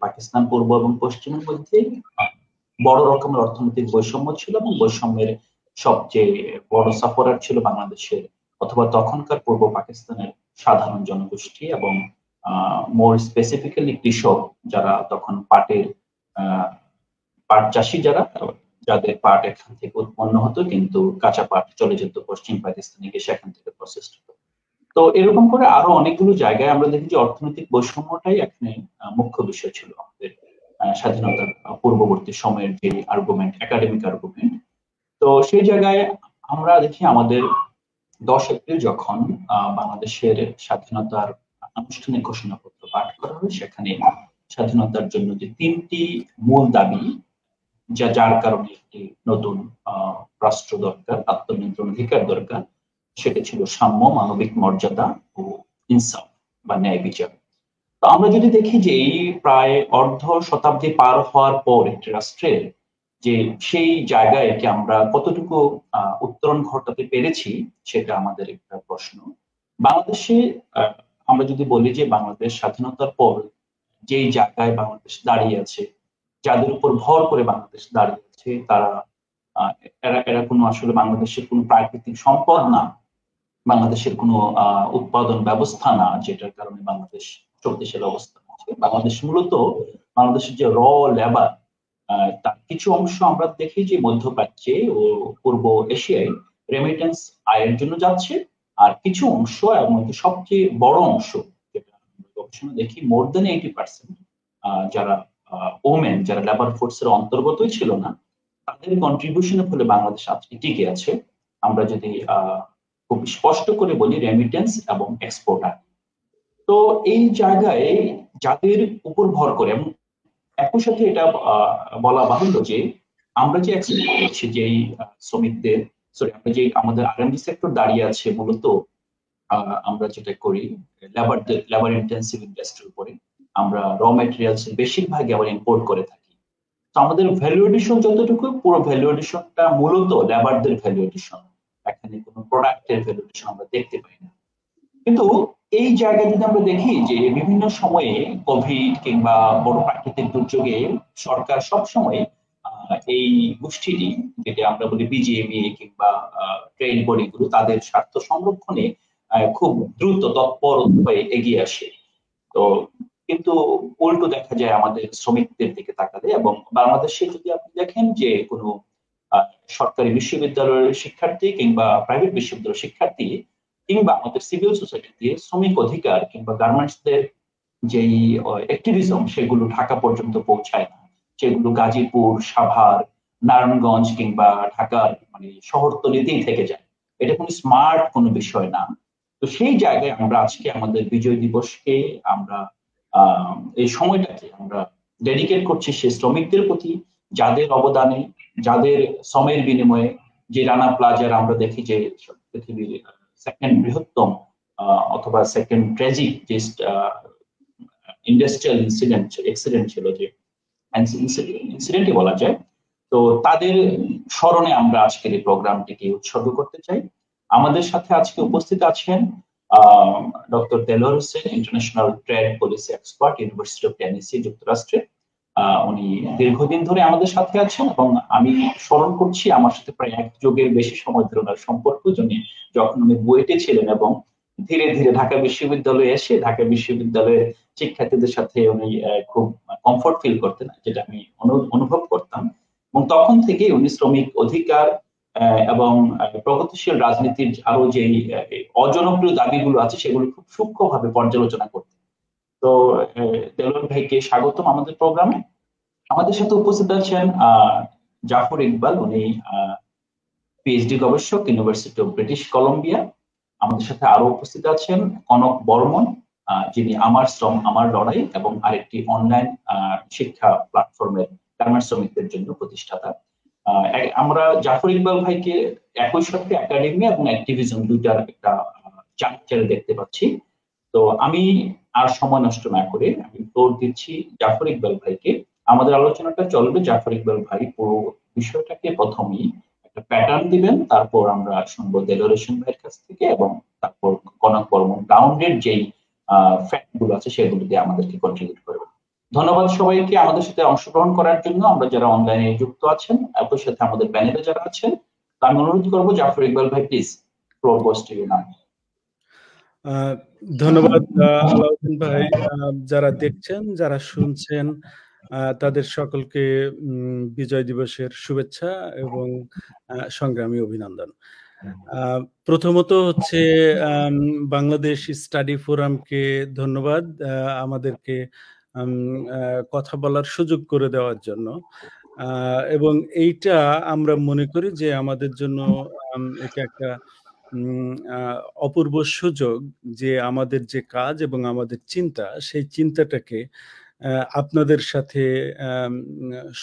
পাকিস্তান পূর্ব এবং পশ্চিমের মধ্যে বড় রকমের অর্থনৈতিক বৈষম্য ছিল এবং বৈষম্যের সবচেয়ে বড় সাফারার ছিল বাংলাদেশের অথবা তখনকার পূর্ব পাকিস্তানের সাধারণ জনগোষ্ঠী এবং মোর স্পেসিফিক্যালি কৃষক যারা তখন পাট চাষী যাদের পাট এখান থেকে উৎপন্ন হতো কিন্তু কাঁচা পাট চলে যেত পশ্চিম পাকিস্তানে গিয়ে সেখান থেকে প্রসেস হতো। তো এরকম করে আরো অনেকগুলো জায়গায় আমরা দেখি যে অর্থনৈতিক বৈষম্যটাই এখানে মুখ্য বিষয় ছিল আমাদের স্বাধীনতার পূর্ববর্তী সময়ের যে আর্গুমেন্ট, একাডেমিক আর্গুমেন্ট। তো সেই জায়গায় আমরা দেখি আমাদের 10 এপ্রিল যখন বাংলাদেশের স্বাধীনতার আনুষ্ঠানিক ঘোষণাপত্র পাঠ করা হয়, সেখানে স্বাধীনতার জন্য যে 3টি মূল দাবি, যার কারণে একটি নতুন রাষ্ট্র দরকার, আত্মনিয়ন্ত্রণ অধিকার দরকার, সেটা ছিল সাম্য, মানবিক মর্যাদা ও ইনসাফ বা ন্যায় বিচার। তো আমরা যদি দেখি যে এই প্রায় অর্ধ শতাব্দী পার হওয়ার পর একটি রাষ্ট্রের যে সেই জায়গায় কি আমরা কতটুকু উত্তরণ ঘটাতে পেরেছি, সেটা আমাদের একটা প্রশ্ন। বাংলাদেশে আমরা যদি বলি যে বাংলাদেশ স্বাধীনতার পর যেই জায়গায় বাংলাদেশ দাঁড়িয়ে আছে, যাদের উপর ভর করে বাংলাদেশ দাঁড়িয়ে আছে, তারা এরা এরা কোনো আসলে বাংলাদেশের কোনো প্রাকৃতিক সম্পদ না, বাংলাদেশের কোনো উৎপাদন ব্যবস্থা না যেটার কারণে বাংলাদেশ শক্তিশালী অবস্থান আছে। বাংলাদেশ মূলত বাংলাদেশের যে লেবার, তার কিছু অংশ আমরা দেখি যে মধ্যপ্রাচ্যে ও পূর্ব এশিয়ায় রেমিটেন্স আয়ের জন্য যাচ্ছে, আর কিছু অংশ এর মধ্যে সবচেয়ে বড় অংশ যেটা গবেষণা দেখি মোর দেন 80% যারা ওমেন, যারা লেবার ফোর্সের অন্তর্গতই ছিল না, তাদের কন্ট্রিবিউশনের ফলে বাংলাদেশ আজকে টিকে আছে। আমরা যদি খুব স্পষ্ট করে বলি রেমিটেন্স এবং এক্সপোর্টার। তো এই জায়গায় যাদের উপর ভর করে, এবং একই সাথে এটা বলা বাহুল্য যে আমরা যে এক্সপোর্ট করছি, যে শ্রমিকদের, সরি, আমরা যে আমাদের আরএমডি সেক্টর দাঁড়িয়ে আছে মূলত আমরা যেটা করি লেবার ইন্টেন্সিভ ইন্ডাস্ট্রির উপরে, আমরা র মেটেরিয়ালস বেশিরভাগই আবার ইম্পোর্ট করে থাকি। তো আমাদের ভ্যালু এডিশন যতটুকু, পুরো ভ্যালু এডিশনটা মূলত লেবারদের ভ্যালু এডিশন, এখানে কোনো প্রোডাক্টের ভ্যালু এডিশন আমরা দেখতে পাই না। কিন্তু এই জায়গায় যদি আমরা দেখি যে বিভিন্ন সময়ে কোভিড কিংবা বড় প্রাকৃতিক দুর্যোগে সরকার সবসময় এই গোষ্ঠীটি, যেটা আমরা বলি বিজিএমই কিংবা ট্রেড বডিগুলো, তাদের স্বার্থ সংরক্ষণে খুব দ্রুত তৎপর হয়ে এগিয়ে আসে। তো কিন্তু উল্টো দেখা যায় আমাদের শ্রমিকদের দিকে তাকালে, এবং বাংলাদেশে যদি আপনি দেখেন যে কোনো সরকারি বিশ্ববিদ্যালয়ের শিক্ষার্থী কিংবা প্রাইভেট বিশ্ববিদ্যালয়ের শিক্ষার্থী কিংবা আমাদের সিভিল সোসাইটিতে শ্রমিক অধিকার কিংবা গার্মেন্টসদের যেই অ্যাক্টিভিজম, সেগুলো ঢাকা পর্যন্ত পৌঁছায় না। সেগুলো গাজীপুর, সাভার, নারায়ণগঞ্জ কিংবা ঢাকার মানে শহরতলিতেই থেকে যায়। এটা কোনো স্মার্ট কোনো বিষয় না। তো সেই জায়গায় আমরা আজকে আমাদের বিজয় দিবসকে আমরা এই সময়টাকে আমরা ডেডিকেট করছি সেই শ্রমিকদের প্রতি, যাদের অবদানে, যাদের শ্রমের বিনিময়ে যে রানা প্লাজার আমরা দেখি যে পৃথিবীর সেকেন্ড বৃহত্তম অথবা সেকেন্ড ট্র্যাজিক যে ইন্ডাস্ট্রিয়াল এক্সিডেন্ট ছিল, যে ইনসিডেন্টই বলা যায়। তো তাদের স্মরণে আমরা আজকের এই প্রোগ্রামটিকে উৎসর্গ করতে চাই। আমাদের সাথে আজকে উপস্থিত আছেন doctor Delwar Hossain, international trade policy expert, university of Tennessee, যুক্তরাষ্ট্রে। উনি দীর্ঘদিন ধরে আমাদের সাথে আছেন এবং আমি স্মরণ করছি আমার সাথে প্রায় এক যুগের বেশি সময় ধরে ওনার সম্পর্ক, যখন উনি বুয়েটে ছিলেন এবং ধীরে ধীরে ঢাকা বিশ্ববিদ্যালয়ে এসে ঢাকা বিশ্ববিদ্যালয়ের শিক্ষার্থীদের সাথে উনি খুব কমফোর্ট ফিল করতেন, যেটা আমি অনুভব করতাম। এবং তখন থেকে উনি শ্রমিক অধিকার এবং প্রগতিশীল রাজনীতির আরো যে অজনপ্রিয় দাবিগুলো আছে সেগুলো খুব সূক্ষ্মভাবে পর্যালোচনা করতেন। তো দেলোয়ার ভাইকে স্বাগতম আমাদের প্রোগ্রামে। আমাদের সাথে উপস্থিত আছেন জাফর ইকবাল, উনি পিএইচডি গবেষক, ইউনিভার্সিটি অফ ব্রিটিশ কলম্বিয়া। আমাদের সাথে আরো উপস্থিত আছেন কনক বর্মন, যিনি আমার শ্রম আমার লড়াই এবং আরেকটি অনলাইন শিক্ষা প্ল্যাটফর্মের গার্মেন্টস শ্রমিকদের জন্য প্রতিষ্ঠাতা। আমরা জাফর ইকবাল ভাইকে একই সাথে একাডেমি এবং অ্যাক্টিভিজম দুইটার একটা চাকচারে দেখতে পাচ্ছি। তো আমি আর সময় নষ্ট না করে আমি ফ্লোর দিচ্ছি জাফর ইকবাল ভাইকে। আমাদের আলোচনাটা চলবে, জাফর ইকবাল ভাই পুরো বিষয়টাকে প্রথমেই একটা প্যাটার্ন দিবেন, তারপর আমরা শুনবো দেলোয়ার হোসেন ভাইয়ের কাছ থেকে, এবং তারপর কনক বর্মন গ্রাউন্ডের যেই ফ্যাক্ট গুলো আছে সেগুলো দিয়ে আমাদেরকে কন্ট্রিবিউট করবে। ধন্যবাদ সবাইকে আমাদের সাথে অংশগ্রহণ করার জন্য, আমরা যারা অনলাইনে যুক্ত আছেন, একই সাথে আমাদের প্যানেলে যারা আছেন। তো আমি অনুরোধ করবো জাফর ইকবাল ভাই, please, floor goes to you now. ধন্যবাদ আলাউদ্দিন ভাই। যারা দেখছেন, যারা শুনছেন, তাদের সকলকে বিজয় দিবসের শুভেচ্ছা এবং সংগ্রামী অভিনন্দন। প্রথমত হচ্ছে বাংলাদেশ স্টাডি ফোরামকে ধন্যবাদ আমাদেরকে কথা বলার সুযোগ করে দেওয়ার জন্য। এবং এইটা আমরা মনে করি যে আমাদের জন্য এটা একটা অপূর্ব সুযোগ যে আমাদের যে কাজ এবং আমাদের চিন্তা, সেই চিন্তাটাকে আপনাদের সাথে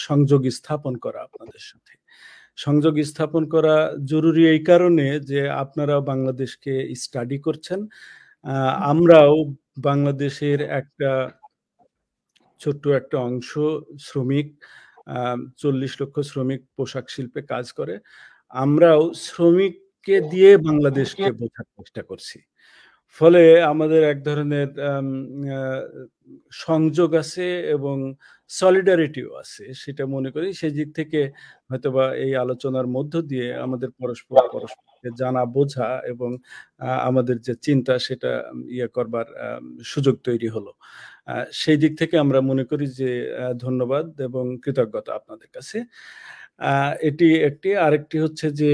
সংযোগ স্থাপন করা। আপনাদের সাথে সংযোগ স্থাপন করা জরুরি এই কারণে যে আপনারা বাংলাদেশকে স্টাডি করছেন, আমরাও বাংলাদেশের একটা ছোট্ট একটা অংশ শ্রমিক, 40 লক্ষ শ্রমিক পোশাক শিল্পে কাজ করে। আমরাও শ্রমিককে দিয়ে বাংলাদেশকে বোঝার চেষ্টা করছি। ফলে আমাদের এক ধরনের সংযোগ আছে এবং সলিডারিটিও আছে, সেটা মনে করি। সেই দিক থেকে হয়তোবা এই আলোচনার মধ্য দিয়ে আমাদের পরস্পরকে জানা বোঝা এবং আমাদের যে চিন্তা সেটা ইয়ে করবার সুযোগ তৈরি হলো। সেই দিক থেকে আমরা মনে করি যে ধন্যবাদ এবং কৃতজ্ঞতা আপনাদের কাছে। এটি একটি। আরেকটি হচ্ছে যে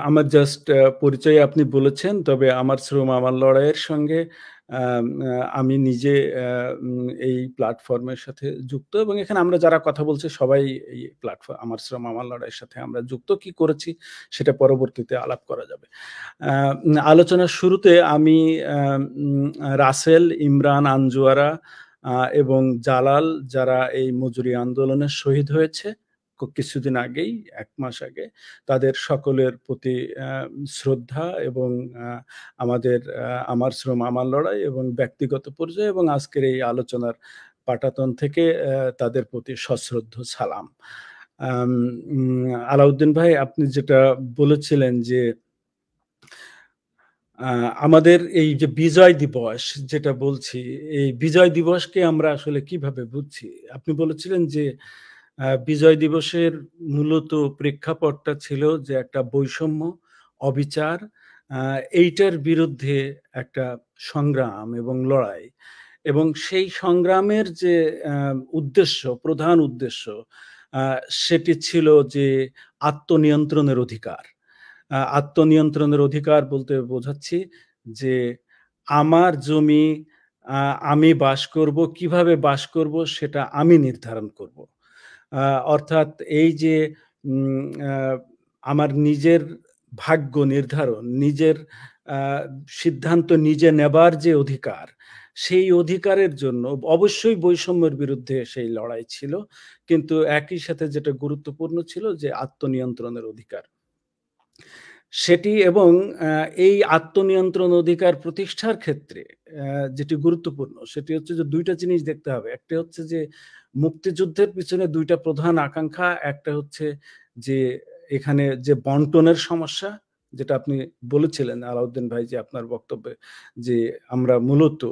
আমার জাস্ট পরিচয় আপনি বলেছেন, তবে আমার শ্রম আমার লড়াইয়ের সঙ্গে আমি নিজে এই প্ল্যাটফর্মের সাথে যুক্ত, এবং এখানে আমরা যারা কথা বলছি সবাই এই প্ল্যাটফর্ম আমার শ্রম আমার লড়াইয়ের সাথে আমরা যুক্ত। কি করেছি সেটা পরবর্তীতে আলাপ করা যাবে। আলোচনার শুরুতে আমি রাসেল, ইমরান, আঞ্জুয়ারা এবং জালাল, যারা এই মজুরি আন্দোলনে শহীদ হয়েছে কিছুদিন আগেই, 1 মাস আগে, তাদের সকলের প্রতি শ্রদ্ধা এবং আমাদের আমার শ্রম আমার লড়াই এবং ব্যক্তিগত পর্যায়ে এবং আজকের এই আলোচনার পাটাতন থেকে তাদের প্রতি সশ্রদ্ধ সালাম। আলাউদ্দিন ভাই, আপনি যেটা বলেছিলেন যে আমাদের এই যে বিজয় দিবস যেটা বলছি, এই বিজয় দিবসকে আমরা আসলে কিভাবে বুঝছি? আপনি বলেছিলেন যে বিজয় দিবসের মূলত প্রেক্ষাপটটা ছিল যে একটা বৈষম্য, অবিচার, এইটার বিরুদ্ধে একটা সংগ্রাম এবং লড়াই, এবং সেই সংগ্রামের যে উদ্দেশ্য, প্রধান উদ্দেশ্য, সেটি ছিল যে আত্মনিয়ন্ত্রণের অধিকার। আত্মনিয়ন্ত্রণের অধিকার বলতে বোঝাচ্ছি যে আমার জমি আমি বাস করব, কিভাবে বাস করব সেটা আমি নির্ধারণ করব। অর্থাৎ এই যে আমার নিজের ভাগ্য নির্ধারণ, নিজের সিদ্ধান্ত নিজে নেবার যে অধিকার, সেই অধিকারের জন্য অবশ্যই বৈষম্যের বিরুদ্ধে সেই লড়াই ছিল, কিন্তু একই সাথে যেটা গুরুত্বপূর্ণ ছিল যে আত্মনিয়ন্ত্রণের অধিকার সেটি। এবং এই আত্মনিয়ন্ত্রণ অধিকার প্রতিষ্ঠার ক্ষেত্রে যেটি গুরুত্বপূর্ণ সেটি হচ্ছে যে 2টা জিনিস দেখতে হবে। একটা হচ্ছে যে মুক্তিযুদ্ধের পিছনে 2টা প্রধান আকাঙ্ক্ষা। একটা হচ্ছে যে এখানে যে বন্টনের সমস্যা, যেটা আপনি বলেছিলেন আলাউদ্দিন ভাই যে আপনার বক্তব্যে, যে আমরা মূলত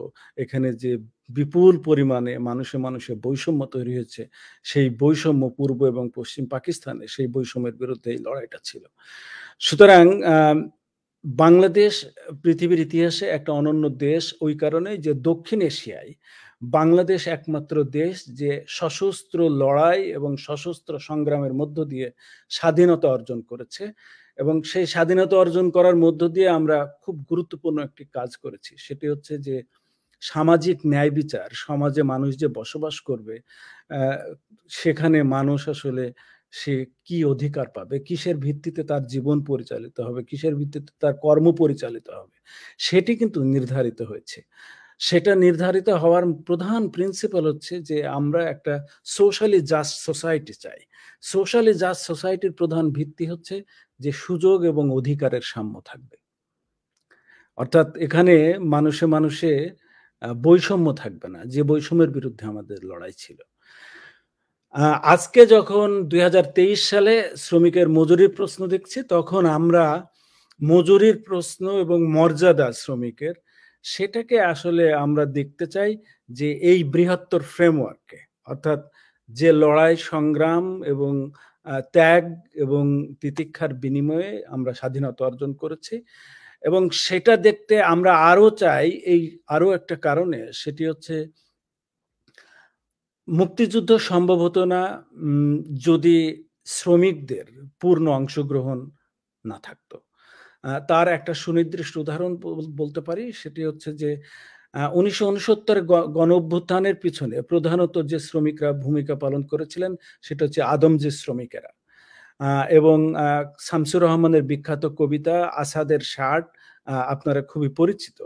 এখানে যে বিপুল পরিমাণে মানুষে মানুষে বৈষম্য তৈরি হয়েছে, সেই বৈষম্য পূর্ব এবং পশ্চিম পাকিস্তানে সেই বৈষম্যের বিরুদ্ধে এই লড়াইটা ছিল। সুতরাং বাংলাদেশ পৃথিবীর ইতিহাসে একটা অনন্য দেশ ওই কারণে যে দক্ষিণ এশিয়ায় বাংলাদেশ একমাত্র দেশ যে সশস্ত্র লড়াই এবং সশস্ত্র সংগ্রামের মধ্য দিয়ে স্বাধীনতা অর্জন করেছে, এবং সেই স্বাধীনতা অর্জন করার মধ্য দিয়ে আমরা খুব গুরুত্বপূর্ণ একটি কাজ করেছি। সেটি হচ্ছে যে সামাজিক ন্যায় বিচার, সমাজে মানুষ যে বসবাস করবে সেখানে মানুষ আসলে সে কি অধিকার পাবে, কিসের ভিত্তিতে তার জীবন পরিচালিত হবে, কিসের ভিত্তিতে তার কর্ম পরিচালিত হবে, সেটি কিন্তু নির্ধারিত হয়েছে। সেটা নির্ধারিত হওয়ার প্রধান প্রিন্সিপাল হচ্ছে যে আমরা একটা সোশ্যালি জাস্ট সোসাইটি চাই। সোশ্যালি জাস্ট সোসাইটির প্রধান ভিত্তি হচ্ছে যে সুযোগ এবং অধিকারের সাম্য থাকবে, অর্থাৎ এখানে মানুষে মানুষে বৈষম্য থাকবে না, যে বৈষম্যের বিরুদ্ধে আমাদের লড়াই ছিল। আজকে যখন 2023 সালে শ্রমিকের মজুরির প্রশ্ন দেখছি, তখন আমরা মজুরির প্রশ্ন এবং মর্যাদা শ্রমিকের, সেটাকে আসলে আমরা দেখতে চাই যে এই বৃহত্তর ফ্রেমওয়ার্কে, অর্থাৎ যে লড়াই সংগ্রাম এবং ত্যাগ এবং তিতিক্ষার বিনিময়ে আমরা স্বাধীনতা অর্জন করেছি, এবং সেটা দেখতে আমরা আরো চাই এই আরো একটা কারণে, সেটি হচ্ছে মুক্তিযুদ্ধ সম্ভব হতো না যদি শ্রমিকদের পূর্ণ অংশগ্রহণ না থাকতো। তার একটা সুনির্দিষ্ট উদাহরণ বলতে পারি, সেটি হচ্ছে যে 1969 গণ অভ্যুত্থানের পিছনে প্রধানত যে শ্রমিকরা ভূমিকা পালন করেছিলেন সেটা হচ্ছে আদমজি শ্রমিকেরা, এবং শামসুর রহমানের বিখ্যাত কবিতা আসাদের শার্ট আপনারা খুবই পরিচিত।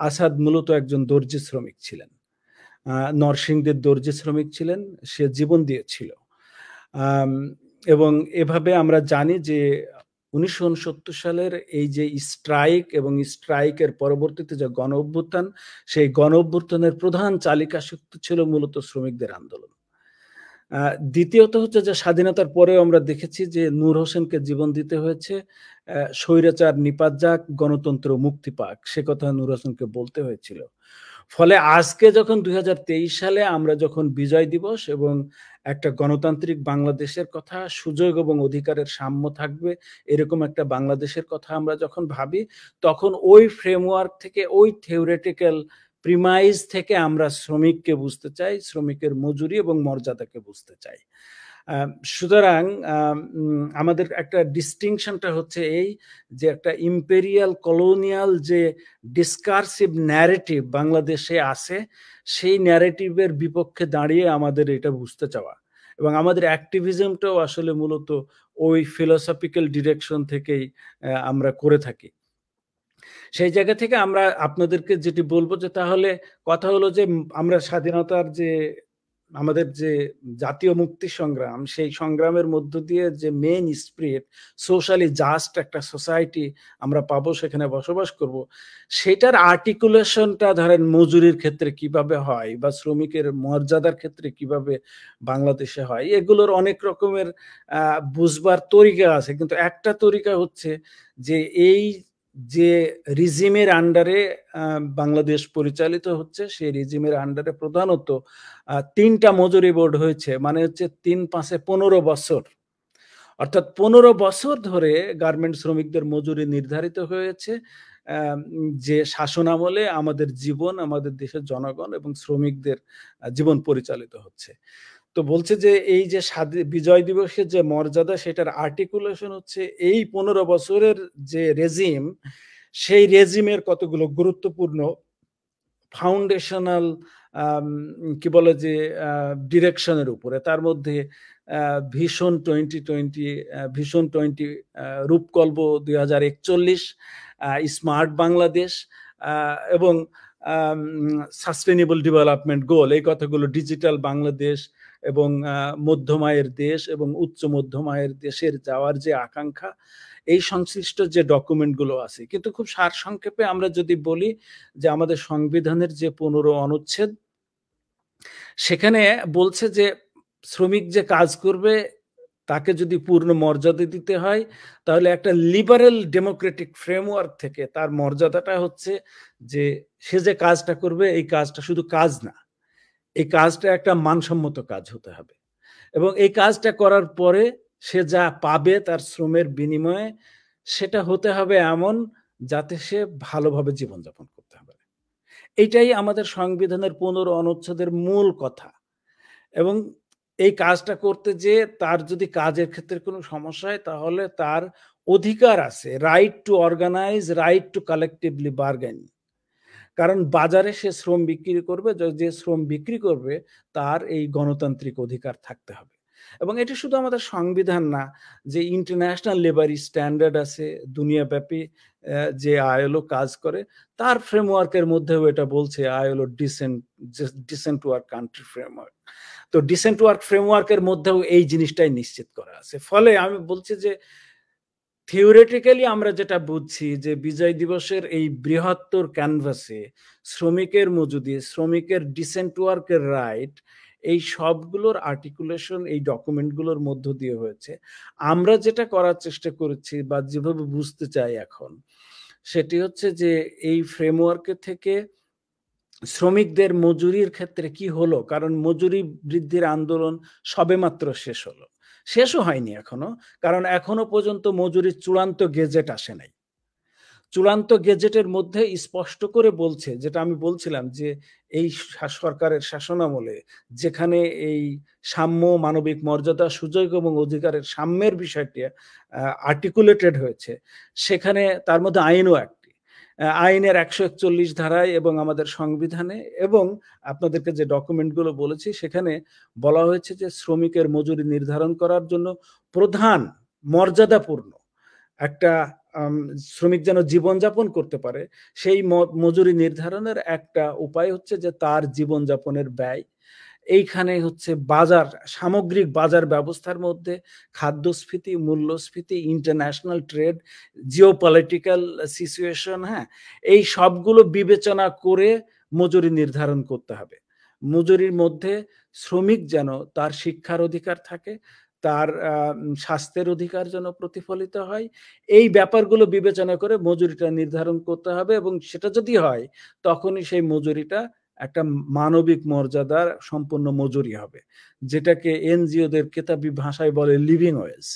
আসাদ মূলত একজন দর্জি শ্রমিক ছিলেন, নরসিংদীর দর্জি শ্রমিক ছিলেন, সে জীবন দিয়েছিল। এবং এভাবে আমরা জানি যে 1969 সালের এই যে স্ট্রাইক এবং স্ট্রাইকের পরবর্তীতে যে গণ অভ্যুত্থান, সেই গণ অভ্যুত্থানের প্রধান চালিকা শক্তি ছিল মূলত শ্রমিকদের আন্দোলন। দ্বিতীয়ত হচ্ছে যে স্বাধীনতার পরেও আমরা দেখেছি যে নূর হোসেনকে জীবন দিতে হয়েছে, স্বৈরাচার নিপাত যাক, গণতন্ত্র মুক্তি পাক, সে কথা নূর হোসেনকে বলতে হয়েছিল। ফলে আজকে যখন 2023 সালে আমরা যখন বিজয় দিবস এবং একটা গণতান্ত্রিক বাংলাদেশের কথা, সুযোগ এবং অধিকারের সাম্য থাকবে এরকম একটা বাংলাদেশের কথা আমরা যখন ভাবি, তখন ওই ফ্রেমওয়ার্ক থেকে, ওই থিওরিটিক্যাল প্রিমাইজ থেকে আমরা শ্রমিককে বুঝতে চাই, শ্রমিকের মজুরি এবং মর্যাদাকে বুঝতে চাই। সুতরাং আমাদের একটা ডিস্টিংশনটা হচ্ছে এই যে একটা ইম্পেরিয়াল কলোনিয়াল যে ডিসকার্সিভ ন্যারেটিভ বাংলাদেশে আছে, সেই ন্যারেটিভের বিপক্ষে দাঁড়িয়ে আমাদের এটা বুঝতে চাওয়া, এবং আমাদের অ্যাক্টিভিজমটাও আসলে মূলত ওই ফিলোসফিক্যাল ডিরেকশন থেকেই আমরা করে থাকি। সেই জায়গা থেকে আমরা আপনাদেরকে যেটি বলবো যে তাহলে কথা হলো যে আমরা স্বাধীনতার যে আমাদের যে জাতীয় মুক্তি সংগ্রাম, সেই সংগ্রামের মধ্য দিয়ে যে মেইন স্পিরিট, সোশ্যালি জাস্ট একটা সোসাইটি আমরা পাবো, সেখানে বসবাস করব, সেটার আর্টিকুলেশনটা ধরেন মজুরির ক্ষেত্রে কিভাবে হয় বা শ্রমিকের মর্যাদার ক্ষেত্রে কিভাবে বাংলাদেশে হয়, এগুলোর অনেক রকমের বুঝবার তরিকা আছে। কিন্তু একটা তরিকা হচ্ছে যে এই যে রিজিমের আন্ডারে বাংলাদেশ পরিচালিত হচ্ছে, সেই রিজিমের আন্ডারে প্রধানত 3টা মজুরি বোর্ড হয়েছে, মানে হচ্ছে 3-5-15 বছর, অর্থাৎ 15 বছর ধরে গার্মেন্ট শ্রমিকদের মজুরি নির্ধারিত হয়েছে, যে শাসন আমলে আমাদের জীবন, আমাদের দেশের জনগণ এবং শ্রমিকদের জীবন পরিচালিত হচ্ছে। তো বলছে যে এই যে বিজয় দিবসের যে মর্যাদা, সেটার আর্টিকুলেশন হচ্ছে এই 15 বছরের যে রেজিম, সেই রেজিমের কতগুলো গুরুত্বপূর্ণ ফাউন্ডেশনাল কি বলে যে ডিরেকশনের উপরে। তার মধ্যে ভিশন 2020, ভিশন 20, রূপকল্প 2041, স্মার্ট বাংলাদেশ এবং সাস্টেনেবল ডেভেলপমেন্ট গোল, এই কথাগুলো, ডিজিটাল বাংলাদেশ এবং মধ্যম আয়ের দেশ এবং উচ্চ মধ্যম আয়ের দেশের যাওয়ার যে আকাঙ্ক্ষা, এই সংশ্লিষ্ট যে ডকুমেন্টগুলো আছে। কিন্তু খুব সারসংক্ষেপে আমরা যদি বলি যে আমাদের সংবিধানের যে 15 অনুচ্ছেদ, সেখানে বলছে যে শ্রমিক যে কাজ করবে তাকে যদি পূর্ণ মর্যাদা দিতে হয়, তাহলে একটা লিবারেল ডেমোক্রেটিক ফ্রেমওয়ার্ক থেকে তার মর্যাদাটা হচ্ছে যে সে যে কাজটা করবে, এই কাজটা শুধু কাজ না, এই কাজটা একটা মানসম্মত কাজ হতে হবে, এবং এই কাজটা করার পরে সে যা পাবে তার শ্রমের বিনিময়ে, সেটা হতে হবে এমন যাতে সে ভালোভাবে জীবনযাপন করতে হবে। এইটাই আমাদের সংবিধানের 15 অনুচ্ছেদের মূল কথা। এবং এই কাজটা করতে যে তার যদি কাজের ক্ষেত্রে কোনো সমস্যা হয়, তাহলে তার অধিকার আছে, right to organise, right to collectively bargain. কারণ বাজারে সে শ্রম বিক্রি করবে, যে শ্রম বিক্রি করবে তার এই গণতান্ত্রিক অধিকার থাকতে হবে। এবং এটি শুধু আমাদের সংবিধান না, যে ইন্টারন্যাশনাল লেবার স্ট্যান্ডার্ড আছে দুনিয়াব্যাপী, যে আইএলও কাজ করে, তার ফ্রেমওয়ার্কের মধ্যেও এটা বলছে, ILO decent work country framework. তো ডিসেন্ট ওয়ার্ক ফ্রেমওয়ার্কের মধ্যেও এই জিনিসটাই নিশ্চিত করা আছে। ফলে আমি বলছি যে থিওরিটিক্যালি আমরা যেটা বুঝছি যে বিজয় দিবসের এই বৃহত্তর ক্যানভাসে শ্রমিকের মজুরি, শ্রমিকের ডিসেন্ট ওয়ার্কের রাইট, এই সবগুলোর আর্টিকুলেশন এই ডকুমেন্টগুলোর মধ্য দিয়ে হয়েছে। আমরা যেটা করার চেষ্টা করেছি বা যেভাবে বুঝতে চাই এখন, সেটি হচ্ছে যে এই ফ্রেমওয়ার্কে থেকে শ্রমিকদের মজুরির ক্ষেত্রে কি হলো, কারণ মজুরি বৃদ্ধির আন্দোলন সবেমাত্র শেষ হলো, শেষও হয়নি এখনো, কারণ এখনো পর্যন্ত মজুরির চূড়ান্ত গেজেট আসে নাই। চূড়ান্ত গেজেটের মধ্যে স্পষ্ট করে বলছে, যেটা আমি বলছিলাম যে এই সরকারের শাসনামলে যেখানে এই সাম্য, মানবিক মর্যাদা, সুযোগ এবং অধিকারের সাম্যের বিষয়টি আর্টিকুলেটেড হয়েছে, সেখানে তার মধ্যে আইনও একটি, আইনের 141 ধারায় এবং আমাদের সংবিধানে, এবং আপনাদেরকে যে ডকুমেন্টগুলো বলেছি সেখানে বলা হয়েছে যে শ্রমিকের মজুরি নির্ধারণ করার জন্য প্রধান মর্যাদাপূর্ণ একটা শ্রমিক যেন জীবনযাপন করতে পারে, সেই মজুরি নির্ধারণের একটা উপায় হচ্ছে যে তার জীবনযাপনের ব্যয়। এইখানে হচ্ছে বাজার, সামগ্রিক বাজার ব্যবস্থার মধ্যে খাদ্যস্ফীতি, মূল্যস্ফীতি, ইন্টারন্যাশনাল ট্রেড, জিওপলিটিক্যাল সিচুয়েশন, হ্যাঁ, এই সবগুলো বিবেচনা করে মজুরি নির্ধারণ করতে হবে। মজুরির মধ্যে শ্রমিক যেন তার শিক্ষার অধিকার থাকে, তার স্বাস্থ্যের অধিকার যেন প্রতিফলিত হয়, এই ব্যাপারগুলো বিবেচনা করে মজুরিটা নির্ধারণ করতে হবে, এবং সেটা যদি হয় তখনই সেই মজুরিটা একটা মানবিক মর্যাদার সম্পূর্ণ মজুরি হবে, যেটাকে এনজিওদের কেতাবি ভাষায় বলে লিভিং ওয়েজ।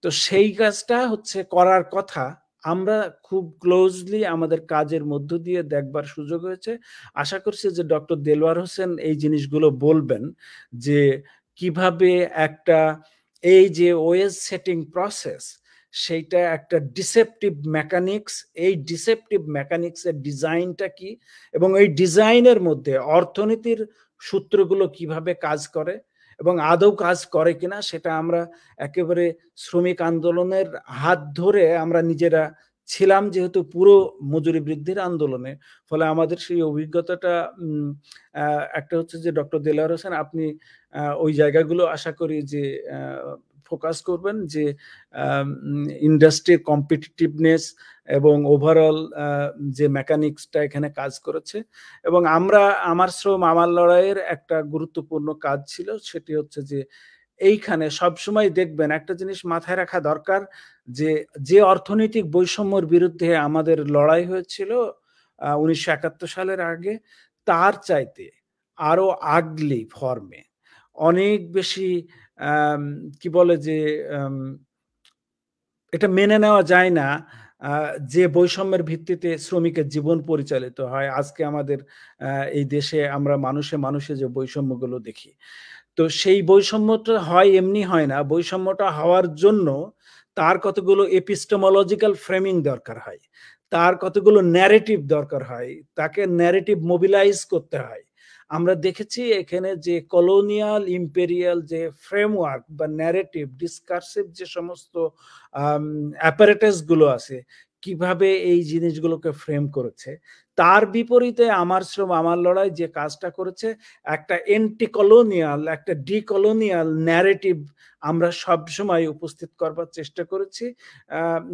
তো সেই কাজটা হচ্ছে করার কথা, আমরা খুব ক্লোজলি আমাদের কাজের মধ্য দিয়ে দেখবার সুযোগ হয়েছে। আশা করছি যে ডক্টর দেলোয়ার হোসেন এই জিনিসগুলো বলবেন, যে কিভাবে একটা এই যে ওয়েজ সেটিং প্রসেস, সেইটা একটা ডিসেপটিভ মেকানিক্স, এই ডিসেপটিভ মেকানিক্সের ডিজাইনটা কি, এবং এই ডিজাইনের মধ্যে অর্থনীতির সূত্রগুলো কিভাবে কাজ করে এবং আদৌ কাজ করে কিনা, সেটা আমরা একেবারে শ্রমিক আন্দোলনের হাত ধরে আমরা নিজেরা ছিলাম, যেহেতু পুরো মজুরি বৃদ্ধির আন্দোলনে, ফলে আমাদের সেই অভিজ্ঞতাটা একটা হচ্ছে যে ডক্টর দেলোয়ার হোসেন আপনি ওই জায়গাগুলো আশা করি যে ফোকাস করবেন, যে ইন্ডাস্ট্রির কম্পিটিটিভনেস এবং ওভারঅল যে মেকানিক্সটা এখানে কাজ করেছে। এবং আমার শ্রম আমার লড়াইয়ের একটা গুরুত্বপূর্ণ কাজ ছিল, সেটি হচ্ছে যে এইখানে সবসময় দেখবেন একটা জিনিস মাথায় রাখা দরকার, যে অর্থনৈতিক বৈষম্যর বিরুদ্ধে আমাদের লড়াই হয়েছিল 1971 সালের আগে, তার চাইতে আরো আগলি ফর্মে অনেক বেশি কি বলে যে এটা মেনে নেওয়া যায় না যে বৈষম্যের ভিত্তিতে শ্রমিকের জীবন পরিচালিত হয়। আজকে আমাদের এই দেশে আমরা মানুষে মানুষে যে বৈষম্যগুলো দেখি, তো সেই বৈষম্যটা হয় এমনি হয় না, বৈষম্যটা হওয়ার জন্য তার কতগুলো এপিস্টেমোলজিক্যাল ফ্রেমিং দরকার হয়, তার কতগুলো ন্যারেটিভ দরকার হয়, তাকে ন্যারেটিভ মোবিলাইজ করতে হয়। আমরা দেখেছি এখানে যে কলোনিয়াল ইম্পেরিয়াল যে ফ্রেমওয়ার্ক বা ন্যারেটিভ ডিসকার্সিভ যে সমস্ত অ্যাপারেটাস গুলো আছে, কিভাবে এই জিনিসগুলোকে ফ্রেম করেছে, তার বিপরীতে আমার শ্রম আমার লড়াই যে কাজটা করেছে, একটা এন্টি কলোনিয়াল, একটা ডিকলোনিয়াল ন্যারেটিভ আমরা সবসময় উপস্থিত করবার চেষ্টা করেছি।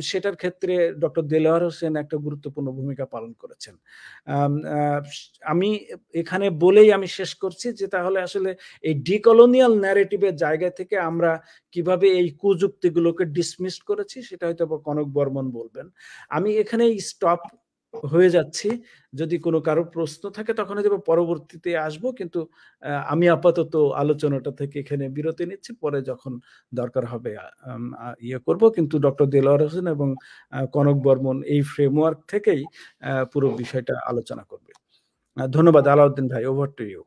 সেটার ক্ষেত্রে ডক্টর দেলোয়ার হোসেন একটা গুরুত্বপূর্ণ ভূমিকা পালন করেছেন। আমি এখানে বলেই আমি শেষ করছি যে তাহলে আসলে এই ডিকলোনিয়াল ন্যারেটিভের জায়গা থেকে আমরা কিভাবে এই কুযুক্তিগুলোকে ডিসমিস করেছি, সেটা হয়তো কনক বর্মন বলবেন। আমি এখানেই স্টপ হয়ে যাচ্ছি, যদি কোনো কারো প্রশ্ন থাকে তখন হয়তো পরবর্তীতে আসবো, কিন্তু আমি আপাতত আলোচনাটা থেকে এখানে বিরতি নিচ্ছি, পরে যখন দরকার হবে ইয়ে করব। কিন্তু ডক্টর দেলোয়ার হোসেন এবং কনক বর্মন এই ফ্রেমওয়ার্ক থেকেই পুরো বিষয়টা আলোচনা করবে। ধন্যবাদ। আলাউদ্দিন ভাই, ওভার টু ইউ।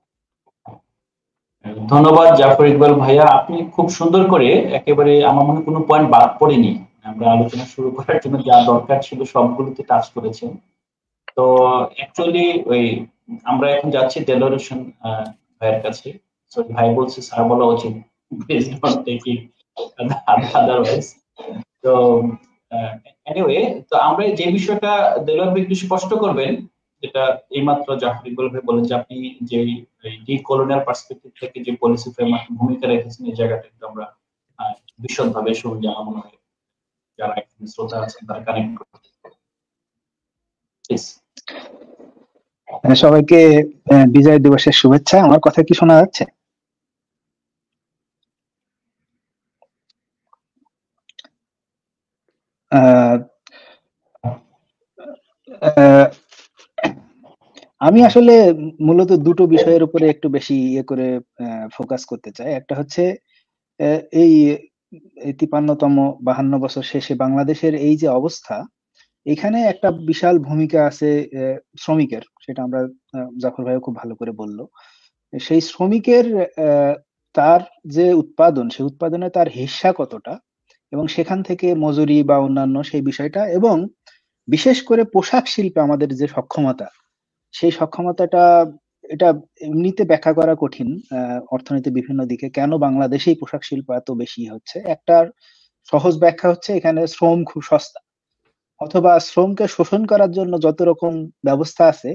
ধন্যবাদ জাফর ইকবাল ভাইয়া, আপনি খুব সুন্দর করে একেবারে আমার মনে কোনো পয়েন্ট বাদ পড়েনি, আমরা আলোচনা শুরু করার জন্য যা দরকার ছিল সবগুলোতে টাচ করেছেন। তো অ্যাকচুয়ালি ওই আমরা এখন যাচ্ছি দেলোয়ার হোসেন ভাইয়ের কাছে। সরি ভাই বলছি, স্যার বলা উচিত, বেসড অন টেকিং আদারওয়াইজ। তো এনিওয়ে, তো আমরা যে বিষয়টা দেলোয়ার ভাই একটু স্পষ্ট করবেন, যেটা এইমাত্র জাফর ইকবাল ভাই বলেন যে আপনি যে ডিকলোনিয়াল পার্সপেক্টিভ থেকে যে পলিসি ফ্রেমওয়ার্ক ভূমিকা রেখেছেন, এই জায়গাটা একটু আমরা বিশদভাবে শুনলে আমার মনে হয় যারা এখানে শ্রোতা আছেন তারা কানেক্ট করতে পারবে। সবাইকে বিজয় দিবসের শুভেচ্ছা। আমার কথা কি শোনা যাচ্ছে? আমি আসলে মূলত দুটো বিষয়ের উপরে একটু বেশি ইয়ে করে ফোকাস করতে চাই। একটা হচ্ছে এই 53তম 52 বছর শেষে বাংলাদেশের এই যে অবস্থা, এখানে একটা বিশাল ভূমিকা আছে শ্রমিকের, সেটা আমরা জাফর ভাইও খুব ভালো করে বলল। সেই শ্রমিকের তার যে উৎপাদন, সেই উৎপাদনে তার হিস্সা কতটা, এবং সেখান থেকে মজুরি বা অন্যান্য সেই বিষয়টা, এবং বিশেষ করে পোশাক শিল্পে আমাদের যে সক্ষমতা, সেই সক্ষমতাটা, এটা এমনিতে ব্যাখ্যা করা কঠিন। অর্থনীতির বিভিন্ন দিকে কেন বাংলাদেশেই পোশাক শিল্প এত বেশি হচ্ছে, একটা সহজ ব্যাখ্যা হচ্ছে এখানে শ্রম খুব সস্তা, অথবা শ্রমকে শোষণ করার জন্য যত রকম ব্যবস্থা আছে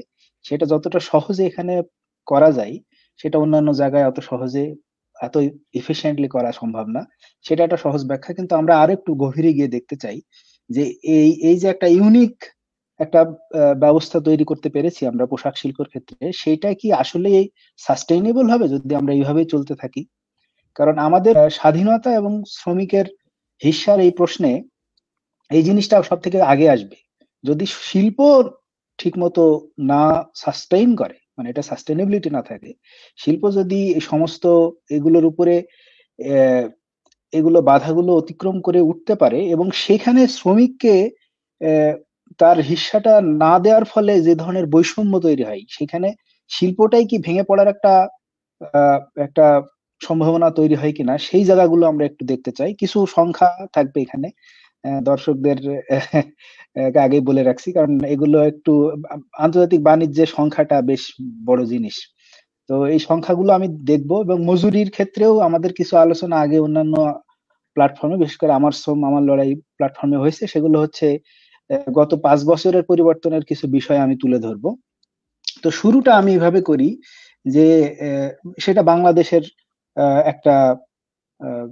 সেটা যতটা সহজে এখানে করা যায়, সেটা অন্যান্য জায়গায় অত সহজে এত এফিশিয়েন্টলি করা সম্ভব না। সেটা একটা সহজ ব্যাখ্যা, কিন্তু আমরা আরো একটু গভীরে গিয়ে দেখতে চাই যে এই এই যে একটা ইউনিক একটা ব্যবস্থা তৈরি করতে পেরেছি আমরা পোশাক শিল্পের ক্ষেত্রে, সেটা কি আসলে সাস্টেইনেবল হবে যদি আমরা এইভাবেই চলতে থাকি? কারণ আমাদের স্বাধীনতা এবং শ্রমিকের হিস্যার এই প্রশ্নে এই জিনিসটা সব থেকে আগে আসবে। যদি শিল্প ঠিক মতো না সাস্টেইন করে, মানে এটা সাস্টেনেবিলিটি না থাকে, শিল্প যদি এই সমস্ত এগুলোর উপরে আহ, এগুলো বাধাগুলো অতিক্রম করে উঠতে পারে, এবং সেখানে শ্রমিককে আহ, তার হিস্সাটা না দেওয়ার ফলে যে ধরনের বৈষম্য তৈরি হয়, সেখানে শিল্পটাই কি ভেঙে পড়ার একটা আহ, একটা সম্ভাবনা তৈরি হয় কিনা, সেই জায়গাগুলো আমরা একটু দেখতে চাই। কিছু সংখ্যা থাকবে এখানে, দর্শকদের আগেই বলে রাখছি, কারণ এগুলো একটু আন্তর্জাতিক বাণিজ্যের সংখ্যাটা বেশ বড় জিনিস। তো এই সংখ্যাগুলো আমি দেখবো, এবং মজুরির ক্ষেত্রেও আমাদের কিছু আলোচনা আগে অন্যান্য প্ল্যাটফর্মে, বিশেষ করে আমার শ্রম আমার লড়াই প্ল্যাটফর্মে হয়েছে। সেগুলো হচ্ছে গত 5 বছরের পরিবর্তনের কিছু বিষয় আমি তুলে ধরবো। তো শুরুটা আমি এভাবে করি যে আহ, সেটা বাংলাদেশের একটা আহ,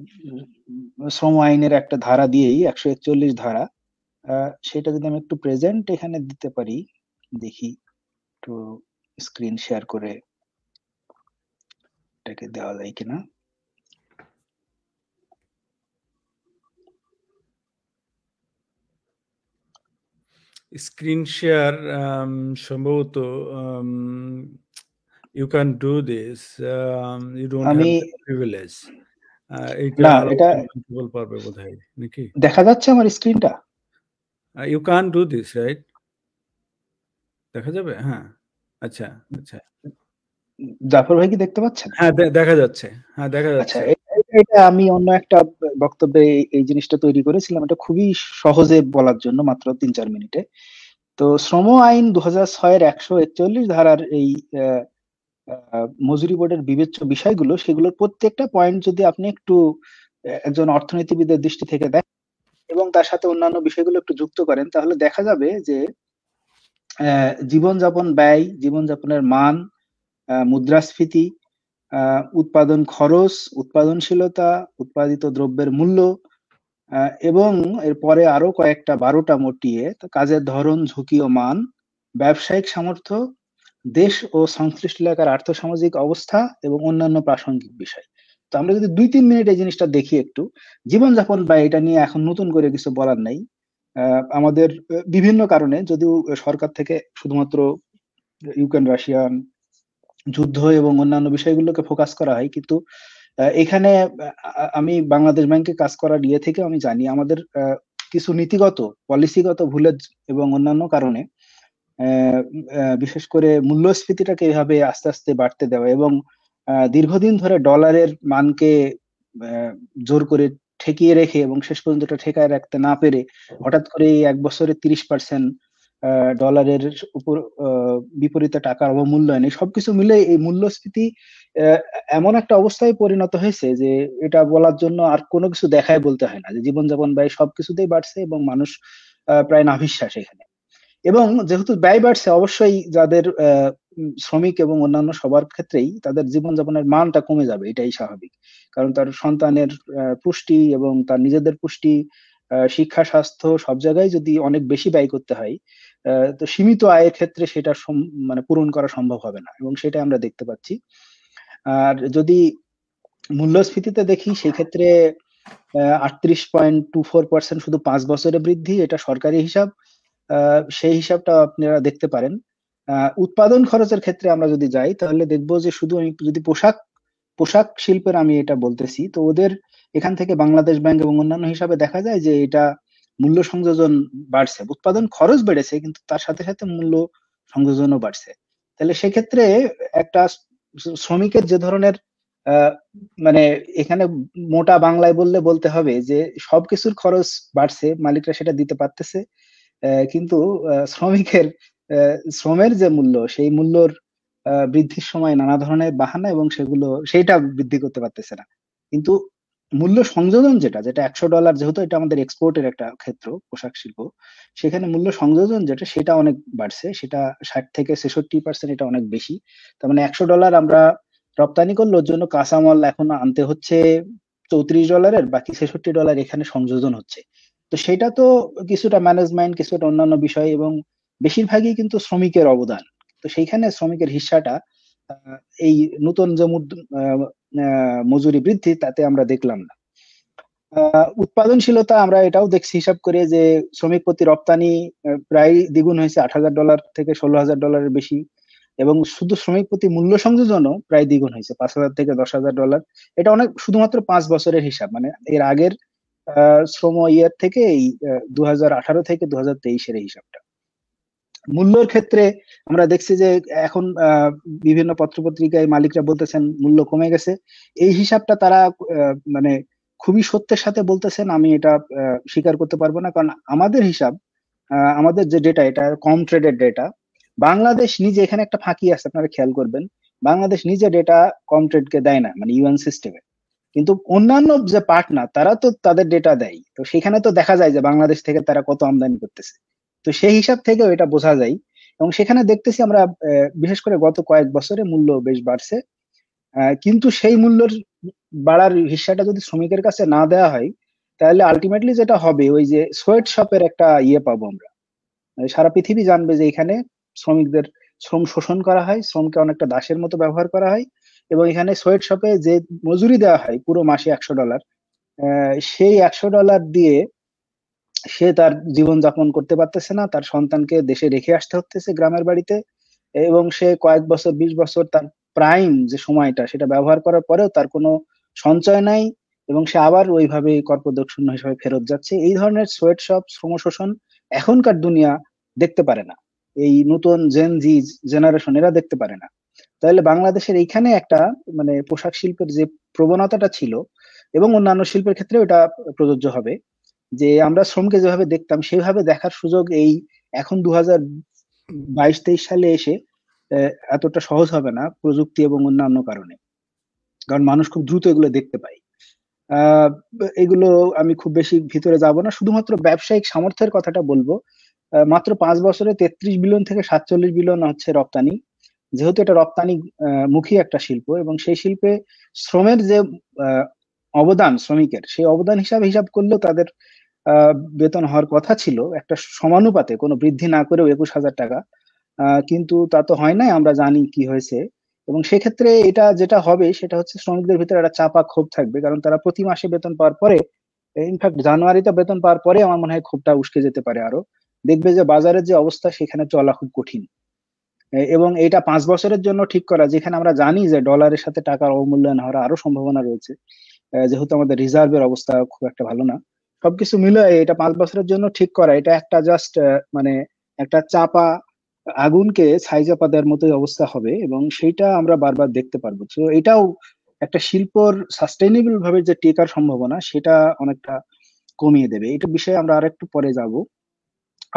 শ্রম আইনের একটা ধারা দিয়েই, 141 ধারা, সেটা যদি আমি একটু প্রেজেন্ট এখানে দিতে পারি, দেখি একটু স্ক্রিন শেয়ার করে এটাকে দেওয়া যায় কিনা। স্ক্রিন শেয়ার সম্ভবত you can do this, you don't have আমি the privilege. এটা না, আরো এটা people পারবে বোধহয় নাকি? দেখা যাচ্ছে আমার স্ক্রিনটা? You can't do this, right? দেখা যাবে? হ্যাঁ, আচ্ছা আচ্ছা, জাফর ভাই কি দেখতে পাচ্ছেন? হ্যাঁ দেখা যাচ্ছে, হ্যাঁ দেখা আচ্ছা, যাচ্ছে। এটা আমি অন্য একটা বক্তব্যে এই জিনিসটা তৈরি করেছিলাম, এটা খুবই সহজে বলার জন্য, মাত্র 3-4 মিনিটে। তো শ্রম আইন 2006-এর 141 ধারার এই মজুরি বোর্ডের বিবেচ্য বিষয়গুলো, সেগুলোর প্রত্যেকটা পয়েন্ট যদি আপনি একটু একজন অর্থনীতিবিদের দৃষ্টি থেকে দেখেন এবং তার সাথে অন্যান্য বিষয়গুলো একটু যুক্ত করেন, তাহলে দেখা যাবে যে জীবনযাপন ব্যয়, জীবনযাপনের মান, মুদ্রাস্ফীতি, উৎপাদন খরচ, উৎপাদনশীলতা, উৎপাদিত দ্রব্যের মূল্য, এবং এরপরে আরো কয়েকটা 12টা মোটিয়ে, তো কাজের ধরন, ঝুঁকি ও মান, ব্যবসায়িক সামর্থ্য, দেশ ও সংশ্লিষ্ট এলাকার আর্থসামাজিক অবস্থা এবং অন্যান্য প্রাসঙ্গিক বিষয়। তো আমরা যদি 2-3 মিনিট এই জিনিসটা দেখি একটু, জীবনযাপন বা এটা নিয়ে এখন নতুন করে কিছু বলার নাই। আমাদের বিভিন্ন কারণে, যদিও সরকার থেকে শুধুমাত্র ইউক্রেন রাশিয়ান যুদ্ধ এবং অন্যান্য বিষয়গুলোকে ফোকাস করা হয়, কিন্তু এখানে আমি বাংলাদেশ ব্যাংকে কাজ করার ইয়ে থেকে আমি জানি আমাদের কিছু নীতিগত পলিসিগত ভুলের এবং অন্যান্য কারণে বিশেষ করে মূল্যস্ফীতিটাকে এভাবে আস্তে আস্তে বাড়তে দেওয়া, এবং দীর্ঘদিন ধরে ডলারের মানকে জোর করে ঠেকিয়ে রেখে এবং শেষ পর্যন্ত এটা ঠেকায় রাখতে না পেরে হঠাৎ করে এই 1 বছরে 30% ডলারের উপর বিপরীতে টাকার অবমূল্যায়ন, এই সবকিছু মিলে এই মূল্যস্ফীতি আহ, এমন একটা অবস্থায় পরিণত হয়েছে যে এটা বলার জন্য আর কোনো কিছু দেখায় বলতে হয় না, যে জীবনযাপন ব্যয় সবকিছুতেই বাড়ছে এবং মানুষ প্রায় নাভিশ্বাস এখানে। এবং যেহেতু ব্যয় বাড়ছে, অবশ্যই যাদের শ্রমিক এবং অন্যান্য সবার ক্ষেত্রেই তাদের জীবনযাপনের মানটা কমে যাবে, এটাই স্বাভাবিক। কারণ তার সন্তানের পুষ্টি এবং তার নিজেদের পুষ্টি, শিক্ষা, স্বাস্থ্য সব জায়গায় যদি অনেক বেশি ব্যয় করতে হয়, তো সীমিত আয়ের ক্ষেত্রে সেটা মানে পূরণ করা সম্ভব হবে না, এবং সেটা আমরা দেখতে পাচ্ছি। আর যদি মূল্যস্ফীতিতে দেখি, সেই ক্ষেত্রে 38.24% শুধু 5 বছরে বৃদ্ধি, এটা সরকারি হিসাব। সেই হিসাবটা আপনারা দেখতে পারেন। উৎপাদন খরচের ক্ষেত্রে আমরা যদি যাই তাহলে দেখবো যে শুধু আমি যদি পোশাক শিল্পের আমি এটা বলতেছি, তো ওদের এখান থেকে বাংলাদেশ ব্যাংক এবং অন্যান্য হিসাবে দেখা যায় যে এটা মূল্য সংযোজন বাড়ছে, উৎপাদন খরচ বেড়েছে কিন্তু তার সাথে সাথে মূল্য সংযোজনও বাড়ছে। তাহলে সেক্ষেত্রে একটা শ্রমিকের যে ধরনের মানে এখানে মোটা বাংলায় বলতে হবে যে সবকিছুর খরচ বাড়ছে, মালিকরা সেটা দিতে পারতেছে, কিন্তু শ্রমিকের শ্রমের যে মূল্য সেই মূল্যর বৃদ্ধির সময় নানা ধরনের বাহানা এবং সেইটা বৃদ্ধি করতে পারতেছে না। কিন্তু মূল্য সংযোজন যেটা $100, যেহেতু এটা আমাদের এক্সপোর্টের একটা ক্ষেত্র পোশাক শিল্প, সেখানে মূল্য সংযোজন যেটা সেটা অনেক বাড়ছে, সেটা 60 থেকে 66%, এটা অনেক বেশি। তার মানে $100 আমরা রপ্তানি করলে ওর জন্য কাঁচামাল এখন আনতে হচ্ছে $34, বাকি $66 এখানে সংযোজন হচ্ছে। তো সেটা তো কিছুটা ম্যানেজমেন্ট, কিছুটা অন্যান্য বিষয় এবং বেশিরভাগই কিন্তু শ্রমিকের অবদান। তো সেইখানে শ্রমিকের হিস্সাটা এই নতুন যে মজুরি বৃদ্ধি তাতে আমরা দেখলাম না। উৎপাদনশীলতা আমরা এটাও দেখছি হিসাব করে যে শ্রমিক প্রতি রপ্তানি প্রায় দ্বিগুণ হয়েছে, $8,000 থেকে $16,000 বেশি, এবং শুধু শ্রমিক প্রতি মূল্য সংযোজনও প্রায় দ্বিগুণ হয়েছে, $5,000 থেকে $10,000। এটা অনেক শুধুমাত্র 5 বছরের হিসাব, মানে এর আগের শ্রম ইয়ার থেকে এই 2018 থেকে 2023-এর হিসাবটা। মূল্যের ক্ষেত্রে আমরা দেখছি যে এখন বিভিন্ন পত্রপত্রিকায় মালিকরা বলতেছেন মূল্য কমে গেছে। এই হিসাবটা তারা মানে খুবই সত্যের সাথে বলতেছেন, আমি এটা স্বীকার করতে পারবো না, কারণ আমাদের হিসাব, আমাদের যে ডেটা, এটা কম ট্রেডের ডেটা। বাংলাদেশ নিজে, এখানে একটা ফাঁকি আছে আপনারা খেয়াল করবেন, বাংলাদেশ নিজে ডেটা কম ট্রেডকে দেয় না, মানে ইউএন সিস্টেমে, কিন্তু অন্যান্য যে পার্টনার তারা তো তাদের ডেটা দেয়, তো সেখানে তো দেখা যায় যে বাংলাদেশ থেকে তারা কত আমদানি করতেছে। তো সেই হিসাব থেকেও এটা বোঝা যায়, এবং সেখানে দেখতেছি আমরা বিশেষ করে গত কয়েক বছরে মূল্য বেশ বাড়ছে, কিন্তু সেই মূল্যের বাড়ার হিস্সাটা যদি শ্রমিকের কাছে না দেওয়া হয় তাহলে আলটিমেটলি যেটা হবে ওই যে সোয়েট শপের একটা পাবো আমরা। সারা পৃথিবী জানবে যে এখানে শ্রমিকদের শ্রম শোষণ করা হয়, শ্রমকে অনেকটা দাসের মতো ব্যবহার করা হয়, এবং এখানে সোয়েট শপে যে মজুরি দেওয়া হয় পুরো মাসে $100, সেই $100 দিয়ে সে তার জীবনযাপন করতে পারতেছে না, তার সন্তানকে দেশে রেখে আসতে হতেছে গ্রামের বাড়িতে, এবং সে কয়েক বছর 20 বছর তার প্রাইম যে সময়টা সেটা ব্যবহার করার পরেও তার কোনো সঞ্চয় নাই, এবং সে আবার ওইভাবে কর্পদক্ষশূন্য হিসেবে ফেরত যাচ্ছে। এই ধরনের সোয়েট শপ, শ্রম শোষণ এখনকার দুনিয়া দেখতে পারে না, এই নতুন জেন জি জেনারেশন এরা দেখতে পারে না। তাহলে বাংলাদেশের এইখানে একটা মানে পোশাক শিল্পের যে প্রবণতাটা ছিল, এবং অন্যান্য শিল্পের ক্ষেত্রে এটা প্রযোজ্য হবে, যে আমরা শ্রমকে যেভাবে দেখতাম সেভাবে দেখার সুযোগ এই এখন 2022-23 সালে এসে এতটা সহজ হবে না, প্রযুক্তি এবং অন্যান্য কারণে, কারণ মানুষ খুব দ্রুত এগুলো দেখতে পায়। এগুলো আমি খুব বেশি ভিতরে যাব না, শুধুমাত্র ব্যবসায়িক সামর্থ্যের কথাটা বলবো। মাত্র 5 বছরে 33 বিলিয়ন থেকে 47 বিলিয়ন হচ্ছে রপ্তানি, যেহেতু এটা রপ্তানি মুখী একটা শিল্প, এবং সেই শিল্পে শ্রমের যে অবদান শ্রমিকের, সেই অবদান হিসাব করলেও তাদের বেতন হওয়ার কথা ছিল একটা সমানুপাতে, কোনো বৃদ্ধি না করেও 21,000 টাকা, কিন্তু তা তো হয় নাই, আমরা জানি কি হয়েছে। এবং সেক্ষেত্রে এটা যেটা হবে সেটা হচ্ছে শ্রমিকদের ভিতরে একটা চাপা ক্ষোভ থাকবে, কারণ তারা প্রতি মাসে বেতন পাওয়ার পরে, ইনফ্যাক্ট জানুয়ারিতে বেতন পাওয়ার পরে আমার মনে হয় ক্ষোভটা উস্কে যেতে পারে, আরো দেখবে যে বাজারের যে অবস্থা সেখানে চলা খুব কঠিন। এবং এটা 5 বছরের জন্য ঠিক করা, যেখানে আমরা জানি যে ডলারের সাথে টাকার অবমূল্যায়ন হওয়ার আরো সম্ভাবনা রয়েছে, যেহেতু আমাদের রিজার্ভের অবস্থা খুব একটা ভালো না, সবকিছু মিলে এটা 5 বছরের জন্য ঠিক করা, এটা একটা জাস্ট মানে একটা চাপা আগুনকে ছাই চাপা দেওয়ার মতোই অবস্থা হবে, এবং সেইটা আমরা বারবার দেখতে পারবো। তো এটাও একটা শিল্পর সাস্টেইনেবল ভাবে যে টেকার সম্ভাবনা সেটা অনেকটা কমিয়ে দেবে। এটা বিষয়ে আমরা আরেকটু পরে যাব।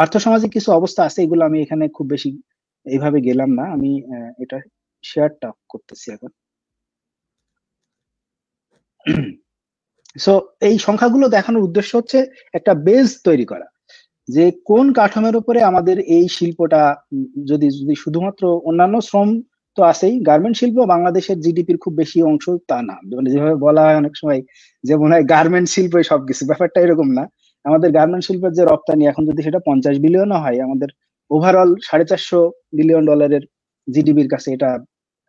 আর্থসামাজিক কিছু অবস্থা আছে, এগুলো আমি এখানে খুব বেশি এইভাবে গেলাম না, আমি এটা শেয়ারটা করতেছি এখন। সো এই সংখ্যাগুলো দেখানোর উদ্দেশ্য হচ্ছে একটা বেস তৈরি করা, যে কোন কাঠামোর উপরে আমাদের এই শিল্পটা, যদি শুধুমাত্র অন্যান্য শ্রম তো আছেই, গার্মেন্ট শিল্প বাংলাদেশের জিডিপির খুব বেশি অংশ তা না, মানে যেভাবে বলা হয় অনেক সময় যে মনে হয় গার্মেন্ট শিল্পই সবকিছু, ব্যাপারটা এরকম না। আমাদের গার্মেন্ট শিল্পের যে রপ্তানি এখন যদি সেটা 50 বিলিয়নও হয়, আমাদের ওভারঅল $450 বিলিয়ন জিডিপির কাছে এটা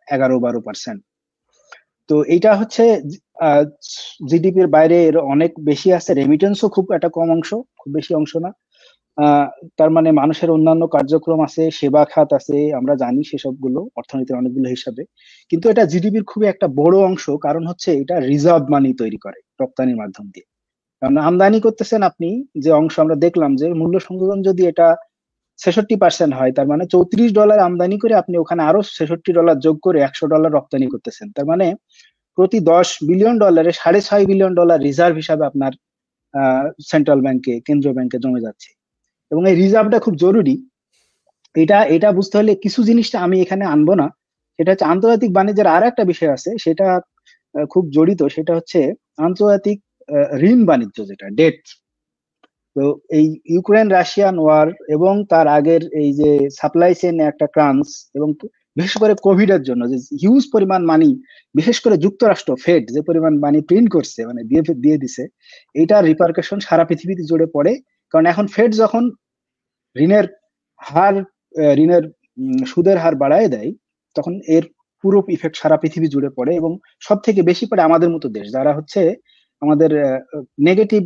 11-12%। তো এইটা হচ্ছে জিডিপির বাইরে এর অনেক বেশি আছে, রেমিটেন্সও খুব একটা কম অংশ, খুব বেশি অংশ না। তার মানে মানুষের অন্যান্য কার্যক্রম আছে, সেবা খাত আছে, আমরা জানি সেসবগুলো অর্থনীতির অনেকগুলো হিসাবে। কিন্তু এটা জিডিপির খুবই একটা বড় অংশ, কারণ হচ্ছে এটা রিজার্ভ মানি তৈরি করে রপ্তানির মাধ্যম দিয়ে। কারণ আমদানি করতেছেন আপনি, যে অংশ আমরা দেখলাম যে মূল্য সংযোজন যদি এটা 66% হয়, তার মানে $34 আমদানি করে আপনি ওখানে আরো $66 যোগ করে $100 রপ্তানি করতেছেন। তার মানে প্রতি $10 বিলিয়ন $6.5 বিলিয়ন রিজার্ভ হিসাবে আপনার সেন্ট্রাল ব্যাংকে, কেন্দ্রীয় ব্যাংকে জমে যাচ্ছে। এবং এই রিজার্ভটা খুব জরুরি। এটা বুঝতে হলে কিছু জিনিসটা আমি এখানে আনবো না, সেটা হচ্ছে আন্তর্জাতিক বাণিজ্যের আর একটা বিষয় আছে, সেটা খুব জড়িত, সেটা হচ্ছে আন্তর্জাতিক ঋণ বাণিজ্য, যেটা ডেট। তো এই ইউক্রেন রাশিয়ান ওয়ার এবং তার আগের এই যে সাপ্লাই চেইন একটা ক্রাঞ্চ, এবং বিশেষ করে কোভিড এর জন্য যে হিউজ পরিমাণ মানি, বিশেষ করে যুক্তরাষ্ট্র ফেড যে পরিমাণ মানি প্রিন্ট করছে, মানে দিয়ে দিছে, এইটার রিপারকেশন সারা পৃথিবীতে জুড়ে পড়ে। কারণ এখন ফেড যখন ঋণের হার ঋণের সুদের হার বাড়ায় দেয়, তখন এর পুরো ইফেক্ট সারা পৃথিবী জুড়ে পড়ে, এবং সব থেকে বেশি পড়ে আমাদের মতো দেশ, যারা হচ্ছে আমাদের নেগেটিভ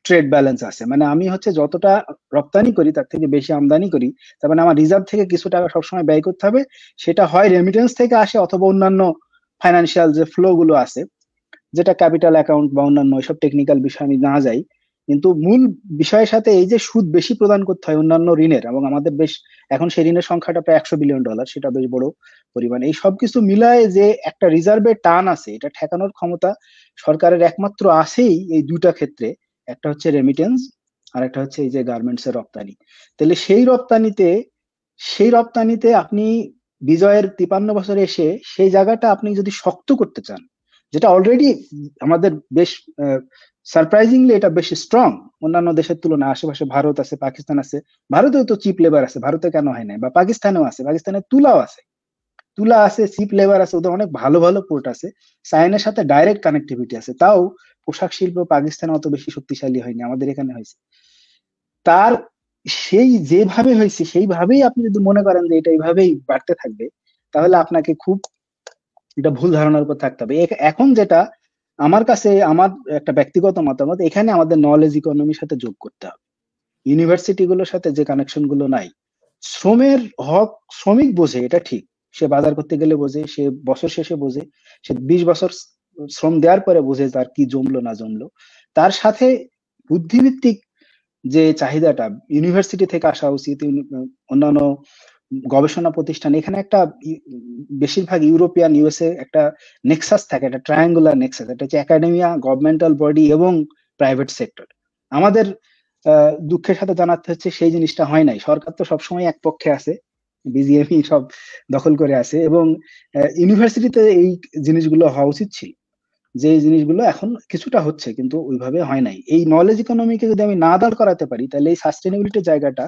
ট্রেড ব্যালেন্স আছে। মানে আমি হচ্ছে যতটা রপ্তানি করি তার থেকে বেশি আমদানি করি, তার মানে আমার রিজার্ভ থেকে কিছু টাকা সবসময় ব্যয় করতে হবে। সেটা হয় রেমিটেন্স থেকে আসে, অথবা অন্যান্য ফাইন্যান্সিয়াল যে ফ্লো গুলো আছে, যেটা ক্যাপিটাল অ্যাকাউন্ট বা অন্যান্য এসব টেকনিক্যাল বিষয় আমি না যাই। কিন্তু মূল বিষয়ের সাথে এই যে সুদ বেশি প্রদান করতে হয় অন্যান্য ঋণের, এবং আমাদের বেশ এখন সেই ঋণের সংখ্যাটা প্রায় $100 বিলিয়ন, সেটা বেশ বড় পরিমাণ। এই সবকিছু মিলায় যে একটা রিজার্ভের টান আছে, এটা ঠেকানোর ক্ষমতা সরকারের একমাত্র আছেই এই দুটা ক্ষেত্রে। একটা হচ্ছে রেমিটেন্স, আর একটা হচ্ছে এই যে গার্মেন্টস এর রপ্তানি। তাহলে সেই রপ্তানিতে আপনি বিজয়ের 53 বছরে এসে সেই জায়গাটা আপনি যদি শক্ত করতে চান, যেটা অলরেডি আমাদের বেশ সারপ্রাইজিংলি এটা বেশ স্ট্রং অন্যান্য দেশের তুলনায়। আশেপাশে ভারত আছে, পাকিস্তান আছে, ভারতেও তো চিপ লেবার আছে, ভারতে কেন হয় না, বা পাকিস্তানেও আছে, পাকিস্তানে তুলা আছে, চিপ লেবার আছে, ওদের অনেক ভালো ভালো পোর্ট আছে, চায়নার সাথে ডাইরেক্ট কানেক্টিভিটি আছে। তাও পোশাক শিল্প পাকিস্তানে অত বেশি শক্তিশালী হয়নি, আমাদের এখানে হয়েছে। তার সেই যেভাবে হয়েছে সেইভাবেই আপনি যদি মনে করেন যে এটা এইভাবেই বাড়তে থাকবে, তাহলে আপনাকে খুব এটা ভুল ধারণার উপর থাকতে হবে। এখন যেটা আমার কাছে, আমার একটা ব্যক্তিগত মতামত, এখানে আমাদের নলেজ ইকোনমির সাথে যোগ করতে হবে। ইউনিভার্সিটি গুলোর সাথে যে কানেকশন গুলো নাই, শ্রমের হক শ্রমিক বোঝে, এটা ঠিক, সে বাজার করতে গেলে বোঝে, সে বছর শেষে বোঝে, সে 20 বছর শ্রম দেওয়ার পরে বোঝে তার কি জমলো না জমলো। তার সাথে বুদ্ধিভিত্তিক যে চাহিদাটা ইউনিভার্সিটি থেকে আসা উচিত, অন্যান্য গবেষণা প্রতিষ্ঠান, এখানে একটা বেশিরভাগ ইউরোপিয়ান ইউএসএ একটা নেক্সাস থাকে, একটা ট্রায়াঙ্গুলার নেক্সাস, এটা হচ্ছে একাডেমিয়া, গভর্নমেন্টাল বডি এবং প্রাইভেট সেক্টর। আমাদের দুঃখের সাথে জানাতে হচ্ছে সেই জিনিসটা হয় নাই। সরকার তো সবসময় এক পক্ষে আছে, বিজিএমই সব দখল করে আছে, এবং ইউনিভার্সিটিতে এই জিনিসগুলো হওয়া উচিত ছিল, যে জিনিসগুলো এখন কিছুটা হচ্ছে কিন্তু ওইভাবে হয় নাই। এই নলেজ ইকোনমিকে যদি আমি না দাঁড় করাতে পারি, তাহলে এই সাস্টেনেবিলিটির জায়গাটা,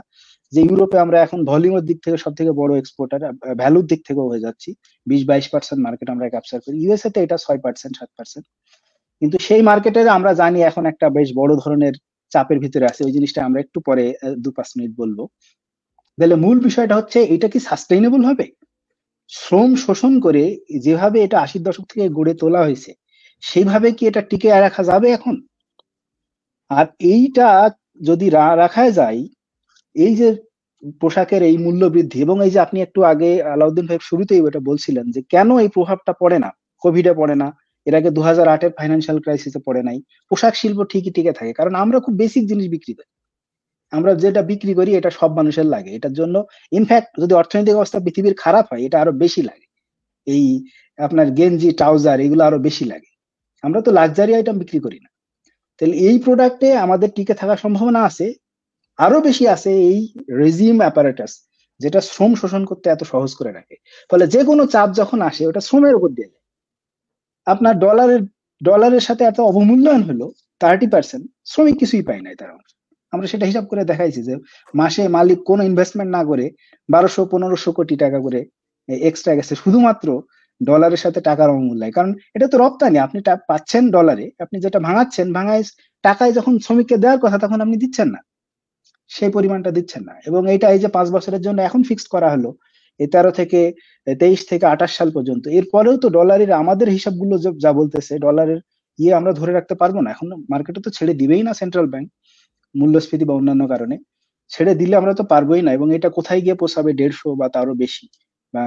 যে ইউরোপে আমরা এখন ভলিউমের দিক থেকে সব থেকে বড় এক্সপোর্টার, ভ্যালুর দিক থেকেও হয়ে যাচ্ছি, 20-22% মার্কেট আমরা ক্যাপচার করি, ইউএসএ তে এটা 6%-7%, কিন্তু সেই মার্কেটের আমরা জানি এখন একটা বেশ বড় ধরনের চাপের ভিতরে আছে। ওই জিনিসটা আমরা একটু পরে 2-5 মিনিট বলবো। তাহলে মূল বিষয়টা হচ্ছে এটা কি সাস্টেইনেবল হবে? শ্রম শোষণ করে যেভাবে এটা 80-র দশক থেকে গড়ে তোলা হয়েছে, সেইভাবে কি এটা টিকে রাখা যাবে এখন? আর এইটা যদি রাখা যায়, এই যে পোশাকের এই মূল্য বৃদ্ধি, এবং এই যে আপনি একটু আগে আলাউদ্দিন ভাই শুরুতেই এটা বলছিলেন যে কেন এই প্রভাবটা পড়ে না, কোভিডে পড়ে না, এর আগে 2008-এর ফাইন্যান্সিয়াল ক্রাইসিসে পড়ে নাই, পোশাক শিল্প ঠিকই টিকে থাকে, কারণ আমরা খুব বেসিক জিনিস বিক্রি করি। আমরা যেটা বিক্রি করি এটা সব মানুষের লাগে, এটার জন্য ইনফ্যাক্ট যদি অর্থনৈতিক অবস্থা পৃথিবীর খারাপ হয়, এটা আরো বেশি লাগে। এই আপনার গেঞ্জি, ট্রাউজার, এগুলো আরো বেশি লাগে। আমরা তো লাক্সারি আইটেম বিক্রি করি না। তাহলে এই প্রোডাক্টে আমাদের টিকে থাকার সম্ভাবনা আছে, আরো বেশি আছে এই রেজিম অ্যাপারেটাস, যেটা শ্রম শোষণ করতে এত সহজ করে রাখে। ফলে যে কোনো চাপ যখন আসে, ওটা শ্রমের উপর দিয়ে যায়। আপনার ডলারের সাথে এত অবমূল্যায়ন হলো 30%, শ্রমিক কিছুই পায় নাই তার অংশ। আমরা সেটা হিসাব করে দেখাইছি যে মাসে মালিক কোনো ইনভেস্টমেন্ট না করে 1200-1500 কোটি টাকা করে এক্সট্রা গেছে শুধুমাত্র ডলারের সাথে টাকার অবমূল্যায়। কারণ এটা তো রপ্তানি, আপনি পাচ্ছেন ডলারে, আপনি যেটা ভাঙায় টাকায় যখন শ্রমিককে দেওয়ার কথা, তখন আপনি দিচ্ছেন না, সেই পরিমাণটা দিচ্ছেন না। এবং এইটা এই যে 5 বছরের জন্য এখন ফিক্সড করা হলো, এই 23 থেকে 28 সাল পর্যন্ত। এরপরেও তো ডলারের আমাদের হিসাবগুলো যা বলতেছে, ডলারের আমরা ধরে রাখতে পারবো না, এখন মার্কেটে তো ছেড়ে দিবেই না সেন্ট্রাল ব্যাংক। মূল্যস্ফীতি বা অন্যান্য কারণে ছেড়ে দিলে আমরা তো পারবোই না, এবং এটা কোথায় গিয়ে পোষাবে 150 বা তারও বেশি বা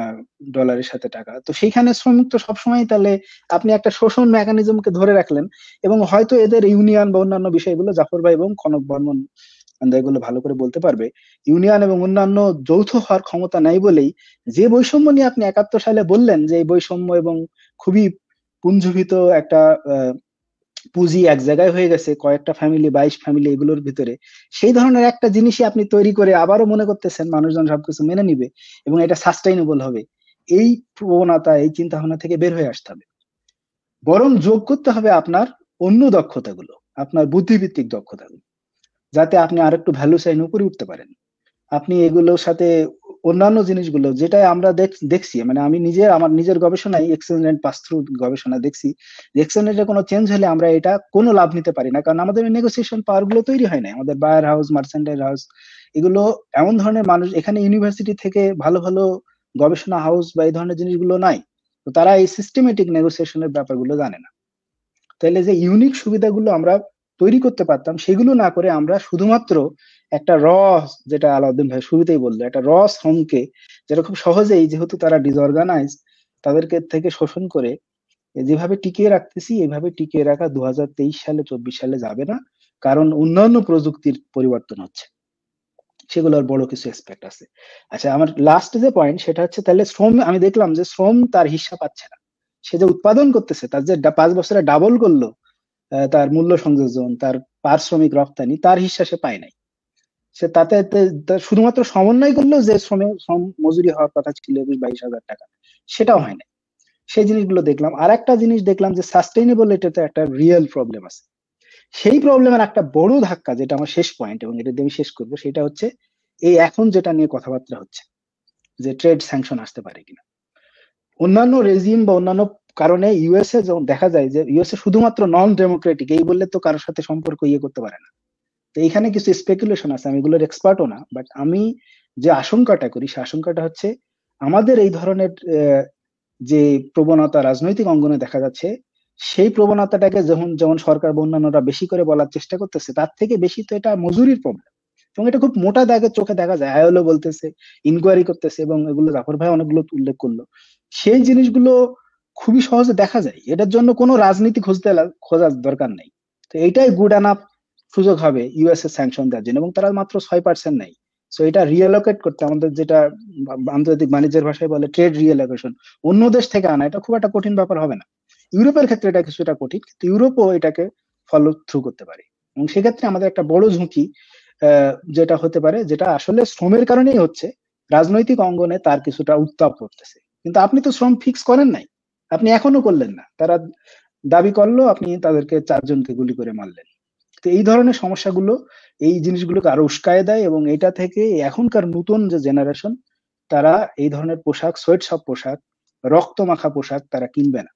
ডলারের সাথে টাকা। তো সেইখানে শ্রমিক তো সবসময়, তাহলে আপনি একটা শোষণ মেকানিজমকে ধরে রাখলেন, এবং হয়তো এদের ইউনিয়ন বা অন্যান্য বিষয়গুলো জাফর ভাই এবং কনক বর্মন এগুলো ভালো করে বলতে পারবে, ইউনিয়ন এবং অন্যান্য যৌথ হওয়ার ক্ষমতা নাই বলেই যে বৈষম্য নিয়ে আপনি 71 সালে বললেন যে এই বৈষম্য এবং খুবই পুঞ্জীভূত একটা পুঁজি এক জায়গায় হয়ে গেছে, কয়েকটা ফ্যামিলি 22 ফ্যামিলি এগুলোর ভিতরে, সেই ধরনের একটা জিনিসই আপনি তৈরি করে আবারও মনে করতেছেন মানুষজন সবকিছু মেনে নিবে এবং এটা সাস্টেইনেবল হবে। এই প্রবণতা, এই চিন্তা ভাবনা থেকে বের হয়ে আসতে হবে, বরং যোগ করতে হবে আপনার অন্য দক্ষতাগুলো, আপনার বুদ্ধিভিত্তিক দক্ষতাগুলো, যাতে আপনি আরেকটু ভ্যালু চাইন উপরে উঠতে পারেন। আপনি এগুলোর সাথে অন্যান্য জিনিসগুলো যেটা আমরা দেখছি, মানে আমি আমার নিজের গবেষণায় এক্সচেঞ্জ রেট পাস থ্রু গবেষণা দেখছি, এক্সচেঞ্জ রেটে কোনো চেঞ্জ হলে আমরা এটা কোনো লাভ নিতে পারি না, কারণ আমাদের নেগোসিয়েশন পাওয়ার গুলো তৈরি হয় না। আমাদের বায়ার হাউস, মার্চেন্টাইল হাউস, এগুলো এমন ধরনের মানুষ, এখানে ইউনিভার্সিটি থেকে ভালো ভালো গবেষণা হাউস বা এই ধরনের জিনিসগুলো নাই, তো তারা এই সিস্টেমেটিক নেগোসিয়েশনের ব্যাপারগুলো জানে না। তাহলে যে ইউনিক সুবিধাগুলো আমরা তৈরি করতে পারতাম সেগুলো না করে আমরা শুধুমাত্র একটা যেটা আলাউদ্দিন ভাই শুরুতেই বললো, একটা শ্রমকে, যেটা খুব সহজেই, যেহেতু তারা ডিসঅর্গানাইজ, তাদেরকে থেকে শোষণ করে যেভাবে টিকিয়ে রাখতেছি, এইভাবে টিকিয়ে রাখা 2023 সালে 24 সালে যাবে না, কারণ অন্যান্য প্রযুক্তির পরিবর্তন হচ্ছে, সেগুলোর বড় কিছু এক্সপেক্ট আছে। আচ্ছা, আমার লাস্ট যে পয়েন্ট সেটা হচ্ছে, তাহলে শ্রম, আমি দেখলাম যে শ্রম তার হিসাব পাচ্ছে না, সে যে উৎপাদন করতেছে তার যে 5 বছরে ডাবল করলো তার মূল্য সংযোজন, তার পারিশ্রমিক রপ্তানি, তার হিসাব সে পায় নাই। সে তাতে শুধুমাত্র সমন্বয় করলো যে শ্রম মজুরি হওয়ার কথা ছিল 22,000 টাকা, সেটাও হয় না। সেই জিনিসগুলো দেখলাম। আর একটা জিনিস দেখলাম যে সাস্টেইনেবল, এটাতে একটা রিয়েল প্রবলেম আছে। সেই প্রবলেমের একটা বড় ধাক্কা, যেটা আমার শেষ পয়েন্ট এবং এটা দিয়ে আমি শেষ করবো, সেটা হচ্ছে এই এখন যেটা নিয়ে কথাবার্তা হচ্ছে যে ট্রেড স্যাংশন আসতে পারে কিনা। অন্যান্য রেজিম বা অন্যান্য কারণে ইউএসএ যখন দেখা যায় যে ইউএসএ শুধুমাত্র নন ডেমোক্রেটিক, এই বললে তো কারোর সাথে সম্পর্ক করতে পারে না। তো এইখানে কিছু স্পেকুলেশন আছে, আমি এগুলোর এক্সপার্টও না, বাট আমি যে আশঙ্কাটা করি সে আশঙ্কাটা হচ্ছে আমাদের এই ধরনের যে প্রবণতা রাজনৈতিক অঙ্গনে দেখা যাচ্ছে, সেই প্রবণতাটাকে যেমন সরকার বা অন্যান্যরা বেশি করে বলার চেষ্টা করতেছে, তার থেকে বেশি তো এটা মজুরির প্রবলেম, এবং এটা খুব মোটা দাগে চোখে দেখা যায়। আইএলও বলতেছে, ইনকোয়ারি করতেছে, এবং এগুলো জাফর ভাই অনেকগুলো উল্লেখ করলো। সেই জিনিসগুলো খুবই সহজে দেখা যায়, এটার জন্য কোনো রাজনীতি খোঁজার দরকার নেই। তো এইটাই গুড এনাফ সুযোগ হবে ইউএসএ স্যাংশন দেওয়ার জন্য, এবং তারা মাত্র 6% নেই। সো এটা রিঅ্যালোকেট করতে, আমাদের যেটা আন্তর্জাতিক বাণিজ্যের ভাষায় বলে ট্রেড রিঅ্যালোকেশন, অন্য দেশ থেকে আনা, এটা খুব একটা কঠিন ব্যাপার হবে না। ইউরোপের ক্ষেত্রে এটা কিছুটা কঠিন, কিন্তু ইউরোপও এটাকে ফলো থ্রু করতে পারে, এবং সেক্ষেত্রে আমাদের একটা বড় ঝুঁকি যেটা হতে পারে, যেটা আসলে শ্রমের কারণেই হচ্ছে, রাজনৈতিক অঙ্গনে তার কিছুটা উত্তাপ করতেছে, কিন্তু আপনি তো শ্রম ফিক্স করেন নাই, আপনি এখনো করলেন না। তারা দাবি করলো, আপনি তাদেরকে 4 জনকে গুলি করে মারলেন। তো এই ধরনের সমস্যাগুলো, এই জিনিসগুলোকে আরো উস্কায় দেয়, এবং এটা থেকে এখনকার নতুন যে জেনারেশন, তারা এই ধরনের পোশাক, সোয়েট শপ পোশাক, রক্ত মাখা পোশাক তারা কিনবে না।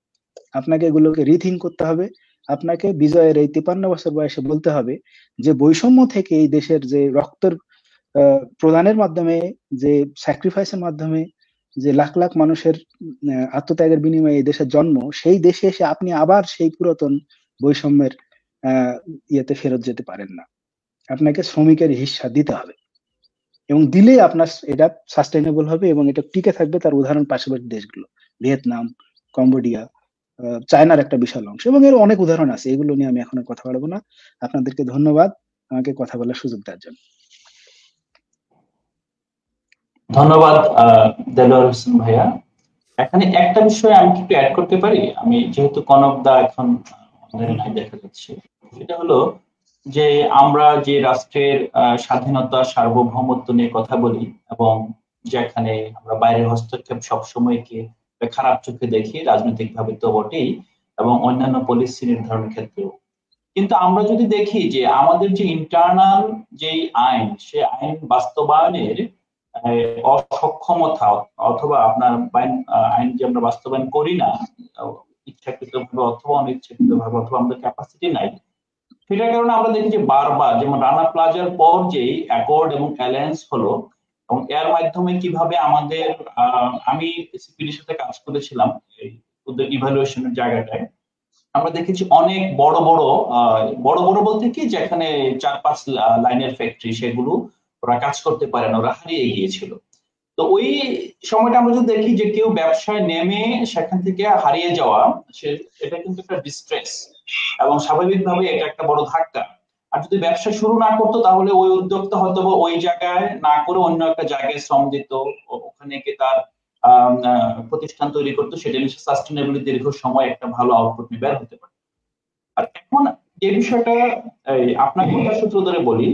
আপনাকে এগুলোকে রিথিঙ্ক করতে হবে। আপনাকে বিজয়ের এই 53 বছর বয়সে বলতে হবে যে বৈষম্য থেকে এই দেশের যে রক্তের প্রদানের মাধ্যমে, যে স্যাক্রিফাইসের মাধ্যমে যে লাখ লাখ মানুষের আত্মত্যাগের বিনিময়ে এই দেশের জন্ম, সেই দেশে এসে আপনি আবার সেই পুরাতন বৈষম্যের ইয়েতে ফেরত যেতে পারেন না। আপনাকে শ্রমিকের হিস্সা দিতে হবে, এবং দিলেই আপনার এটা সাস্টেইনেবল হবে, এবং এটা টিকে থাকবে। তার উদাহরণ পার্শ্ববর্তী দেশগুলো, ভিয়েতনাম, কম্বোডিয়া, চায়নার একটা বিশাল অংশ, এবং এর অনেক উদাহরণ আছে। এগুলো নিয়ে আমি এখন কথা বলবো না। আপনাদেরকে ধন্যবাদ আমাকে কথা বলার সুযোগ দেওয়ার জন্য। ধন্যবাদ দেলোয়ার হোসেন ভাইয়া। এখানে একটা বিষয় আমি একটু অ্যাড করতে পারি, আমি যেহেতু কনক দা এখন দেখা যাচ্ছে, সেটা হলো যে আমরা যে রাষ্ট্রের স্বাধীনতা, সার্বভৌমত্ব নিয়ে কথা বলি, এবং যেখানে আমরা বাইরের হস্তক্ষেপ সবসময়কে খারাপ চোখে দেখি, রাজনৈতিক ভাবে তো বটেই, এবং অন্যান্য পলিসি নির্ধারণের ক্ষেত্রেও। কিন্তু আমরা যদি দেখি যে আমাদের যে ইন্টারনাল যেই আইন, সে আইন বাস্তবায়নের অসক্ষমতা, অথবা আপনার আইন যে আমরা বাস্তবায়ন করি না ইচ্ছাকৃতভাবে অথবা অনিচ্ছাকৃতভাবে, অথবা আমাদের ক্যাপাসিটি নাই, সেটার কারণে আমরা দেখি যে বারবার, যেমন রানা প্লাজার পর যেই অ্যাকর্ড এবং অ্যালায়েন্স হলো, এবং এর মাধ্যমে কিভাবে আমাদের আমি সিপিডির সাথে কাজ করেছিলাম ওদের ইভালুয়েশনের জায়গাটায়, আমরা দেখেছি অনেক বড় বড় বড় বড় বলতে কি, যেখানে 4-5 লাইনের ফ্যাক্টরি, সেগুলো ওরা কাজ করতে পারে না, ওরা হারিয়ে গিয়েছিল। তো ওই সময়টা আমরা যদি দেখি যে কেউ ব্যবসায় নেমে সেখান থেকে হারিয়ে যাওয়া, সেটা কিন্তু একটা ডিস্ট্রেস, এবং স্বাভাবিকভাবে এটা একটা বড় ধাক্কা। আর যদি ব্যবসা শুরু না করতো, তাহলে ওই উদ্যোক্তা হয়তো ওই জায়গায় না করে অন্য একটা জায়গায় শ্রম দিত, ওখানে গিয়ে তার প্রতিষ্ঠান তৈরি করতো, সেটা নিশ্চয়ই সাস্টেনেবলি দীর্ঘ সময় একটা ভালো আউটপুট নিয়ে বের হতে পারে। আর এখন যে বিষয়টা আপনার কথা সূত্র ধরে বলি,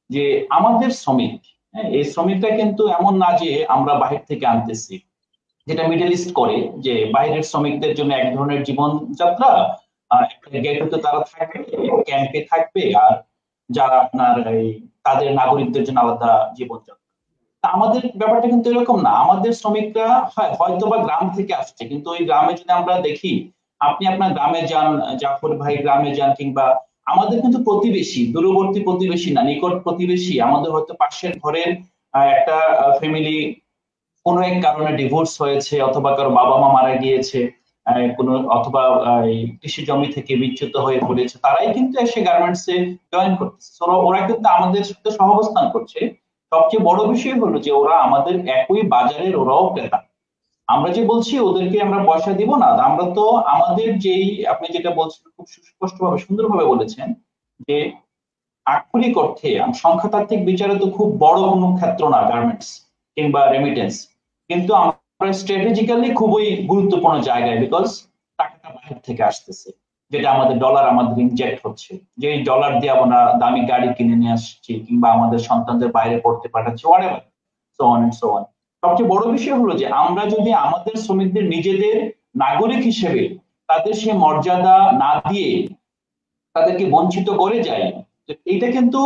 যে আমাদের শ্রমিক, এই শ্রমিকটা কিন্তু এমন না যে আমরা বাহির থেকে আনতেছি, যেটা মিডল ইস্ট করে, যে বাইরের শ্রমিকদের জন্য এক ধরনের জীবনযাত্রা, একটা গেটে তারা থাকবে, ক্যাম্পে থাকবে, আর যারা আপনার তাদের নাগরিকদের জন্য আলাদা জীবনযাত্রা। আমাদের ব্যাপারটা কিন্তু এরকম না। আমাদের শ্রমিকরা হয়তো বা গ্রাম থেকে আসছে, কিন্তু ওই গ্রামে যদি আমরা দেখি, আপনি আপনার গ্রামে যান, জাফর ভাই গ্রামে যান, কিংবা আমাদের কিন্তু প্রতিবেশী, দূরবর্তী প্রতিবেশী না, নিকট প্রতিবেশী, আমাদের হয়তো পাশের ঘরের একটা ফ্যামিলি কোনো এক কারণে ডিভোর্স হয়েছে, অথবা কারো বাবা মা মারা গিয়েছে, কোনো অথবা কৃষি জমি থেকে বিচ্যুত হয়ে পড়েছে, তারাই কিন্তু এসে গার্মেন্টস এ জয়েন করতেছে। ওরা কিন্তু আমাদের সাথে সহাবস্থান করছে। সবচেয়ে বড় বিষয় হলো যে ওরা আমাদের একই বাজারের, ওরাও ক্রেতা। আমরা যে বলছি ওদেরকে আমরা পয়সা দিব না, আমরা তো আমাদের যেই, আপনি যেটা বলছেন খুব সুস্পষ্টভাবে সুন্দরভাবে বলেছেন, যে আক্ষরিক অর্থে সংখ্যাতাত্ত্বিক বিচারে তো খুব বড় কোনো ক্ষেত্র না গার্মেন্টস কিংবা রেমিটেন্স, কিন্তু আমরা স্ট্র্যাটেজিক্যালি খুবই গুরুত্বপূর্ণ জায়গায়, বিকজ টাকাটা বাইরে থেকে আসতেছে, যেটা আমাদের ডলার আমাদের ইনজেক্ট হচ্ছে, যে ডলার দিয়ে আমরা দামি গাড়ি কিনে নিয়ে আসছি, কিংবা আমাদের সন্তানদের বাইরে পড়তে পাঠাচ্ছি, whatever, so on and so on. সবচেয়ে বড় বিষয় হলো যে আমরা যদি আমাদের শ্রমিকদের নিজেদের নাগরিক হিসেবে তাদের সে মর্যাদা না দিয়ে তাদেরকে বঞ্চিত করে যায়, এইটা কিন্তু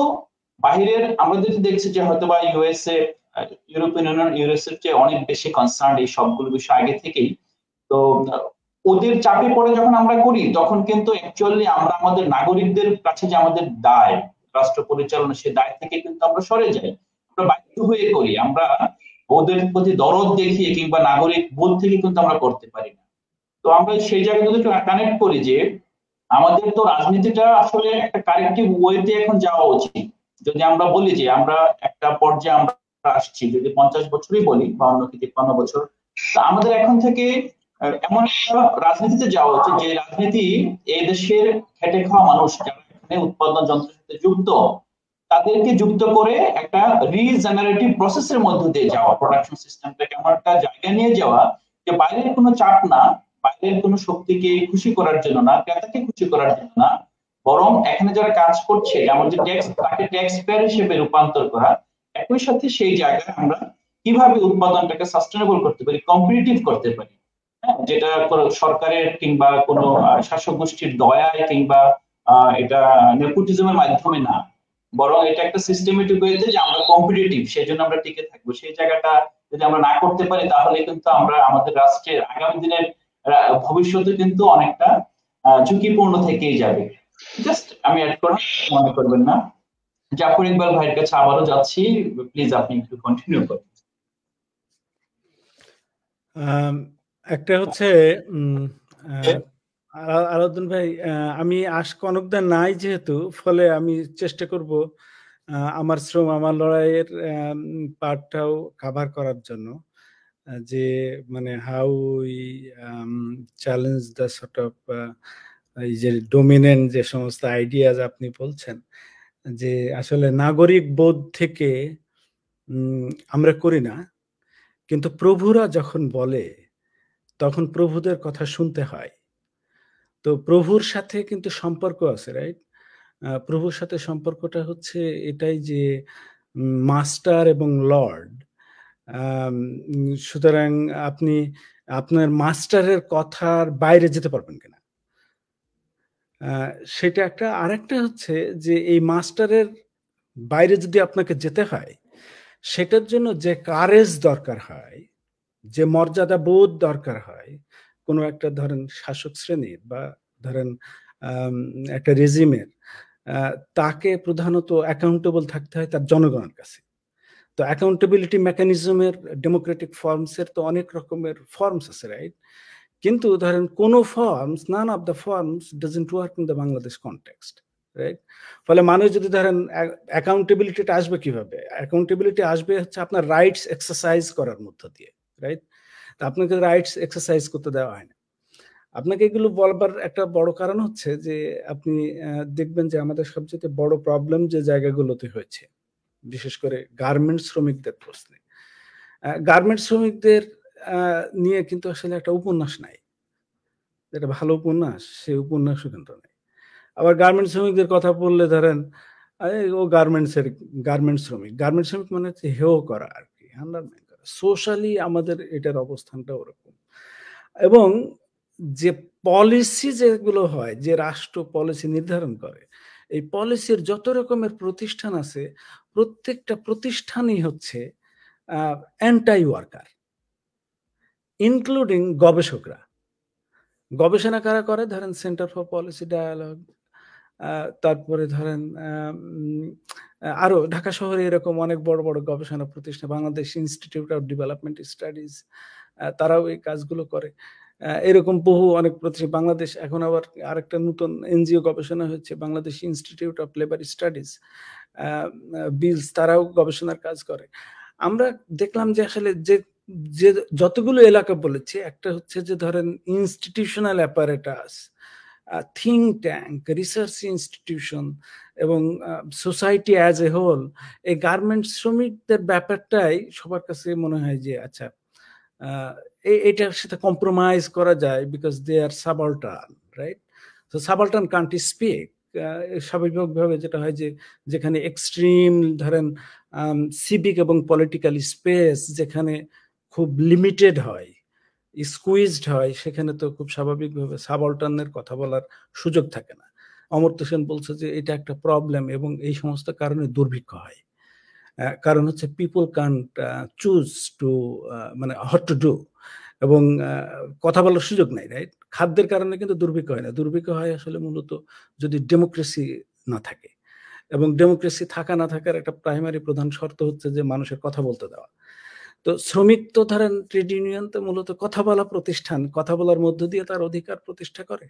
বাহিরের আমরা যদি দেখছি যে হয়তো বা ইউএসএ, ইউরোপিয়ান ইউনিয়ন, ইউএসএ চেয়ে অনেক বেশি কনসার্ন এই সবগুলো বিষয় আগে থেকেই। তো ওদের চাপে পড়ে যখন আমরা করি, তখন কিন্তু অ্যাকচুয়ালি আমরা আমাদের নাগরিকদের কাছে যে আমাদের দায়, রাষ্ট্র পরিচালনা, সে দায় থেকে কিন্তু আমরা সরে যাই, আমরা বাধ্য হয়ে করি, আমরা ওদের প্রতি দরদ দেখিয়ে কিংবা নাগরিক বোধ থেকে কিন্তু আমরা করতে পারি না। তো আমরা সেই জায়গায় যদি কানেক্ট করি যে আমাদের তো রাজনীতিটা আসলে একটা কারেক্টিভ ওয়েতে এখন যাওয়া উচিত। যদি আমরা বলি যে আমরা একটা পর্যায়ে আমরা আসছি, যদি 50 বছরই বলি, 52 কি 53 বছর, তা আমাদের এখন থেকে এমন একটা রাজনীতিতে যাওয়া উচিত, যে রাজনীতি এই দেশের খেটে খাওয়া মানুষ যারা এখানে উৎপাদন যন্ত্রের সাথে যুক্ত, তাদেরকে যুক্ত করে একটা রিজেনারেটিভ প্রসেসের মধ্য দিয়ে যাওয়া, প্রোডাকশন সিস্টেমটাকে এমন একটা জায়গায় নিয়ে যাওয়া যে বাইরের কোনো চাপ না, বাইরের কোনো শক্তিকে খুশি করার জন্য না, ক্রেতাকে খুশি করার জন্য না, বরং এখানে যারা কাজ করছে, যেমন যে ট্যাক্স, তাকে ট্যাক্স পেয়ার হিসেবে রূপান্তর করা। একই সাথে সেই জায়গায় আমরা কিভাবে উৎপাদনটাকে সাস্টেনেবল করতে পারি, কম্পিটিটিভ করতে পারি, যেটা সরকারের কিংবা কোনো শাসক গোষ্ঠীর দয়ায় কিংবা এটা নেপোটিজমের মাধ্যমে না, বরং এটা একটা সিস্টেমেটিক ওয়েতে যে আমরা কম্পিটিটিভ, সেই জন্য আমরা টিকে থাকবো। সেই জায়গাটা যদি আমরা না করতে পারি, তাহলে কিন্তু আমরা আমাদের রাষ্ট্রের আগামী দিনের ভবিষ্যতে কিন্তু অনেকটা ঝুঁকিপূর্ণ থেকেই যাবে। জাস্ট আমি অ্যাড করা, মনে করবেন না। জাফর ইকবাল ভাইয়ের কাছে আবারও যাচ্ছি, প্লিজ আপনি একটু কন্টিনিউ করুন। একটা হচ্ছে আলাউদ্দিন ভাই, আমি কনকদা নাই যেহেতু, ফলে আমি চেষ্টা করব আমার শ্রম আমার লড়াইয়ের পার্টটাও কভার করার জন্য, যে মানে how we challenge the sort of এই যে ডোমিনেন্ট যে সমস্ত আইডিয়াজ আপনি বলছেন, যে আসলে নাগরিক বোধ থেকে আমরা করি না, কিন্তু প্রভুরা যখন বলে তখন প্রভুদের কথা শুনতে হয়। তো প্রভুর সাথে কিন্তু সম্পর্ক আছে, রাইট? প্রভুর সাথে সম্পর্কটা হচ্ছে এটাই যে মাস্টার এবং লর্ড। সুতরাং আপনি আপনার মাস্টারের কথার বাইরে যেতে পারবেন কিনা, সেটা একটা। আরেকটা হচ্ছে যে এই মাস্টারের বাইরে যদি আপনাকে যেতে হয়, সেটার জন্য যে কারেজ দরকার হয়, যে মর্যাদা বোধ দরকার হয়, কোনো একটা ধরেন শাসক শ্রেণীর বা ধরেন একটা রেজিমের, তাকে প্রধানত অ্যাকাউন্টেবল থাকতে হয় তার জনগণের কাছে। তো অ্যাকাউন্টেবিলিটি মেকানিজমের ডেমোক্রেটিক ফর্মসের তো অনেক রকমের ফর্মস আছে, রাইট? কিন্তু ধরেন কোন forms, none of the forms doesn't work in the Bangladesh context, right? ফলে মানুষ যদি ধরেন অ্যাকাউন্টেবিলিটিটা আসবে কিভাবে? অ্যাকাউন্টেবিলিটি আসবে হচ্ছে আপনার রাইটস এক্সারসাইজ করার মধ্য দিয়ে, রাইট? তা আপনাকে রাইটস এক্সারসাইজ করতে দেওয়া হয় না। আপনাকে এগুলো বলবার একটা বড় কারণ হচ্ছে যে আপনি দেখবেন যে আমাদের সবচেয়ে বড় প্রবলেম যে জায়গাগুলোতে হয়েছে, বিশেষ করে গার্মেন্টস শ্রমিকদের প্রশ্নে। গার্মেন্টস শ্রমিকদের নিয়ে কিন্তু আসলে একটা উপন্যাস নাই, যেটা ভালো উপন্যাস, সেই উপন্যাসও কিন্তু নেই। আবার গার্মেন্টস শ্রমিকদের কথা বললে ধরেন ও গার্মেন্টস শ্রমিক মানে হচ্ছে হেয় করা আর কি, আন্ডারমাইন করা। সোশ্যালি আমাদের এটার অবস্থানটা ওরকম। এবং যে পলিসি যেগুলো হয়, যে রাষ্ট্র পলিসি নির্ধারণ করে, এই পলিসির যত রকমের প্রতিষ্ঠান আছে, প্রত্যেকটা প্রতিষ্ঠানই হচ্ছে অ্যান্টাই ওয়ার্কার, ইনক্লুডিং গবেষকরা। গবেষণা কারা করে? ধরেন সেন্টার ফর পলিসি ডায়ালগ, তারপরে ধরেন আরো ঢাকা শহরে এরকম অনেক বড় বড় গবেষণা প্রতিষ্ঠান, Bangladesh institute of development studies, তারাও এই কাজগুলো করে। এরকম বহু অনেক প্রতিষ্ঠান, বাংলাদেশ এখন আবার আরেকটা নতুন এনজিও গবেষণা হচ্ছে, Bangladesh institute of labour studies, BILS, তারাও গবেষণার কাজ করে। আমরা দেখলাম যে আসলে যে যতগুলো এলাকা বলেছি, একটা হচ্ছে যে ধরেন institutional apparatus, think tank, research institution এবং সোসাইটি অ্যাজ এ হোল, এই গার্মেন্টস শ্রমিকদের ব্যাপারটাই সবার কাছে মনে হয় যে আচ্ছা এটার সাথে কম্প্রোমাইজ করা যায়, বিকজ দে আর সাবালটার্ন, রাইট? তো সাবালটার্ন কান্ট স্পিক। স্বাভাবিকভাবে যেটা হয় যে যেখানে এক্সট্রিম ধরেন সিভিক এবং পলিটিক্যাল স্পেস যেখানে খুব লিমিটেড হয়, স্কুইজড হয়, সেখানে তো খুব স্বাভাবিকভাবে সাবালটার্নের কথা বলার সুযোগ থাকে না। অমর্ত্য সেন বলছে যে এটা একটা প্রবলেম এবং এই সমস্ত কারণে দুর্ভিক্ষ হয়। কারণ হচ্ছে পিপল কান্ট চুজ টু, মানে হট টু ডু, এবং কথা বলার সুযোগ নাই, রাইট? খাদ্যের কারণে কিন্তু দুর্ভিক্ষ হয় না, দুর্ভিক্ষ হয় আসলে মূলত যদি ডেমোক্রেসি না থাকে। এবং ডেমোক্রেসি থাকা না থাকার একটা প্রাইমারি প্রধান শর্ত হচ্ছে যে মানুষের কথা বলতে দেওয়া। তো শ্রমিক তো ধরেন ট্রেড ইউনিয়ন তো মূলত কথা বলা প্রতিষ্ঠান, কথা বলার মধ্য দিয়ে তার অধিকার প্রতিষ্ঠা করে।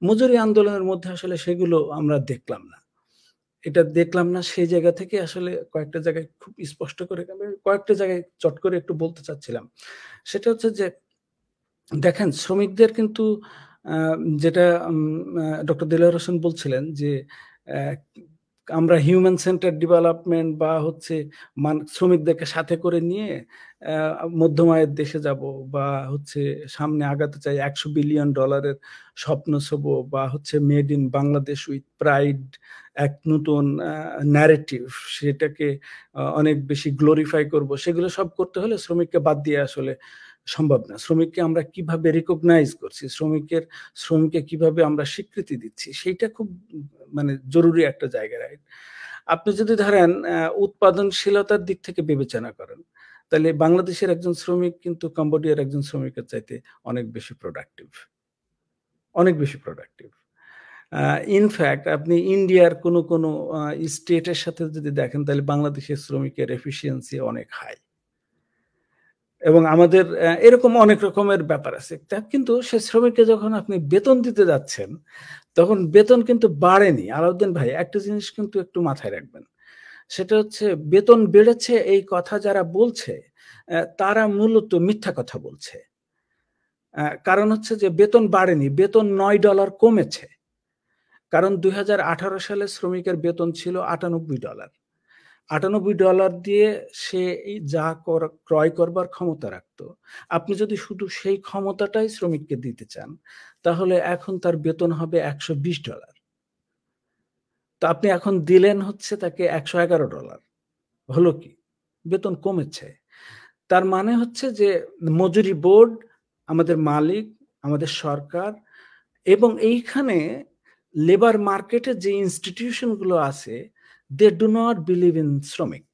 মজুরি আন্দোলনের মধ্যে আসলে সেগুলো আমরা দেখলাম না, এটা দেখলাম না। সেই জায়গা থেকে আসলে কয়েকটা জায়গায় খুব স্পষ্ট করে, কয়েকটা জায়গায় চট করে একটু বলতে চাচ্ছিলাম। সেটা হচ্ছে যে দেখেন শ্রমিকদের কিন্তু যেটা ডক্টর দেলোয়ার হোসেন বলছিলেন যে আমরা হিউম্যান সেন্টার ডেভেলপমেন্ট বা হচ্ছে শ্রমিকদেরকে সাথে করে নিয়ে মধ্যম আয়ের দেশে যাব, বা হচ্ছে সামনে আগাতে চাই, $100 বিলিয়ন স্বপ্ন ছোব, বা হচ্ছে made in Bangladesh with pride, এক নতুন ন্যারেটিভ, সেটাকে অনেক বেশি গ্লোরিফাই করব, সেগুলো সব করতে হলে শ্রমিককে বাদ দিয়ে আসলে সম্ভব না। শ্রমিককে আমরা কিভাবে রিকগনাইজ করছি, শ্রমিককে কিভাবে আমরা স্বীকৃতি দিচ্ছি, সেইটা খুব মানে জরুরি একটা জায়গা, রাইট? আপনি যদি ধরেন উৎপাদনশীলতার দিক থেকে বিবেচনা করেন, তাহলে বাংলাদেশের একজন শ্রমিক কিন্তু কম্বোডিয়ার একজন শ্রমিকের চাইতে অনেক বেশি প্রোডাক্টিভ, অনেক বেশি প্রোডাক্টিভ। ইনফ্যাক্ট আপনি ইন্ডিয়ার কোনো কোনো স্টেটের সাথে যদি দেখেন, তাহলে বাংলাদেশের শ্রমিকের এফিসিয়েন্সি অনেক হাই। এবং আমাদের এরকম অনেক রকমের ব্যাপার আছে। কিন্তু সে শ্রমিককে যখন আপনি বেতন দিতে যাচ্ছেন, তখন বেতন কিন্তু বাড়েনি। আলাউদ্দিন ভাই, একটা জিনিস কিন্তু একটু মাথায় রাখবেন, সেটা হচ্ছে বেতন বেড়েছে এই কথা যারা বলছে তারা মূলত মিথ্যা কথা বলছে। কারণ হচ্ছে যে বেতন বাড়েনি, বেতন $9 কমেছে। কারণ 2018 সালে শ্রমিকের বেতন ছিল $98। $98 দিয়ে সে যা ক্রয় করবার ক্ষমতা রাখতো। আপনি যদি শুধু সেই ক্ষমতাটাই শ্রমিককে দিতে চান, তাহলে এখন তার বেতন হবে $120। তো আপনি এখন দিলেন হচ্ছে তাকে $111। হলো কি? বেতন কমেছে। তার মানে হচ্ছে যে মজুরি বোর্ড, আমাদের মালিক, আমাদের সরকার, এবং এইখানে লেবার মার্কেটে যে ইনস্টিটিউশন গুলো আছে, they do not believe in শ্রমিক।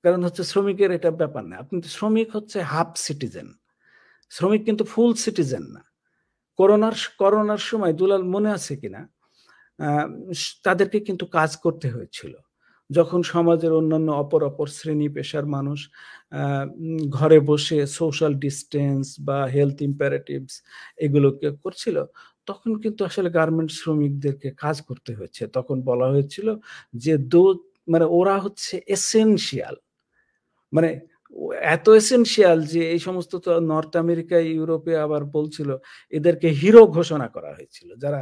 কারণ হচ্ছে শ্রমিকের এটা ব্যাপার না। আপনি শ্রমিক হচ্ছে হাফ সিটিজেন, শ্রমিক কিন্তু ফুল সিটিজেন না। করোনার সময় দুলাল মনে আছে কিনা, তাদেরকে কিন্তু কাজ করতে হয়েছিল। যখন সমাজের অন্যান্য অপর শ্রেণী পেশার মানুষ ঘরে বসে সোশ্যাল ডিস্টেন্স বা হেলথ ইম্পারেটিভস এগুলোকে করছিল, তখন কিন্তু আসলে গার্মেন্টস শ্রমিকদেরকে কাজ করতে হয়েছে। তখন বলা হয়েছিল যে মানে ওরা হচ্ছে এসেনশিয়াল, মানে এত এসেনশিয়াল যে এই সমস্ত তো নর্থ আমেরিকা, ইউরোপে আবার বলছিল এদেরকে হিরো ঘোষণা করা হয়েছিল। যারা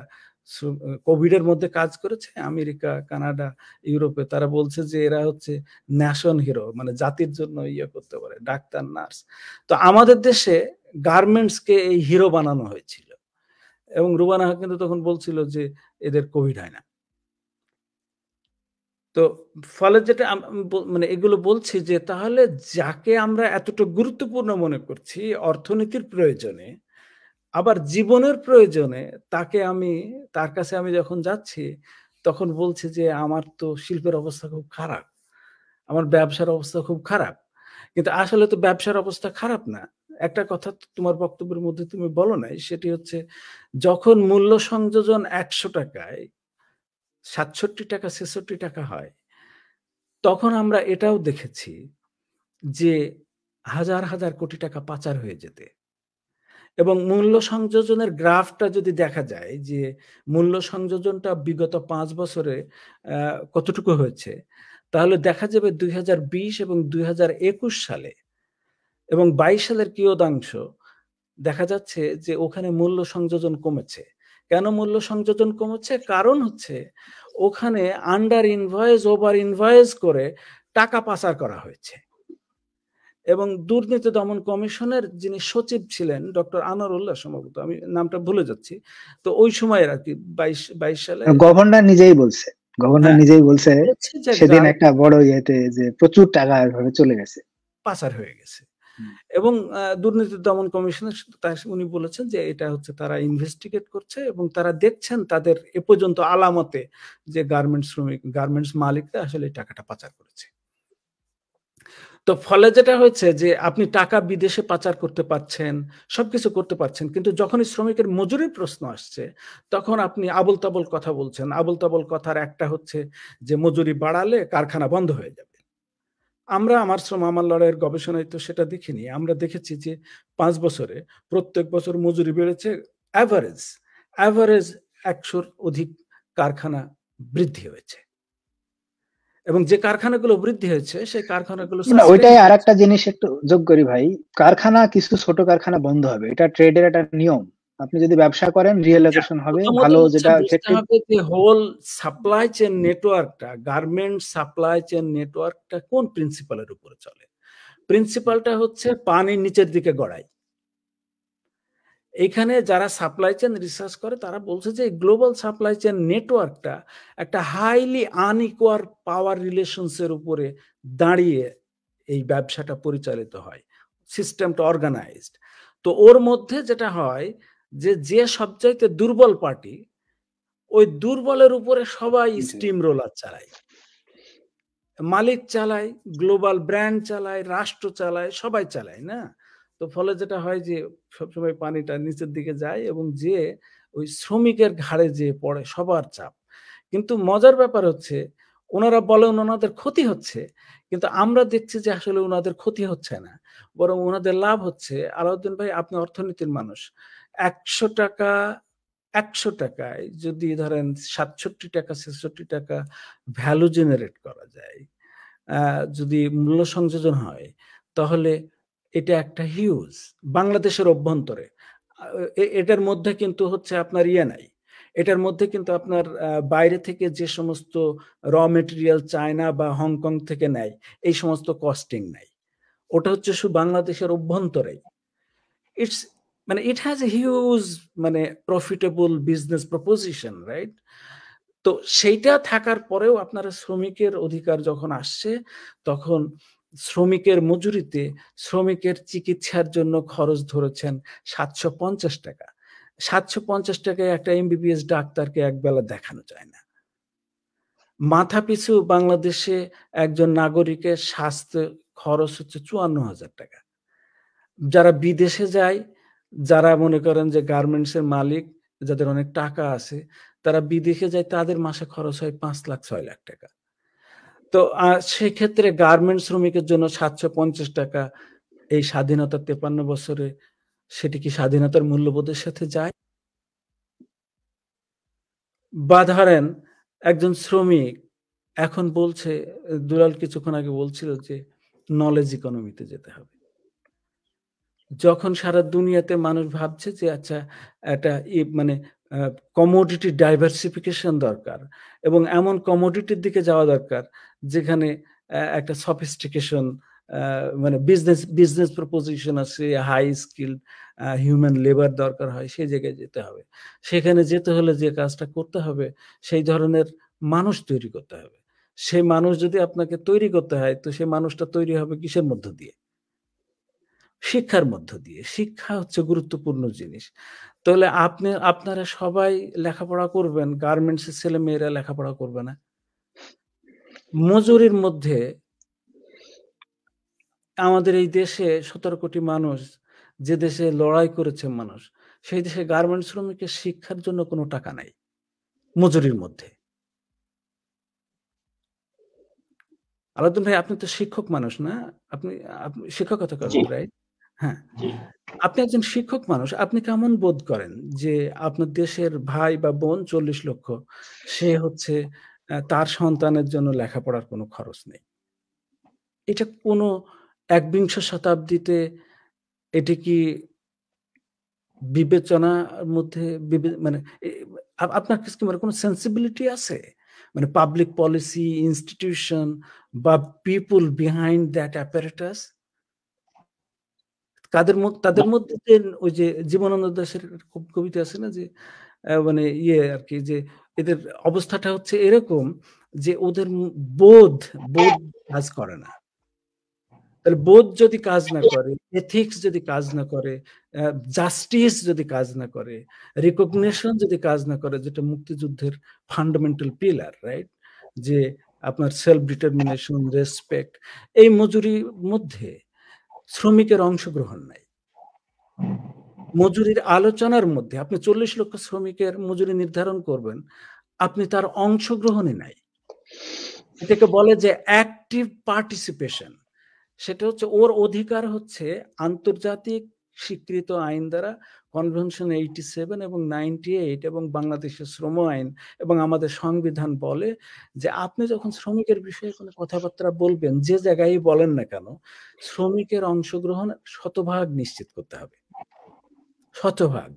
কোভিড এর মধ্যে কাজ করেছে আমেরিকা, কানাডা, ইউরোপে, তারা বলছে যে এরা হচ্ছে ন্যাশন হিরো, মানে জাতির জন্য ইয়ে করতে পারে, ডাক্তার, নার্স। তো আমাদের দেশে গার্মেন্টস কে এই হিরো বানানো হয়েছিল, এবং রুবানা কিন্তু তখন বলছিল যে এদের কোভিড হয় না। তো ফলে যেটা মানে এগুলো বলছি যে তাহলে যাকে আমরা এতটা গুরুত্বপূর্ণ মনে করছি অর্থনীতির প্রয়োজনে, আবার জীবনের প্রয়োজনে তার কাছে আমি যখন যাচ্ছি তখন বলছি যে আমার তো শিল্পের অবস্থা খুব খারাপ, আমার ব্যবসার অবস্থা খুব খারাপ। কিন্তু আসলে তো ব্যবসার অবস্থা খারাপ না। একটা কথা তোমার বক্তব্যের মধ্যে তুমি বলো নাই, সেটি হচ্ছে যখন মূল্য সংযোজন ১০০ টাকায় ৬৭ টাকা ৬৬ টাকা হয়, তখন আমরা এটাও দেখেছি যে হাজার হাজার কোটি টাকা পাচার হয়ে যেতে। এবং মূল্য সংযোজনের গ্রাফটা যদি দেখা যায় যে মূল্য সংযোজনটা বিগত ৫ বছরে কতটুকু হয়েছে, তাহলে দেখা যাবে ২০২০ এবং ২০২১ সালে এবং ২২ সালের কিয়দাংশ দেখা যাচ্ছে যে ওখানে মূল্য সংযোজন কমেছে। কেন মূল্য সংযোজন কমেছে? কারণ হচ্ছে ওখানে আন্ডার ইনভয়েস, ওভার ইনভয়েস করে টাকা পাচার করা হয়েছে। এবং দুর্নীতি দমন কমিশনের যিনি সচিব ছিলেন ডক্টর আনোয়ারুল্লাহ, সম্ভবত আমি নামটা ভুলে যাচ্ছি, তো ওই সময়ের আর কি ২২ সালে গভর্নর নিজেই বলছে, সেদিন একটা বড় ইয়েতে যে প্রচুর টাকা এভাবে চলে গেছে, পাচার হয়ে গেছে। এবং দুর্নীতি দমন কমিশনের উনি বলেছেন যে এটা হচ্ছে তারা ইনভেস্টিগেট করছে এবং তারা দেখছেন তাদের এ পর্যন্ত আলামতে যে গার্মেন্টস মালিকরা আসলে এই টাকাটা পাচার করেছে। তো ফলে যেটা হয়েছে যে আপনি টাকা বিদেশে পাচার করতে পারছেন, সবকিছু করতে পারছেন, কিন্তু যখনই শ্রমিকের মজুরির প্রশ্ন আসছে তখন আপনি আবল তাবল কথা বলছেন। আবল তাবল কথার একটা হচ্ছে যে মজুরি বাড়ালে কারখানা বন্ধ হয়ে যাবে। আমরা আমার শ্রম আমার লড়াইয়ের গবেষণায় তো সেটা দেখিনি। আমরা দেখেছি যে ৫ বছরে প্রত্যেক বছর মজুরি বেড়েছে, অ্যাভারেজ ১০০র অধিক কারখানা বৃদ্ধি হয়েছে। এবং যে কারখানাগুলো বৃদ্ধি হয়েছে সেই কারখানাগুলো ওইটাই আরেকটা জিনিস একটু যোগ করি ভাই, কারখানা কিছু ছোট কারখানা বন্ধ হবে, এটা ট্রেডের একটা নিয়ম। আপনি যদি ব্যবসা করেন রিয়েলাইজেশন হবে ভালো, যেটা এফেক্টিভ হবে যে হোল সাপ্লাই চেইন নেটওয়ার্কটা, গার্মেন্ট সাপ্লাই চেইন নেটওয়ার্কটা কোন প্রিন্সিপালের উপরে চলে? প্রিন্সিপালটা হচ্ছে পানির নিচের দিকে গড়ায়। এখানে যারা সাপ্লাই চেইন রিসার্চ করে তারা বলছে যে গ্লোবাল সাপ্লাই চেইন নেটওয়ার্কটা একটা হাইলি আনইকুয়াল পাওয়ার রিলেশনস এর উপরে দাঁড়িয়ে এই ব্যবসাটা পরিচালিত হয়, সিস্টেমটা অর্গানাইজড। তো ওর মধ্যে যেটা হয় যে সবচাইতে দুর্বল পার্টি, ওই দুর্বলের উপরে সবাই স্টিম রোলার চালায়, মালিক চালায়, গ্লোবাল ব্র্যান্ড চালায়, রাষ্ট্র চালায়, সবাই চালায় না। তো ফলে যেটা হয় যে সবসময় পানিটা নিচের দিকে যায় এবং যে ওই শ্রমিকের ঘাড়ে যে পড়ে সবার চাপ। কিন্তু মজার ব্যাপার হচ্ছে ওনারা বলেন ওনাদের ক্ষতি হচ্ছে, কিন্তু আমরা দেখছি যে আসলে ওনাদের ক্ষতি হচ্ছে না, বরং ওনাদের লাভ হচ্ছে। আলাউদ্দিন ভাই, আপনি অর্থনীতির মানুষ, ১০০ টাকায় যদি ধরেন ৬৭ টাকা ৬৬ টাকা ভ্যালু জেনারেট করা যায়, যদি মূল্য সংযোজন হয়, তাহলে এটা একটা হিউজ বাংলাদেশের অভ্যন্তরে। এটার মধ্যে কিন্তু হচ্ছে আপনার নাই, এটার মধ্যে কিন্তু আপনার বাইরে থেকে যে সমস্ত র মেটেরিয়াল চায়না বা হংকং থেকে নেয় এই সমস্ত কস্টিং নাই, ওটা হচ্ছে শুধু বাংলাদেশের অভ্যন্তরেই। It has a huge profitable business proposition, right? তো সেইটা থাকার পরেও আপনারা শ্রমিকের অধিকার যখন আসছে, তখন শ্রমিকের মজুরিতে শ্রমিকের চিকিৎসার জন্য খরচ ধরেছেন ৭৫০ টাকা। ৭৫০ টাকায় একটা এমবিবিএস ডাক্তারকে একবেলা দেখানো যায় না। মাথা পিছু বাংলাদেশে একজন নাগরিকের স্বাস্থ্য খরচ হচ্ছে ৫৪,০০০ টাকা। যারা বিদেশে যায়, যারা মনে করেন যে গার্মেন্টসের মালিক, যাদের অনেক টাকা আছে, তারা বিদেশে যায়, তাদের মাসে খরচ হয় ৫ লাখ ৬ লাখ টাকা। তো সেক্ষেত্রে গার্মেন্ট শ্রমিকের জন্য 750 টাকা এই স্বাধীনতার 53 বছরে সেটি কি স্বাধীনতার মূল্যবোধের সাথে যায়? বা ধরেন একজন শ্রমিক এখন বলছে, দুলাল কিছুক্ষণ আগে বলছিল যে নলেজ ইকোনমিতে যেতে হবে। যখন সারা দুনিয়াতে মানুষ ভাবছে যে আচ্ছা একটা মানে কমোডিটি ডাইভার্সিফিকেশন দরকার এবং এমন কমোডিটির দিকে যাওয়া দরকার যেখানে একটা সফিস্টিকেশন মানে বিজনেস প্রপোজিশন আছে, হাই স্কিল হিউম্যান লেবার দরকার হয়, সেই জায়গায় যেতে হবে। সেখানে যেতে হলে যে কাজটা করতে হবে সেই ধরনের মানুষ তৈরি করতে হবে। সেই মানুষ যদি আপনাকে তৈরি করতে হয়, তো সেই মানুষটা তৈরি হবে কিসের মধ্য দিয়ে? শিক্ষার মধ্য দিয়ে। শিক্ষা হচ্ছে গুরুত্বপূর্ণ জিনিস। তাহলে আপনারা সবাই লেখাপড়া করবেন, গার্মেন্টসের ছেলেমেয়েরা লেখাপড়া করবে না। মজুরির মধ্যে আমাদের এই দেশে 17 কোটি মানুষ, যে দেশে লড়াই করেছে মানুষ, সেই দেশে গার্মেন্টস শ্রমিকের শিক্ষার জন্য কোনো টাকা নাই মজুরির মধ্যে। আলাউদ্দিন ভাই, আপনি তো শিক্ষক মানুষ না? আপনি শিক্ষকতা করেন, রাইট? হ্যাঁ, আপনি একজন শিক্ষক মানুষ, আপনি কেমন বোধ করেন যে আপনার দেশের ভাই বা বোন 40 লক্ষ, সে হচ্ছে তার সন্তানের জন্য লেখাপড়ার কোনো খরচ নেই? এটা কোনো একবিংশ শতাব্দীতে এটি কি বিবেচনার মধ্যে মানে আপনার কাছে কি কোনো সেন্সিবিলিটি আছে? মানে পাবলিক পলিসি, ইনস্টিটিউশন বা পিপল বিহাইন্ড দ্যাট অ্যাপারেটাস, তাদের মধ্যে যে ওই যে জীবনানন্দ দাশের কবিতা আছে না, যে মানে আর কি, যে এদের অবস্থাটা হচ্ছে এরকম যে ওদের বোধ কাজ করে না। তাহলে বোধ যদি কাজ না করে, এথিক্স যদি কাজ না করে, জাস্টিস যদি কাজ না করে, রিকগনিশন যদি কাজ না করে, যেটা মুক্তিযুদ্ধের ফান্ডামেন্টাল পিলার, রাইট, যে আপনার সেলফ ডিটারমিনেশন, রেসপেক্ট, এই মজুরির মধ্যে শ্রমিকের অংশগ্রহণ নাই। মজুরির আলোচনার মধ্যে আপনি 40 লক্ষ শ্রমিকের মজুরি নির্ধারণ করবেন, আপনি তার অংশগ্রহণই নাই। এটাকে বলে যে অ্যাক্টিভ পার্টিসিপেশন। সেটা হচ্ছে ওর অধিকার হচ্ছে আন্তর্জাতিক স্বীকৃত আইন দ্বারা, কনভেনশন 87 এবং 98 এবং বাংলাদেশের শ্রম আইন এবং আমাদের সংবিধান বলে যে আপনি যখন শ্রমিকের বিষয়ে কোনো কথাবার্তা বলবেন, যে জায়গায় বলেন না কেন, শ্রমিকের অংশগ্রহণ শতভাগ নিশ্চিত করতে হবে, শতভাগ।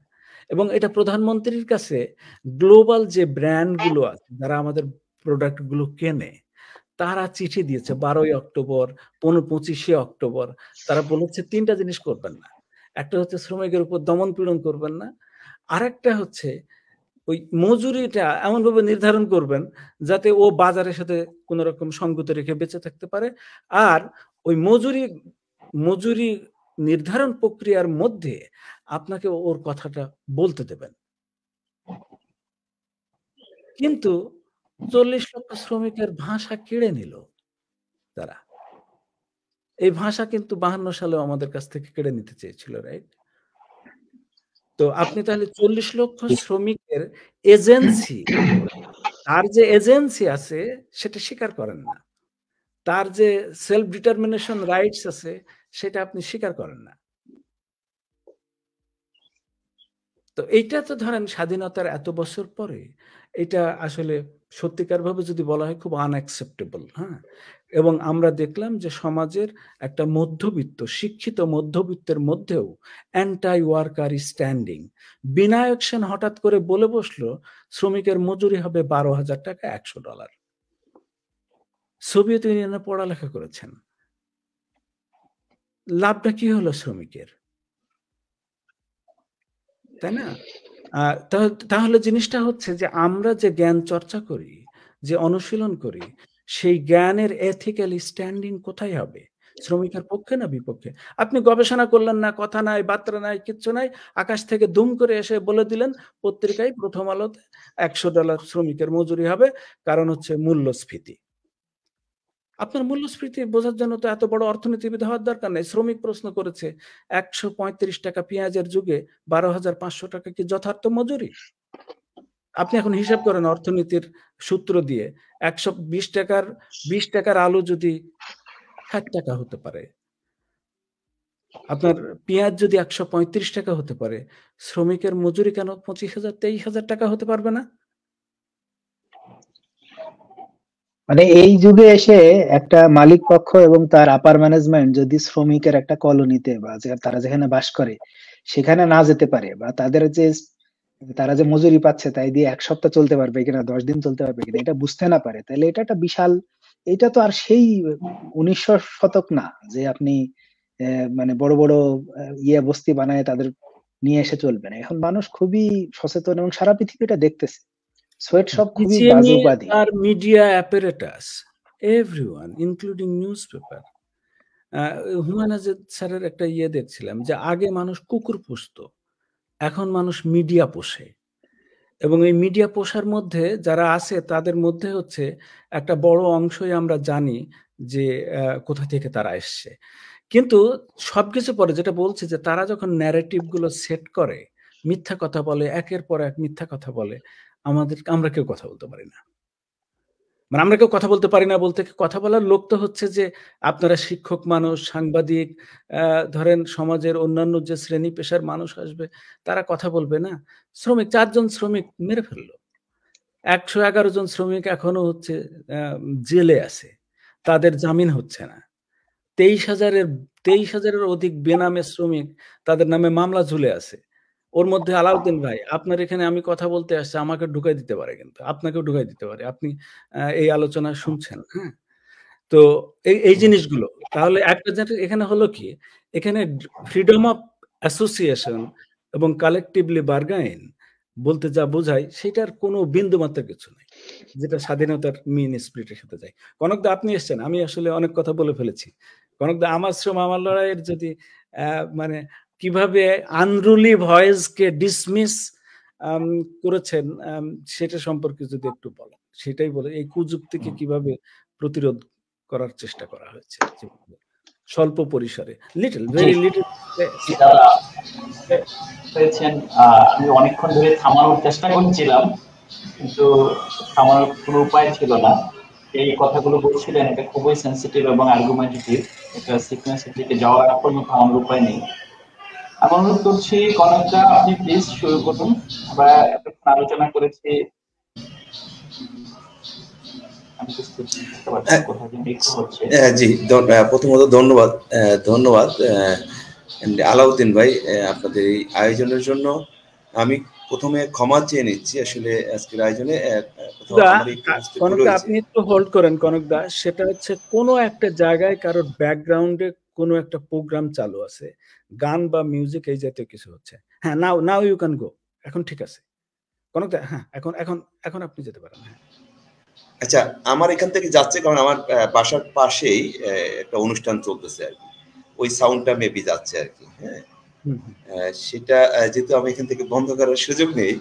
এবং এটা প্রধানমন্ত্রীর কাছে গ্লোবাল যে ব্র্যান্ডগুলো আছে, যারা আমাদের প্রোডাক্টগুলো কেনে, তারা চিঠি দিয়েছে 12ই অক্টোবর, 25শে অক্টোবর। তারা বলেছে 3টা জিনিস করবেন না। একটা হচ্ছে শ্রমিকের উপর দমন পীড়ন করবেন না, আরেকটা হচ্ছে ওই মজুরিটা এমনভাবে নির্ধারণ করবেন যাতে ও বাজারের সাথে কোনো রকম সঙ্গতি রেখে বেঁচে থাকতে পারে, আর ওই মজুরি নির্ধারণ প্রক্রিয়ার মধ্যে আপনাকে ওর কথাটা বলতে দেবেন। কিন্তু 40 লক্ষ শ্রমিকের ভাষা কেড়ে নিল তারা। এই ভাষা কিন্তু 52 সালেও আমাদের কাছ থেকে কেড়ে নিতে চেয়েছিল, রাইট? তো আপনি তাহলে 40 লক্ষ শ্রমিকের এজেন্সি, তার যে এজেন্সি আছে সেটা স্বীকার করেন না, তার যে সেলফ ডিটারমিনেশন রাইটস আছে সেটা আপনি স্বীকার করেন না। তো এইটা তো ধরেন স্বাধীনতার এত বছর পরে এটা আসলে সত্যিকার ভাবে যদি বলা হয় খুব আনঅ্যাকসেপ্টেবল। হ্যাঁ, এবং আমরা দেখলাম যে সমাজের একটা মধ্যবিত্ত, শিক্ষিত মধ্যবিত্তের মধ্যেও anti worker standing. Binayak Sen হঠাৎ করে বলে বসলো শ্রমিকের মজুরি হবে 12,000 টাকা, $100। সোভিয়েত ইউনিয়নে পড়ালেখা করেছেন, লাভটা কি হলো শ্রমিকের, তাই না? তাহলে জিনিসটা হচ্ছে যে আমরা যে জ্ঞান চর্চা করি, যে অনুশীলন করি, সেই জ্ঞানের এথিক্যাল স্ট্যান্ডিং কোথায় হবে? শ্রমিকের পক্ষে না বিপক্ষে? আপনি গবেষণা করলেন না, কথা নাই, বার্তা নাই, কিচ্ছু নাই, আকাশ থেকে দুম করে এসে বলে দিলেন পত্রিকায়, প্রথম আলোতে $100 শ্রমিকের মজুরি হবে, কারণ হচ্ছে মূল্যস্ফীতি। আপনার মূল্যস্ফীতি বোঝার জন্য তো এত বড় অর্থনীতিবিদ হওয়ার দরকার নেই। শ্রমিক প্রশ্ন করেছে 135 টাকা পেঁয়াজের যুগে 12,500 টাকা কি যথার্থ মজুরি? আপনি এখন হিসাব করেন অর্থনীতির সূত্র দিয়ে 120 টাকার 20 টাকার আলু যদি 60 টাকা হতে পারে, আপনার পেঁয়াজ যদি 135 টাকা হতে পারে, শ্রমিকের মজুরি কেন 25,000 23,000 টাকা হতে পারবে না? মানে এই যুগে এসে একটা মালিক পক্ষ এবং তার আপার ম্যানেজমেন্ট যদি শ্রমিকের একটা কলোনিতে বা তারা যেখানে বাস করে সেখানে না যেতে পারে, বা তারা যে মজুরি পাচ্ছে তাই দিয়ে 1 সপ্তাহ চলতে পারবে কিনা, 10 দিন চলতে পারবে কিনা, এটা বুঝতে না পারে, তাহলে এটা একটা বিশাল, এটা তো আর সেই 1900 শতক না যে আপনি মানে বড় বড় বস্তি বানায় তাদের নিয়ে এসে চলবে না। এখন মানুষ খুবই সচেতন এবং সারা পৃথিবীটা দেখতেছে। সোয়েট সব খুবই বাজে উপাধি। আর media apparatus, everyone including newspaper. Humayun Azad স্যারের একটা দেখছিলাম যে আগে মানুষ কুকুর পুষতো, এখন মানুষ মিডিয়া পোষে, এবং এই মিডিয়া পোষার মধ্যে যারা আছে তাদের মধ্যে হচ্ছে একটা বড় অংশই আমরা জানি যে কোথা থেকে তারা এসছে। কিন্তু সবকিছু পরে যেটা বলছে যে তারা যখন ন্যারেটিভ গুলো সেট করে, মিথ্যা কথা বলে, একের পর এক মিথ্যা কথা বলে, আমরা কেউ কথা বলতে পারি না। মানে আমরা কেউ কথা বলতে পারি না বলতে, কথা বলার লোক তো হচ্ছে যে আপনারা শিক্ষক মানুষ, সাংবাদিক, ধরেন সমাজের অন্যান্য যে শ্রেণী পেশার মানুষ আসবে তারা কথা বলবে না। শ্রমিক 4 জন শ্রমিক মেরে ফেললো, 111 জন শ্রমিক এখনো হচ্ছে জেলে আছে, তাদের জামিন হচ্ছে না। 23,000-এর অধিক বেনামে শ্রমিক, তাদের নামে মামলা ঝুলে আছে। ওর মধ্যে আলাউদ্দিন ভাই, আপনার এখানে আমি কথা বলতে আসছি, আমাকে ঢুকাই দিতে পারে, কিন্তু আপনাকেও ঢুকাই দিতে পারে। আপনি এই আলোচনা শুনছেন, হ্যাঁ? তো এই জিনিসগুলো তাহলে একটা এখানে হলো কি, এখানে ফ্রিডম অফ অ্যাসোসিয়েশন এবং কালেকটিভলি বার্গাইন বলতে যা বোঝায় সেটার কোনো বিন্দু মাত্র কিছু নেই, যেটা স্বাধীনতার মেইন স্পিরিটের সাথে যায়। কনকদা আপনি এসছেন, আমি আসলে অনেক কথা বলে ফেলেছি। কনকদা, আমার শ্রম আমার লড়াইয়ের যদি মানে কিভাবে আনরুলি ভয়েসকে ডিসমিস করেছেন সেটা সম্পর্কে যদি একটু বলেন, সেটাই বলে এই কুযুক্তিকে কিভাবে প্রতিরোধ করার চেষ্টা করা হয়েছে স্বল্প পরিসরে, লিটল, ভেরি লিটল। আমি অনেকক্ষণ ধরে থামানোর চেষ্টা করছিলাম, কিন্তু থামানোর কোনো উপায় ছিল না। এই কথাগুলো বলছিলেন, এটা খুবই সেন্সিটিভ এবং আর্গুমেন্টেটিভ, এটা সিকোয়েন্সের দিকে যাওয়ার আর কোনো থামানোর উপায় নেই। আমি অনুরোধ করছি কনকদা, আপনি প্লিজ শুরু করুন। আমরা এতক্ষণ আলোচনা করেছি, জি, প্রথমত ধন্যবাদ আলাউদ্দিন ভাই আপনাদের এই আয়োজনের জন্য। আমি প্রথমে ক্ষমা চেয়ে নিচ্ছি, আসলে আজকের আয়োজনে আপনি একটু হোল্ড করেন কনকদা। সেটা হচ্ছে কোনো একটা জায়গায় কারোর ব্যাকগ্রাউন্ডে কোনো একটা প্রোগ্রাম চালু আছে, গান বা মিউজিক এই জাতীয় কিছু হচ্ছে। হ্যাঁ, নাও ইউ ক্যান গো। এখন ঠিক আছে কনকদা, হ্যাঁ এখন আপনি যেতে পারেন। হ্যাঁ, আচ্ছা, আমার এখান থেকে যাচ্ছে, কারণ আমার বাসার পাশেই একটা অনুষ্ঠান চলতেছে আর কি, ওই সাউন্ডটা মেবি যাচ্ছে আর কি। হ্যাঁ, সেটা যেহেতু আমি এখান থেকে বন্ধ করার সুযোগ নেই,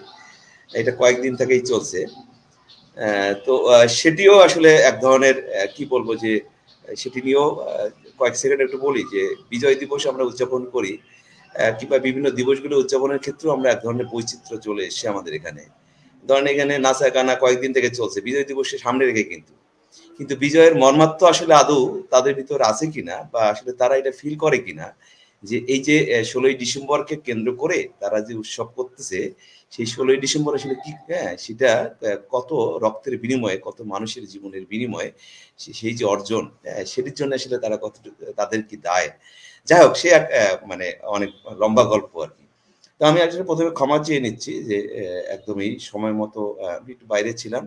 এটা কয়েকদিন থেকেই চলছে, তো সেটিও আসলে এক ধরনের কি বলবো যে সেটি নিয়েও কয়েক সেকেন্ড একটু বলি যে বিজয় দিবস আমরা উদযাপন করি, কিংবা বিভিন্ন দিবসগুলো উদযাপনের ক্ষেত্রেও আমরা এক ধরনের বৈচিত্র্য চলে এসছে আমাদের এখানে। ধরেন এখানে নাচা গানা কয়েকদিন থেকে চলছে বিজয় দিবসের সামনে রেখে, কিন্তু বিজয়ের মর্মার্থ আসলে আদৌ তাদের ভিতর আছে কিনা, বা আসলে তারা এটা ফিল করে কিনা যে এই যে 16ই ডিসেম্বরকে কেন্দ্র করে তারা যে উৎসব করতেছে, সেই 16ই ডিসেম্বর আসলে কি, সেটা কত রক্তের বিনিময়ে, কত মানুষের জীবনের বিনিময়ে সেই যে অর্জন, সেটির জন্য আসলে তারা কত, তাদের কি দায়। যাই হোক, সে মানে অনেক লম্বা গল্প আর কি। তো আমি আসলে প্রথমে ক্ষমা চেয়ে নিচ্ছি যে একদমই সময় মতো একটু বাইরে ছিলাম,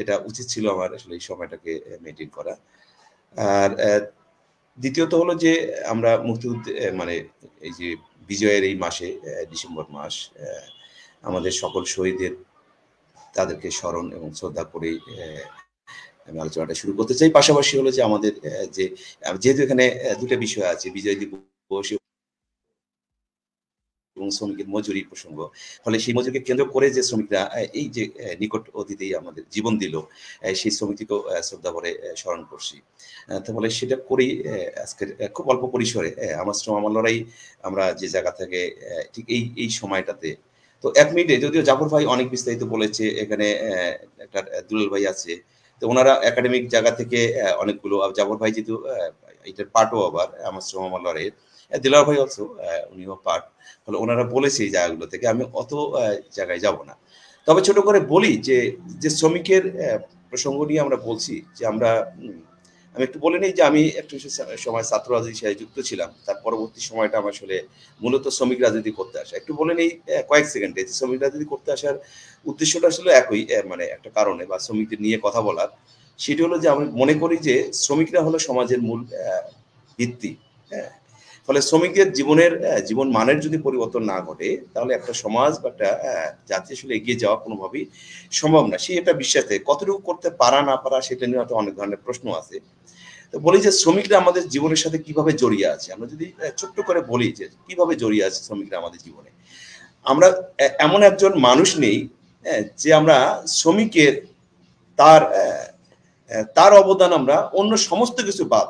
এটা উচিত ছিল আমার আসলে এই সময়টাকে মেনটেন করা। আর দ্বিতীয়ত হলো যে আমরা মুক্তিযুদ্ধ মানে এই যে বিজয়ের এই মাসে, ডিসেম্বর মাস, আমাদের সকল শহীদদের, তাদেরকে স্মরণ এবং শ্রদ্ধা করেই আমি আলোচনাটা শুরু করতে চাই। পাশাপাশি হলো যে আমাদের যেহেতু এখানে দুটো বিষয় আছে, বিজয় দিবস এবং শ্রমিকের মজুরি প্রসঙ্গ, ফলে সেই মজুরিকে কেন্দ্র করে যে শ্রমিকরা এই যে নিকট অতীতেই আমাদের জীবন দিল, সেই শ্রমিককেও শ্রদ্ধা করে স্মরণ করছি। তাহলে সেটা করেই আজকের খুব অল্প পরিসরে আমার শ্রম আমার লড়াই, আমরা যে জায়গা থেকে ঠিক এই সময়টাতে তো 1 মিনিটে, যদিও জাফর ভাই অনেক বিস্তারিত বলেছে, এখানে একটা দুলাল ভাই আছে, তো ওনারা একাডেমিক জায়গা থেকে অনেকগুলো, জাফর ভাই যেহেতু এটার পার্টও, আবার আমার শ্রমমালয়ের দিলার ভাই অলসো উনিও পার্ট, ফলে ওনারা বলেছে এই জায়গাগুলো থেকে, আমি অত জায়গায় যাব না। তবে ছোট করে বলি যে শ্রমিকের প্রসঙ্গ নিয়ে আমরা বলছি, যে আমি একটু বলে নিই যে আমি একটু সময় ছাত্র রাজনীতির সাথে যুক্ত ছিলাম, তার পরবর্তী সময়টা আমার আসলে মূলত শ্রমিক রাজনীতি করতে আসা। একটু বলে নিই কয়েক সেকেন্ডে, যে শ্রমিক রাজনীতি করতে আসার উদ্দেশ্যটা আসলে একই, মানে একটা কারণে, বা শ্রমিকদের নিয়ে কথা বলার, সেটি হলো যে আমি মনে করি যে শ্রমিকরা হলো সমাজের মূল ভিত্তি। হ্যাঁ, ফলে শ্রমিকদের জীবন মানের যদি পরিবর্তন না ঘটে, তাহলে একটা সমাজ বা একটা জাতি আসলে এগিয়ে যাওয়া কোনোভাবেই সম্ভব না। সেই একটা বিশ্বাস থাকে, কতটুকু করতে পারা না পারা সেটা নিয়ে হয়তো অনেক ধরনের প্রশ্ন আছে। তো বলি যে শ্রমিকরা আমাদের জীবনের সাথে কিভাবে জড়িয়ে আছে, আমরা যদি ছোট্ট করে বলি যে কিভাবে জড়িয়ে আছে শ্রমিকরা আমাদের জীবনে। আমরা এমন একজন মানুষ নেই যে আমরা শ্রমিকের তার অবদান আমরা অন্য সমস্ত কিছু বাদ,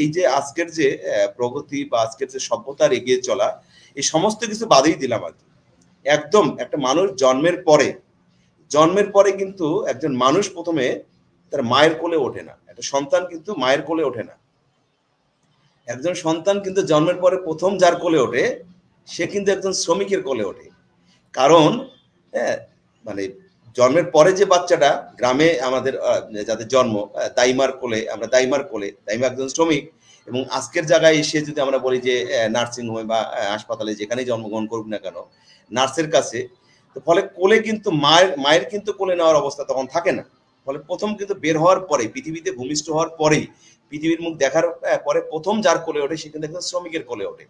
এই যে আজকের যে প্রগতি বা আজকের যে সভ্যতার এগিয়ে চলা, এই সমস্ত কিছু বাদেই দিলাম আর কি। একদম একটা মানুষ জন্মের পরে কিন্তু একজন মানুষ প্রথমে তার মায়ের কোলে ওঠে না, একটা সন্তান কিন্তু মায়ের কোলে ওঠে না। একজন সন্তান কিন্তু জন্মের পরে প্রথম যার কোলে ওঠে, সে কিন্তু একজন শ্রমিকের কোলে ওঠে। কারণ মানে জন্মের পরে যে বাচ্চাটা গ্রামে আমাদের যাদের জন্ম, দাইমার কোলে, দাইমা একজন শ্রমিক, এবং আজকের জায়গায় এসে যদি আমরা বলি যে নার্সিং হোমে বা হাসপাতালে যেখানেই জন্মগ্রহণ করুক না কেন, নার্সের কাছে, তো ফলে কোলে কিন্তু মায়ের কিন্তু কোলে নেওয়ার অবস্থা তখন থাকে না। ফলে প্রথম কিন্তু বের হওয়ার পরে, পৃথিবীতে ভূমিষ্ঠ হওয়ার পরেই, পৃথিবীর মুখ দেখার পরে প্রথম যার কোলে ওঠে, সে কিন্তু একজন শ্রমিকের কোলে ওঠে।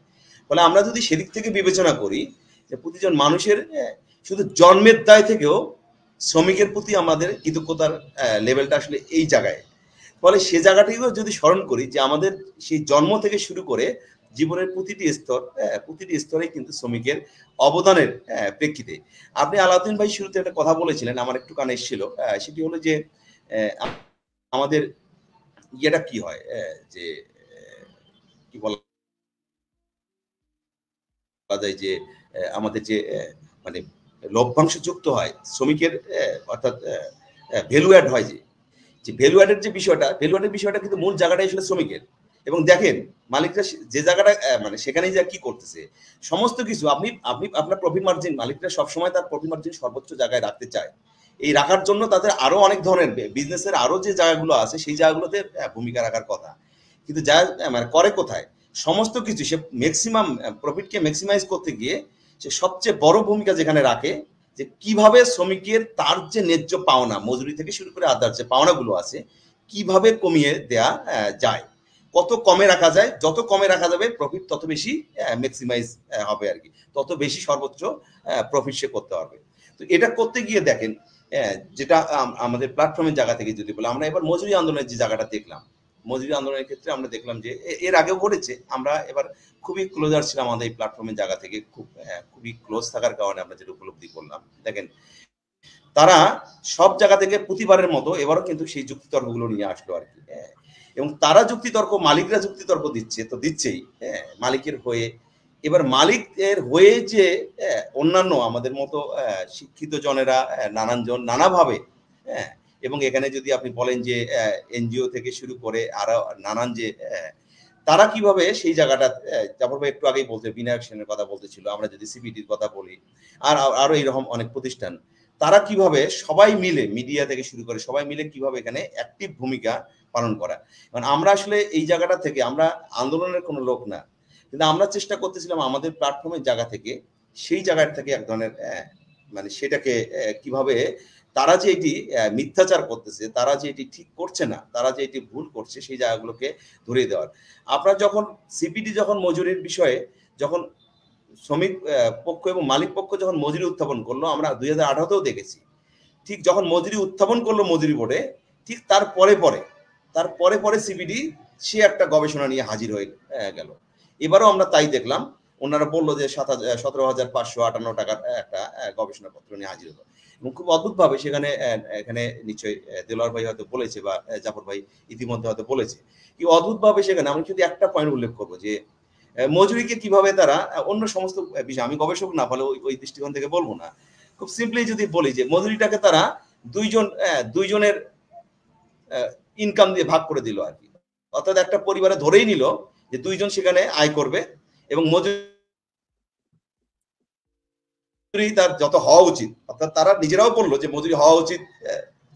ফলে আমরা যদি সেদিক থেকে বিবেচনা করি যে প্রতিজন মানুষের শুধু জন্মের দায় থেকেও শ্রমিকের প্রতি আমাদের কৃতজ্ঞতার লেভেলটা আসলে এই জায়গায়। ফলে সে জায়গাটিকেও যদি স্মরণ করি যে আমাদের সেই জন্ম থেকে শুরু করে জীবনের প্রতিটি স্তরে কিন্তু শ্রমিকের অবদানের প্রেক্ষিতে। আপনি আলাউদ্দিন ভাই শুরুতে একটা কথা বলেছিলেন, আমার একটু কানে এসেছিল, সেটি হলো যে আমাদের ইয়েটা কি হয়, যে কি বলা যায়, যে আমাদের যে মানে লভ্যাংশ যুক্ত হয় শ্রমিকের, অর্থাৎ ভ্যালু অ্যাড হয়, যে ভ্যালু অ্যাডের যে বিষয়টা কিন্তু মূল জায়গাটাই আসলে শ্রমিকের। এবং দেখেন মালিকরা যে জায়গাটা মানে সেখানেই যা কি করতেছে, সমস্ত কিছু আপনি আপনার প্রফিট মার্জিন, মালিকরা সবসময় তার প্রফিট মার্জিন সর্বোচ্চ জায়গায় রাখতে চায়। এই রাখার জন্য তাদের আরো অনেক ধরনের বিজনেসের আরো যে জায়গাগুলো আছে সেই জায়গাগুলোতে ভূমিকা রাখার কথা, কিন্তু যা মানে করে কোথায়, সমস্ত কিছু সে ম্যাক্সিমাম প্রফিটকে ম্যাক্সিমাইজ করতে গিয়ে সে সবচেয়ে বড় ভূমিকা যেখানে রাখে, যে কিভাবে শ্রমিকের তার যে ন্যায্য পাওনা, মজুরি থেকে শুরু করে আদার যে পাওনাগুলো আছে, কিভাবে কমিয়ে দেয়া যায়, কত কমে রাখা যায়, যত কমে রাখা যাবে প্রফিট তত বেশি ম্যাক্সিমাইজ হবে আর কি, তত বেশি সর্বোচ্চ প্রফিট সে করতে পারবে। তো এটা করতে গিয়ে দেখেন, যেটা আমাদের প্ল্যাটফর্মের জায়গা থেকে যদি বলি, আমরা এবার মজুরি আন্দোলনের যে জায়গাটা দেখলাম, মজুরি আন্দোলনের ক্ষেত্রে আমরা দেখলাম যে এর আগেও ঘটেছে, আমরা এবার খুবই ক্লোজার ছিলাম আমাদের এই প্ল্যাটফর্মের জায়গা থেকে, খুবই ক্লোজ থাকার কারণে আমরা যেটা উপলব্ধি করলাম, দেখেন তারা সব জায়গা থেকে প্রতিবারের মতো এবারও কিন্তু সেই যুক্তিতর্কগুলো নিয়ে আসলো আর কি। এবং তারা যুক্তিতর্ক, মালিকরা যুক্তিতর্ক দিচ্ছে তো দিচ্ছেই মালিকের হয়ে। এবার মালিকের হয়ে যে অন্যান্য আমাদের মতো শিক্ষিত জনেরা নানাভাবে, এবং এখানে যদি আপনি বলেন যে এনজিও থেকে শুরু করে আরো নানান যে তারা কিভাবে সেই জায়গাটা, জাফর ভাই একটু আগেই বলতে বিনায়ক সেনের কথা বলতেছিল, আমরা যদি সিপিডির কথা বলি, আর আরো এইরকম অনেক প্রতিষ্ঠান, তারা কিভাবে সবাই মিলে, মিডিয়া থেকে শুরু করে সবাই মিলে কিভাবে এখানে অ্যাক্টিভ ভূমিকা পালন করা। কারণ আমরা আসলে এই জায়গাটা থেকে, আমরা আন্দোলনের কোনো লোক না, কিন্তু আমরা চেষ্টা করতেছিলাম আমাদের প্ল্যাটফর্মের জায়গা থেকে, সেই জায়গাটা থেকে এক ধরনের মানে সেটাকে কিভাবে তারা যে এটি মিথ্যাচার করতেছে, তারা যে এটি ঠিক করছে না, তারা যে এটি ভুল করছে, সেই জায়গাগুলোকে ধরিয়ে দেওয়ার। আপনার যখন সিপিডি যখন মজুরির বিষয়ে, যখন শ্রমিক পক্ষ এবং মালিক পক্ষ যখন মজুরি উত্থাপন করলো, আমরা 2018তেও দেখেছি, ঠিক যখন মজুরি উত্থাপন করলো মজুরি বোর্ডে, ঠিক তার পরে সিপিডি সে একটা গবেষণা নিয়ে হাজির হয়ে গেল। এবারও আমরা তাই দেখলাম, ওনারা বললো যে 17,558 টাকার একটা গবেষণাপত্র নিয়ে হাজির হলো। এবং খুব অদ্ভুতভাবে সেখানে, এখানে নিশ্চয়ই দেলোয়ার ভাই হয়তো বলেছে বা জাফর ভাই ইতিমধ্যে হয়তো বলেছে, কি অদ্ভুতভাবে সেখানে আমি যদি একটা পয়েন্ট উল্লেখ করবো, যে মজুরিকে কিভাবে তারা অন্য সমস্ত বিষয়, আমি গবেষক না ফলে ওই দৃষ্টিকোণ থেকে বলবো না, খুব সিম্পলি যদি বলি যে মজুরিটাকে তারা দুইজনের ইনকাম দিয়ে ভাগ করে দিল আর কি। অর্থাৎ একটা পরিবারে ধরেই নিল যে দুইজন সেখানে আয় করবে এবং মজুরি তার যত হওয়া উচিত, অর্থাৎ তারা নিজেরাও বললো যে মজুরি হওয়া উচিত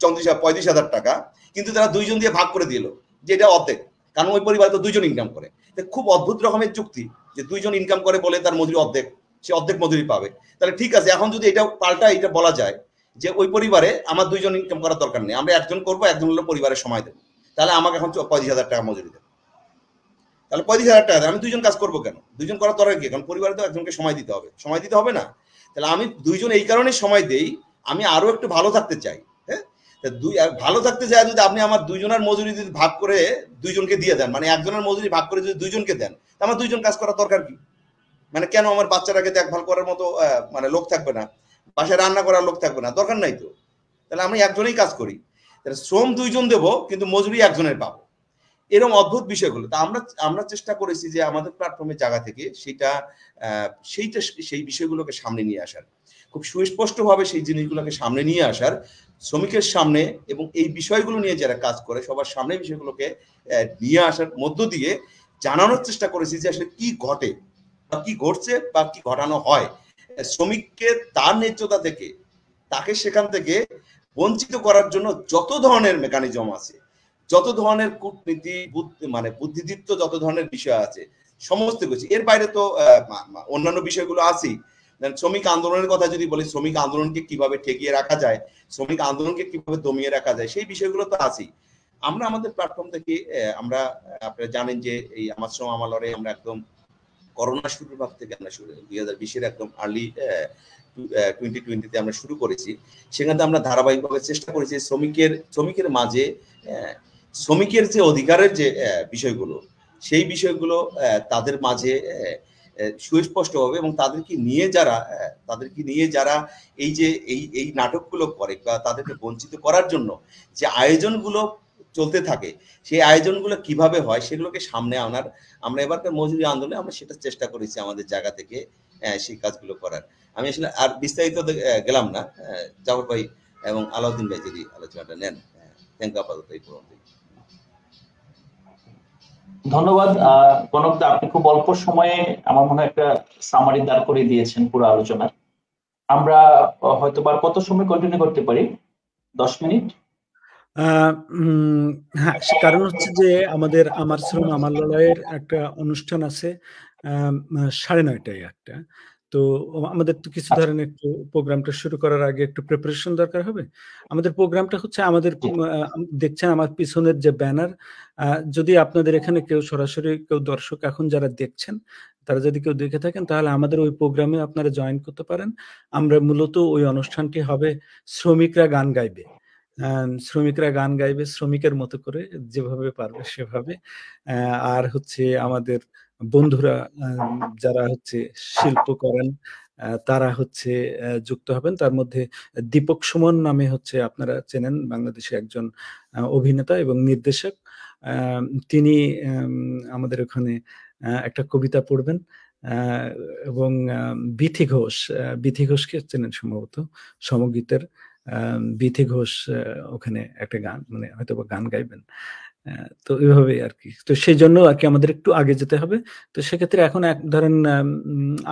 35,000 টাকা, কিন্তু তারা দুইজন দিয়ে ভাগ করে দিল যে এটা অর্ধেক, কারণ ওই পরিবারে তো দুইজন ইনকাম করে। খুব অদ্ভুত রকমের যুক্তি যে দুইজন ইনকাম করে বলে তার মজুরি অর্ধেক, সে অর্ধেক মজুরি পাবে। তাহলে ঠিক আছে, এখন যদি এটা পাল্টা এটা বলা যায় যে ওই পরিবারে আমার দুইজন ইনকাম করার দরকার নেই, আমরা একজন করবো, একজন হলো পরিবারের সময় দেবো, তাহলে আমাকে এখন 35,000 টাকা মজুরি দেবে। তাহলে 35,000 টাকা আমি দুইজন কাজ করবো কেন? দুইজন করার দরকার কি? কারণ পরিবারে তো একজনকে সময় দিতে হবে, সময় দিতে হবে না? তাহলে আমি দুইজন এই কারণে সময় দেই, আমি আরো একটু ভালো থাকতে চাই। হ্যাঁ, ভালো থাকতে চাই যদি আপনি আমার দুইজনের মজুরি যদি ভাগ করে দুইজনকে দিয়ে দেন, মানে একজনের মজুরি ভাগ করে যদি দুইজনকে দেন, আমার দুইজন কাজ করার দরকার কি? মানে কেন আমার বাচ্চাটাকে দেখভাল করার মতো মানে লোক থাকবে না, বাসায় রান্না করার লোক থাকবে না? দরকার নাই তো। তাহলে আমি একজনেই কাজ করি, তাহলে শ্রম দুইজন দেবো কিন্তু মজুরি একজনের পাবো। এরকম অদ্ভুত বিষয়গুলো তা আমরা চেষ্টা করেছি যে আমাদের প্ল্যাটফর্মের জায়গা থেকে সেই বিষয়গুলোকে সামনে নিয়ে আসার, খুব সুস্পষ্টভাবে সেই জিনিসগুলোকে সামনে নিয়ে আসার, শ্রমিকের সামনে এবং এই বিষয়গুলো নিয়ে যারা কাজ করে সবার সামনে বিষয়গুলোকে নিয়ে আসার মধ্য দিয়ে জানানোর চেষ্টা করেছি যে আসলে কি ঘটে বা কি ঘটছে বা কি ঘটানো হয়। শ্রমিককে তার ন্যায্যতা থেকে, তাকে সেখান থেকে বঞ্চিত করার জন্য যত ধরনের মেকানিজম আছে, যত ধরনের কূটনীতি মানে বুদ্ধিদীপ্ত যত ধরনের বিষয় আছে, সমস্ত কিছু, এর বাইরে তো অন্যান্য বিষয়গুলো আছেই। শ্রমিক আন্দোলনের কথা যদি বলি, শ্রমিক আন্দোলনকে কিভাবে ঠেকিয়ে রাখা যায়, শ্রমিক আন্দোলনকে কিভাবে দমিয়ে রাখা যায়, সেই বিষয়গুলো তো আছেই। আমরা আমাদের প্ল্যাটফর্ম থেকে আমরা, আপনারা জানেন যে এই আমার শ্রম আমার লড়াই আমরা একদম করোনা শুরুর ভাগ থেকে আমরা 2020-এর একদম আর্লি 2020-তে আমরা শুরু করেছি। সেখানে আমরা ধারাবাহিকভাবে চেষ্টা করেছি শ্রমিকের মাঝে শ্রমিকের যে অধিকারের যে বিষয়গুলো, সেই বিষয়গুলো তাদের মাঝে সুস্পষ্টভাবে এবং তাদেরকে নিয়ে যারা এই যে এই নাটকগুলো করে বা তাদেরকে বঞ্চিত করার জন্য যে আয়োজনগুলো চলতে থাকে, সেই আয়োজনগুলো কিভাবে হয় সেগুলোকে সামনে আনার, আমরা এবারকার মজুরি আন্দোলনে আমরা সেটা চেষ্টা করেছি আমাদের জায়গা থেকে সেই কাজগুলো করার। আমি আসলে আর বিস্তারিত গেলাম না, জাফর ভাই এবং আলাউদ্দিন ভাই যদি আলোচনাটা নেন। Thank you. আপাতত এই পর্যন্ত। ধন্যবাদ কনকদা, আপনি খুব অল্প সময়ে আমার মনে হয় একটা সামারি দাঁড় করে দিয়েছেন পুরো আলোচনার। আমরা হয়তো বা কত সময় কন্টিনিউ করতে পারি? 10 মিনিট? হ্যাঁ, কারণ হচ্ছে যে আমার শ্রম আমার লড়াইয়ের একটা অনুষ্ঠান আছে 9:30টায় একটা, তো আমাদের তো কিছু ধরনের একটু প্রোগ্রামটা শুরু করার আগে একটু প্রিপারেশন দরকার হবে। আমাদের প্রোগ্রামটা হচ্ছে আমাদের দেখছেন আমার পিছনের যে ব্যানার, যদি আপনাদের এখানে কেউ সরাসরি কেউ দর্শক এখন যারা দেখছেন তারা যদি কেউ দেখে থাকেন তাহলে আমাদের ওই প্রোগ্রামে আপনারা জয়েন করতে পারেন। আমরা মূলত ওই অনুষ্ঠানটি হবে শ্রমিকরা গান গাইবে, শ্রমিকরা গান গাইবে শ্রমিকের মতো করে যেভাবে পারবে সেভাবে। আর হচ্ছে আমাদের বন্ধুরা যারা হচ্ছে শিল্প করেন তারা হচ্ছে যুক্ত হবেন। তার মধ্যে দীপক সুমন নামে হচ্ছে আপনারা চেনেন, বাংলাদেশে একজন অভিনেতা এবং নির্দেশক। তিনি আমাদের ওখানে একটা কবিতা পড়বেন এবং বিথি ঘোষকে চেনেন সম্ভবত, সমগীতের বিথি ঘোষ ওখানে একটা গান মানে হয়তো গান গাইবেন। তো এইভাবে আর কি, তো সেই জন্য আর কি আমাদের একটু আগে যেতে হবে। তো সেক্ষেত্রে এখন ধরেন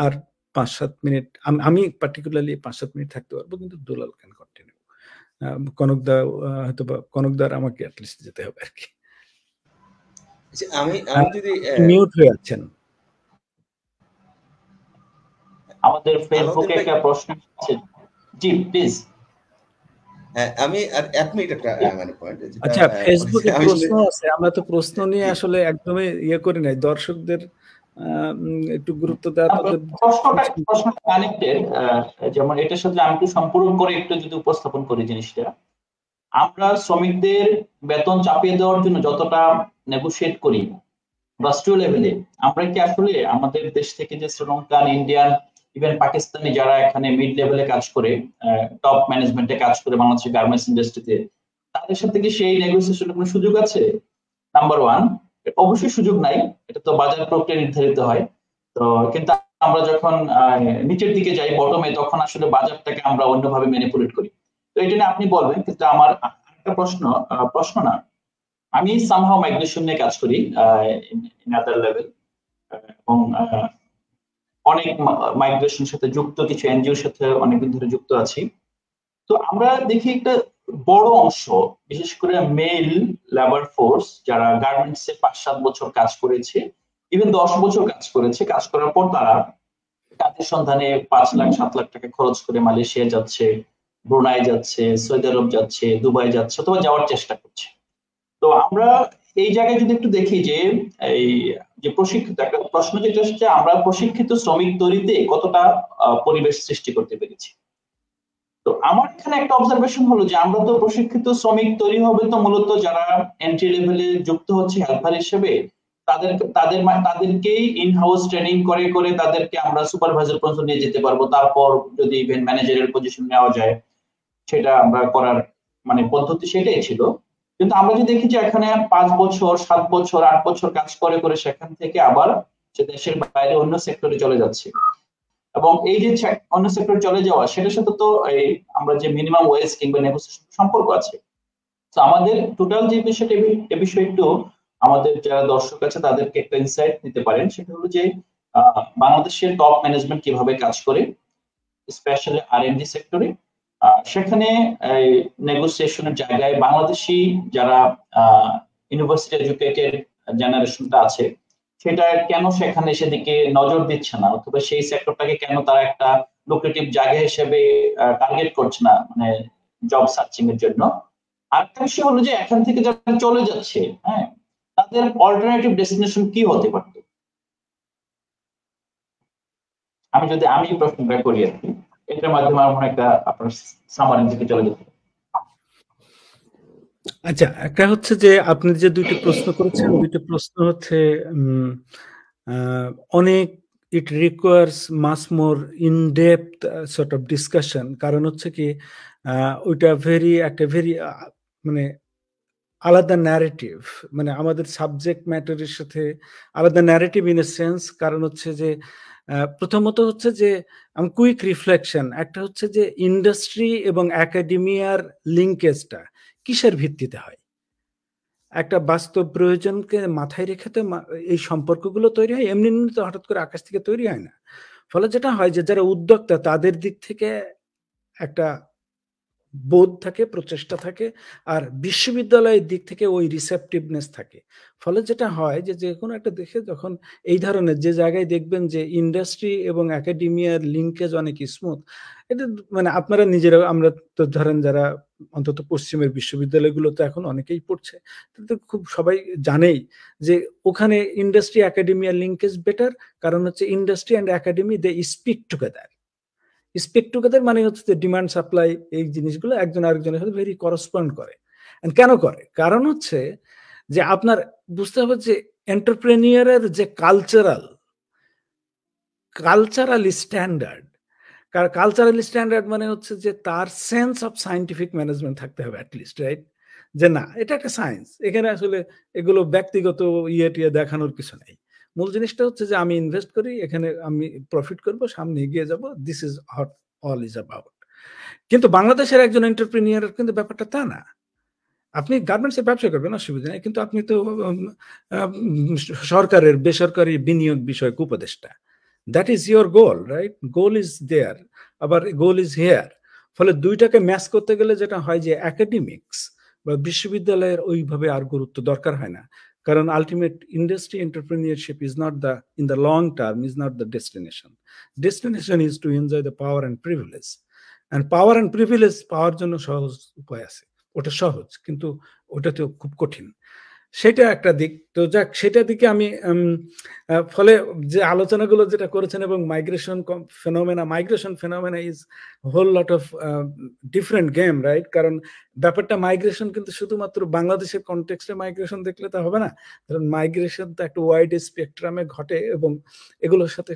আর 5-7 মিনিট, আমি পার্টিকুলারলি 5-7 মিনিট থাকতে পারবো, কিন্তু দুলাল ক্যান কন্টিনিউ। কনকদা হয়তো বা কনকদার আমাকে অ্যাটলিস্ট যেতে হবে আর কি। আমি যদি মিউট হয়ে আছেন। আমাদের ফেসবুকে একটা প্রশ্ন আছে, জি প্লিজ। আমি আর 1 মিনিট একটা মানে পয়েন্ট। আচ্ছা, ফেসবুকে প্রশ্ন আছে, আমরা তো প্রশ্ন নিয়ে আসলে একদমই ইয়ে করি নাই, দর্শকদের একটু গুরুত্ব দেওয়া। প্রশ্ন কানেক্টেড, যেমন এটার সাথে আমি একটু সম্পূর্ণ করে একটু যদি উপস্থাপন করি জিনিসটা, আমরা শ্রমিকদের বেতন চাপিয়ে দেওয়ার জন্য যতটা নেগোশিয়েট করি রাষ্ট্রীয় লেভেলে, আমরা কি আসলে আমাদের দেশ থেকে যে শ্রীলঙ্কান, ইন্ডিয়ান, ইভেন পাকিস্তানি যারা এখানে মিড লেভেলে কাজ করে, টপ ম্যানেজমেন্টে কাজ করে বাংলাদেশের গার্মেন্টস ইন্ডাস্ট্রিতে, তাদের সাথে কি সেই নেগোসিয়েশনের কোনো সুযোগ আছে? নাম্বার 1, অবশ্যই সুযোগ নাই, এটা তো বাজার প্রক্রিয়া নির্ধারিত হয়। তো কিন্তু আমরা যখন নিচের দিকে যাই বটমে, তখন আসলে বাজারটাকে আমরা অন্যভাবে ম্যানিপুলেট করি। তো এটা নিয়ে আপনি বলবেন, কিন্তু আমার একটা প্রশ্ন না, আমি সামহাও মাইগ্রেশন নিয়ে কাজ করি ইন আদার লেভেল, এবং অনেক মাইগ্রেশনের সাথে যুক্ত, কিছু এনজিওর সাথে অনেকদিন ধরে যুক্ত আছি। তো আমরা দেখি একটা বড় অংশ, বিশেষ করে মেল লেবার ফোর্স, যারা গার্মেন্টসে 5-7 বছর কাজ করেছে, ইভেন 10 বছর কাজ করেছে, কাজ করার পর তারা কাজের সন্ধানে 5 লাখ 7 লাখ টাকা খরচ করে মালয়েশিয়া যাচ্ছে, ব্রুনাই যাচ্ছে, সৌদি আরব যাচ্ছে, দুবাই যাচ্ছে, অথবা যাওয়ার চেষ্টা করছে। তো আমরা এই জায়গায় যদি একটু দেখি যে এই যে প্রশিক্ষিত, একটা প্রশ্ন যেটা হচ্ছে, আমরা প্রশিক্ষিত শ্রমিক তৈরিতে কতটা পরিবেশ সৃষ্টি করতে পেরেছি। তো আমার এখানে একটা অবজারভেশন হলো যে আমরা তো প্রশিক্ষিত শ্রমিক তৈরি হবে তো মূলত যারা এন্ট্রি লেভেলে যুক্ত হচ্ছে হেল্পার হিসেবে, তাদেরকেই ইন হাউস ট্রেনিং করে করে তাদেরকে আমরা সুপারভাইজার পর্যন্ত নিয়ে যেতে পারবো। তারপর যদি ইভেন্ট ম্যানেজারের পজিশন নেওয়া যায়, সেটা আমরা করার মানে পদ্ধতি সেটাই ছিল। কিন্তু আমরা যদি দেখি যে এখানে 5 বছর 7 বছর 8 বছর কাজ করে করে সেখান থেকে আবার সে দেশের বাইরে অন্য সেক্টরে চলে যাচ্ছে, এবং এই যে অন্য সেক্টরে চলে যাওয়া, সেটার সাথে তো এই আমরা যে মিনিমাম ওয়েজ কিংবা নেগোসিয়েশন সম্পর্ক আছে। তো আমাদের টোটাল যে বিষয়টা, এই বিষয়ে একটু আমাদের যারা দর্শক আছে তাদেরকে একটা ইনসাইট দিতে পারেন, সেটা হলো যে বাংলাদেশের টপ ম্যানেজমেন্ট কিভাবে কাজ করে, স্পেশালি আর&ডি সেক্টরে। সেখানে নেগোসিয়েশনের জায়গায় বাংলাদেশি যারা ইউনিভার্সিটি এডুকেটেড জেনারেশনটা আছে, সেটা কেন সেখানে সেদিকে নজর দিচ্ছে না, অথবা সেই সেক্টরটাকে কেন তারা একটা লুক্রেটিভ জায়গা হিসেবে টার্গেট করছে না, মানে জব সার্চিং এর জন্য। আরেকটা বিষয় হলো যে এখান থেকে যারা চলে যাচ্ছে, হ্যাঁ, তাদের অল্টারনেটিভ ডেস্টিনেশন কি হতে পারত। আমি প্রশ্নটা করি আর কি, এটার মাধ্যমে আমার মনে একটা আপনার সামারির দিকে চলে যেতে। আচ্ছা, একটা হচ্ছে যে আপনি যে দুইটি প্রশ্ন করেছেন, দুইটি প্রশ্ন হচ্ছে অনেক, it requires much more in depth sort of discussion. কারণ হচ্ছে কি ওইটা একটা ভেরি মানে আলাদা ন্যারেটিভ, মানে আমাদের সাবজেক্ট ম্যাটারের সাথে আলাদা ন্যারেটিভ ইন এ সেন্স। কারণ হচ্ছে যে প্রথমত হচ্ছে যে কুইক রিফ্লেকশন, একটা হচ্ছে যে ইন্ডাস্ট্রি এবং একাডেমিয়ার লিঙ্কেজটা কিসের ভিত্তিতে হয়। একটা বাস্তব প্রয়োজনকে মাথায় রেখে তো এই সম্পর্কগুলো তৈরি হয়, এমনি তো হঠাৎ করে আকাশ থেকে তৈরি হয় না। ফলে যেটা হয় যে যারা উদ্যোক্তা, তাদের দিক থেকে একটা বোধ থাকে, প্রচেষ্টা থাকে, আর বিশ্ববিদ্যালয়ের দিক থেকে ওই রিসেপটিভনেস থাকে। ফলে যেটা হয় যে কোনো একটা দেখে যখন এই ধরনের যে জায়গায় দেখবেন যে ইন্ডাস্ট্রি এবং একাডেমিয়ার লিঙ্কেজ অনেক স্মুথ, এটা মানে আপনারা নিজেরা, আমরা তো ধরেন যারা অন্তত পশ্চিমের বিশ্ববিদ্যালয়গুলোতে এখন অনেকেই পড়ছে, তো খুব সবাই জানেই যে ওখানে ইন্ডাস্ট্রি একাডেমিয়ার লিঙ্কেজ বেটার। কারণ হচ্ছে industry and academy they speak together. মানে হচ্ছে যে ডিমান্ড সাপ্লাই, এই জিনিসগুলো একজন আরেকজনের সাথে ভেরি করসপন্ড করে। কেন করে? কারণ হচ্ছে যে আপনার বুঝতে হবে যে এন্টারপ্রেনিয়ারের যে কালচারাল স্ট্যান্ডার্ড মানে হচ্ছে যে তার সেন্স অফ সায়েন্টিফিক ম্যানেজমেন্ট থাকতে হবে অ্যাটলিস্ট, রাইট? যে না, এটা একটা সায়েন্স, এখানে আসলে এগুলো ব্যক্তিগত টিয়ে দেখানোর কিছু নেই। মূল জিনিসটা হচ্ছে যে আমি ইনভেস্ট করি, এখানে আমি প্রফিট করব, সামনে এগিয়ে যাব, this is what all is about. কিন্তু বাংলাদেশের একজন এন্টারপ্রেনিয়ারের কিন্তু ব্যাপারটা তা না। আপনি গার্মেন্টসের ব্যবসা করবেন, অসুবিধা নেই, কিন্তু আপনি তো সরকারের বেসরকারি বিনিয়োগ বিষয়ক উপদেষ্টা। That is your goal, right? Goal is there, আবার গোল ইজ হেয়ার। ফলে দুইটাকে ম্যাচ করতে গেলে যেটা হয় যে একাডেমিক্স বা বিশ্ববিদ্যালয়ের ওইভাবে আর গুরুত্ব দরকার হয় না। কারণ ultimate industry entrepreneurship is not the, in the long term is not the destination. Destination is to enjoy the power and privilege. And power and privilege power জন্য সহজ উপায় আছে, ওটা সহজ, কিন্তু ওটা তো খুব কঠিন। সেটা একটা দিক। তো যাক, সেটা দিকে আমি ফলে যে আলোচনাগুলো যেটা করেছেন, এবং migration phenomena is whole lot of different game, right? কারণ ব্যাপারটা মাইগ্রেশন কিন্তু শুধুমাত্র বাংলাদেশের কনটেক্সটে মাইগ্রেশন দেখলে তো হবে না। কারণ মাইগ্রেশন তো একটা ওয়াইড স্পেকট্রামে ঘটে, এবং এগুলোর সাথে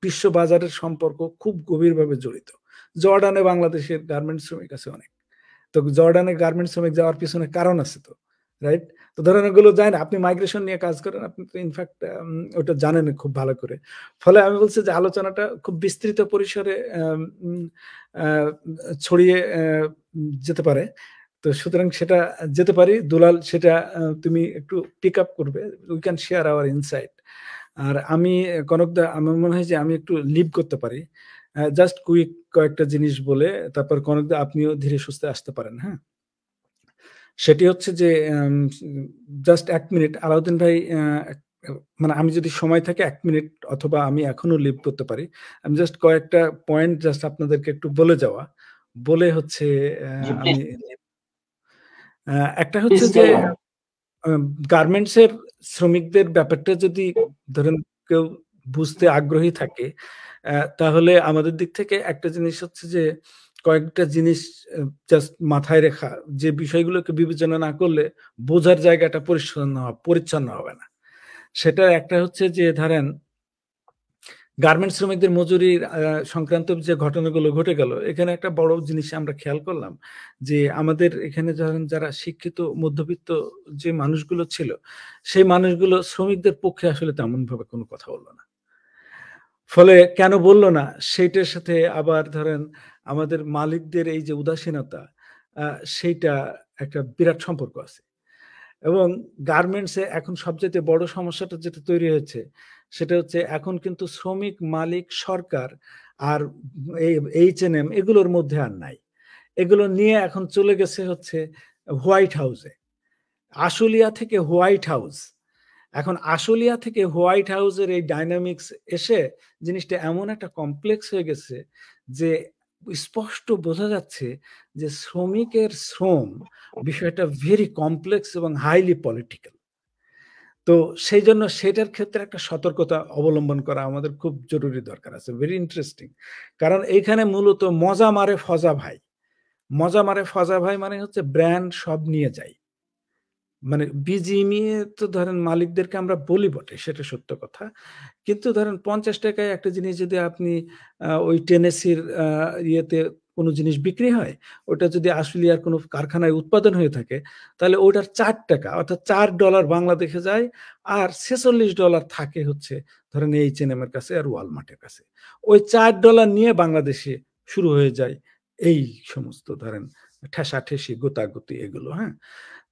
বিশ্ব বাজারের সম্পর্ক খুব গভীরভাবে জড়িত। জর্ডানে বাংলাদেশের গার্মেন্টস শ্রমিক আছে অনেক, তো জর্ডানে গার্মেন্টস শ্রমিক যাওয়ার পিছনে কারণ আছে তো, রাইট? তো ধরেন এগুলো যায় না, আপনি মাইগ্রেশন নিয়ে কাজ করেন, আপনি তো ইনফ্যাক্ট ওটা জানেন খুব ভালো করে। ফলে আমি বলছি যে আলোচনাটা খুব বিস্তৃত পরিসরে ছড়িয়ে যেতে পারে। তো সুতরাং সেটা যেতে পারি দুলাল, সেটা তুমি একটু পিক আপ করবে, we can share our insight. আর আমি কনকদা, আমার মনে হয় যে আমি একটু লিভ করতে পারি, জাস্ট কুইক কয়েকটা জিনিস বলে, তারপর কনকদা আপনিও ধীরে সুস্থে আসতে পারেন। হ্যাঁ, সেটি হচ্ছে যে জাস্ট 1 মিনিট আলাউদ্দিন ভাই, মানে আমি যদি সময় থাকে 1 মিনিট, অথবা আমি এখনো লিভ করতে পারি। আমি জাস্ট কয়েকটা পয়েন্ট জাস্ট আপনাদেরকে একটু বলে যাওয়া, বলে হচ্ছে আমি একটা হচ্ছে যে গার্মেন্টস এর শ্রমিকদের ব্যাপারটা যদি ধরেন কেউ বুঝতে আগ্রহী থাকে, তাহলে আমাদের দিক থেকে একটা জিনিস হচ্ছে যে কয়েকটা জিনিস জাস্ট মাথায় রেখা, যে বিষয়গুলোকে বিবেচনা না করলে বোঝার জায়গাটা পরিচ্ছন্ন হবে না। সেটা একটা হচ্ছে যে ধরেন গার্মেন্টস শ্রমিকদের মজুরির সংক্রান্ত যে ঘটনাগুলো ঘটে গেল, এখানে একটা বড় জিনিস আমরা খেয়াল করলাম যে আমাদের এখানে ধরেন যারা শিক্ষিত মধ্যবিত্ত যে মানুষগুলো ছিল, সেই মানুষগুলো শ্রমিকদের পক্ষে আসলে তেমন ভাবে কোনো কথা বললো না। ফলে কেন বললো না, সেইটার সাথে আবার ধরেন আমাদের মালিকদের এই যে উদাসীনতা, সেইটা একটা বিরাট সম্পর্ক আছে। এবং গার্মেন্টসে এখন সবচেয়ে বড় সমস্যাটা যেটা তৈরি হয়েছে, সেটা হচ্ছে এখন কিন্তু শ্রমিক, মালিক, সরকার আর H&M এগুলোর মধ্যে আর নাই। এগুলো নিয়ে এখন চলে গেছে হচ্ছে হোয়াইট হাউসে, আশুলিয়া থেকে হোয়াইট হাউস। এখন আশুলিয়া থেকে হোয়াইট হাউসের এই ডাইনামিক্স এসে জিনিসটা এমন একটা কমপ্লেক্স হয়ে গেছে যে স্পষ্ট বোঝা যাচ্ছে যে শ্রমিকের শ্রম বিষয়টা ভেরি কমপ্লেক্স এবং হাইলি পলিটিক্যাল। তো সেই জন্য সেটার ক্ষেত্রে একটা সতর্কতা অবলম্বন করা আমাদের খুব জরুরি দরকার আছে। ভেরি ইন্টারেস্টিং, কারণ এইখানে মূলত মজা মারে ফজা ভাই। মজা মারে ফজা ভাই মানে হচ্ছে ব্র্যান্ড সব নিয়ে যায়। মানে বিজিএমইএ তো ধরেন মালিকদেরকে আমরা বলি বটে, সেটা সত্য কথা, কিন্তু ধরেন 50 টাকায় একটা জিনিস যদি আপনি ওই টেনেসির ইয়েতে কোনো জিনিস বিক্রি হয়, ওটা যদি আশুলিয়ার কোনো কারখানায় উৎপাদন হয়ে থাকে, তাহলে ওটার 4 টাকা অর্থাৎ $4 বাংলাদেশে যায়, আর $46 থাকে হচ্ছে ধরেন H&M এর কাছে আর ওয়ালমার্টের কাছে। ওই $4 নিয়ে বাংলাদেশে শুরু হয়ে যায় এই সমস্ত ধরেন ঠেসাঠেসি, গোতাগুতি এগুলো। হ্যাঁ,